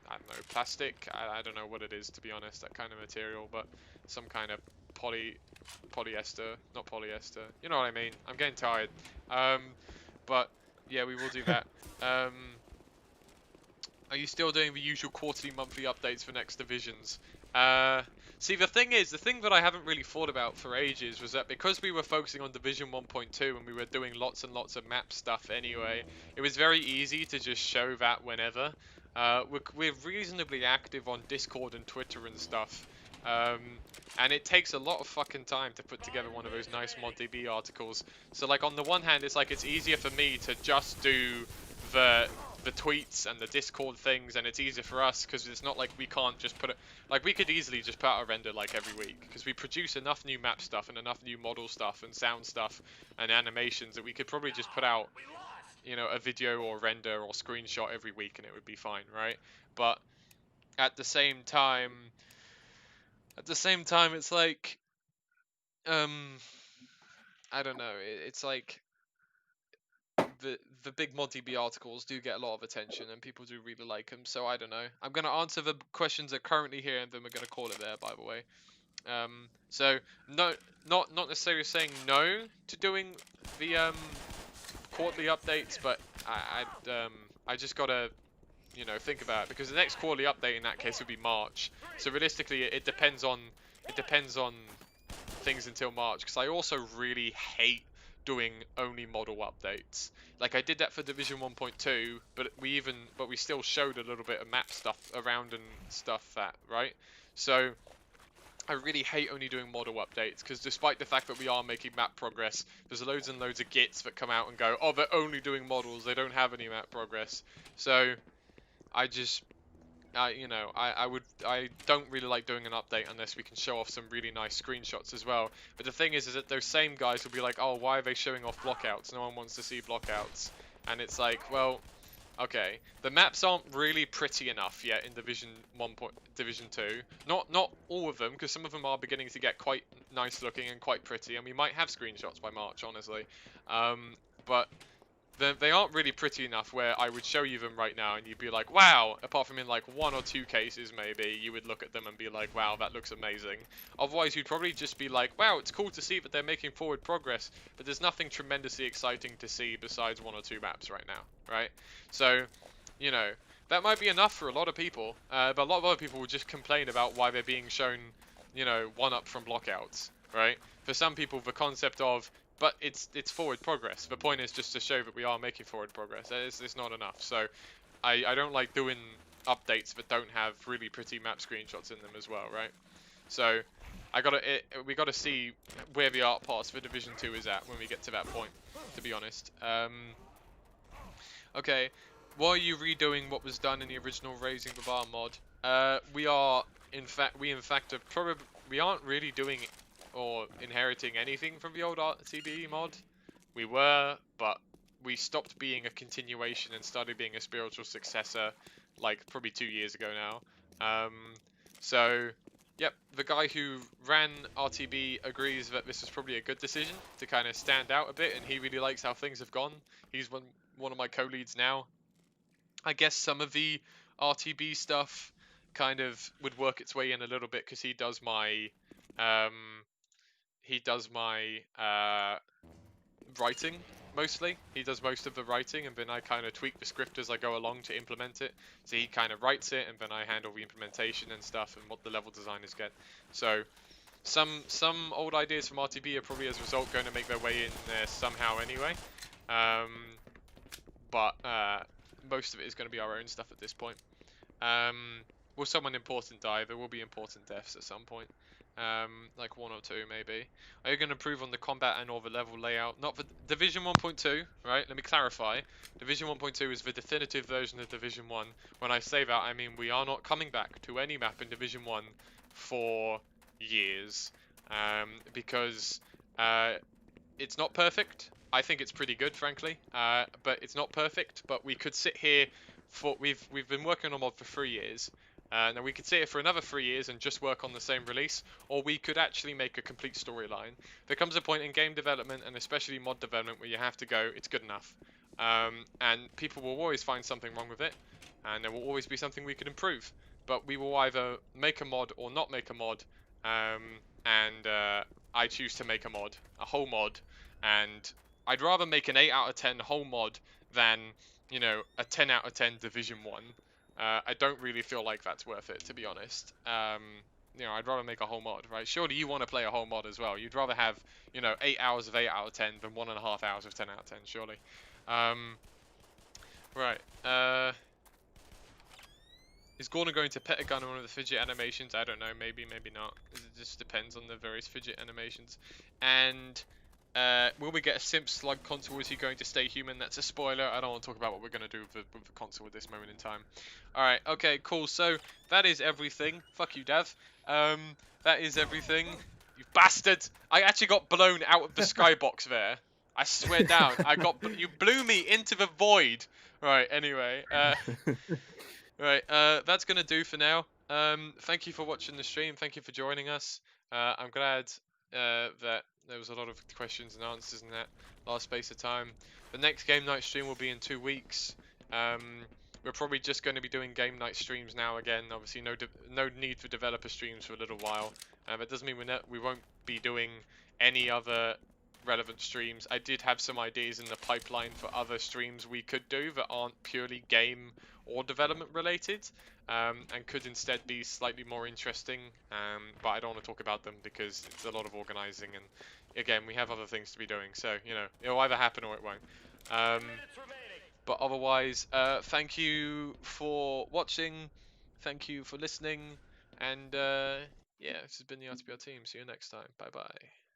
I don't know, plastic. I don't know what it is, to be honest, that kind of material, but some kind of polyester, not polyester. You know what I mean? I'm getting tired. But yeah, we will do that. Are you still doing the usual quarterly, monthly updates for next divisions? See, the thing that I haven't really thought about for ages was that because we were focusing on Division 1.2 and we were doing lots and lots of map stuff anyway, it was very easy to just show that whenever. We're reasonably active on Discord and Twitter and stuff, And it takes a lot of fucking time to put together one of those nice ModDB articles. So like on the one hand, it's like it's easier for me to just do the tweets and the Discord things, and it's easier for us because it's not like we can't just put it, like we could easily just put out a render like every week because we produce enough new map stuff and enough new model stuff and sound stuff and animations that we could probably just put out, you know, a video or render or screenshot every week and it would be fine, right? But at the same time, it's like, I don't know, it's like the big ModDB articles do get a lot of attention and people do really like them, so I don't know. I'm going to answer the questions that are currently here and then we're going to call it there, by the way. So, no, not necessarily saying no to doing the quarterly updates, but I just got to, you know, think about it, because the next quarterly update in that case would be March. So realistically, it depends on things until March, because I also really hate doing only model updates. Like I did that for Division 1.2, but we still showed a little bit of map stuff around and stuff that, right? So I really hate only doing model updates, because despite the fact that we are making map progress, there's loads and loads of gits that come out and go, oh, they're only doing models, they don't have any map progress. So I just, you know, I don't really like doing an update unless we can show off some really nice screenshots as well. But the thing is that those same guys will be like, oh, why are they showing off blockouts? No one wants to see blockouts. And it's like, well, okay, the maps aren't really pretty enough yet in Division 2. Not all of them, because some of them are beginning to get quite nice looking and quite pretty, and we might have screenshots by March, honestly. But they aren't really pretty enough where I would show you them right now and you'd be like, wow, apart from in like 1 or 2 cases maybe, you would look at them and be like, wow, that looks amazing. Otherwise, you'd probably just be like, wow, it's cool to see that they're making forward progress, but there's nothing tremendously exciting to see besides 1 or 2 maps right now, right? So, you know, that might be enough for a lot of people, but a lot of other people will just complain about why they're being shown, you know, 1-up from blockouts, right? For some people, the concept of, but it's forward progress. The point is just to show that we are making forward progress. It's not enough. So I don't like doing updates that don't have really pretty map screenshots in them as well, right? So we gotta see where the art pass for Division 2 is at when we get to that point, to be honest. Okay, why are you redoing what was done in the original Raising the Bar mod? We aren't really doing or inheriting anything from the old RTB mod. We were, but we stopped being a continuation and started being a spiritual successor like probably 2 years ago now. So yep, the guy who ran RTB agrees that this is probably a good decision to kind of stand out a bit, and he really likes how things have gone. He's one of my co-leads now. I guess some of the RTB stuff kind of would work its way in a little bit because he does my writing mostly. He does most of the writing, and then I kind of tweak the script as I go along to implement it. So he kind of writes it, and then I handle the implementation and stuff and what the level designers get. So some old ideas from RTB are probably as a result going to make their way in there somehow anyway. But most of it is going to be our own stuff at this point. Will someone important die? There will be important deaths at some point. Like 1 or 2 maybe. Are you going to improve on the combat and or the level layout? Not for Division 1.2, right? Let me clarify. Division 1.2 is the definitive version of Division 1. When I say that, I mean we are not coming back to any map in Division 1 for years. Because it's not perfect. I think it's pretty good, frankly. But it's not perfect. But we could sit here for... We've been working on mod for 3 years. Now we could sit here for another 3 years and just work on the same release, or we could actually make a complete storyline. There comes a point in game development, and especially mod development, where you have to go, it's good enough. And people will always find something wrong with it, and there will always be something we could improve. But we will either make a mod or not make a mod, and I choose to make a mod, a whole mod, and I'd rather make an 8 out of 10 whole mod than, you know, a 10 out of 10 Division 1. I don't really feel like that's worth it, to be honest. You know, I'd rather make a whole mod, right? Surely you want to play a whole mod as well. You'd rather have, you know, 8 hours of 8 out of 10 than 1.5 hours of 10 out of 10, surely. Right. Is Gordon going to pet a gun on one of the fidget animations? I don't know. Maybe, maybe not. It just depends on the various fidget animations. And will we get a Simp Slug console? Is he going to stay human? That's a spoiler. I don't want to talk about what we're going to do with the console at this moment in time. Alright, okay, cool. So, that is everything. Fuck you, Dav. That is everything. You bastard! I actually got blown out of the skybox there. I swear down. You blew me into the void. Right, anyway. Right, that's gonna do for now. Thank you for watching the stream. Thank you for joining us. I'm glad that there was a lot of questions and answers in that last space of time. The next game night stream will be in 2 weeks. We're probably just going to be doing game night streams now again. Obviously, no need for developer streams for a little while. That doesn't mean we won't be doing any other relevant streams. I did have some ideas in the pipeline for other streams we could do that aren't purely game or development related, and could instead be slightly more interesting, but I don't want to talk about them because it's a lot of organizing, and again, we have other things to be doing, so, you know, it'll either happen or it won't. But otherwise, thank you for watching, thank you for listening, and yeah, this has been the RTBR team. See you next time. Bye bye.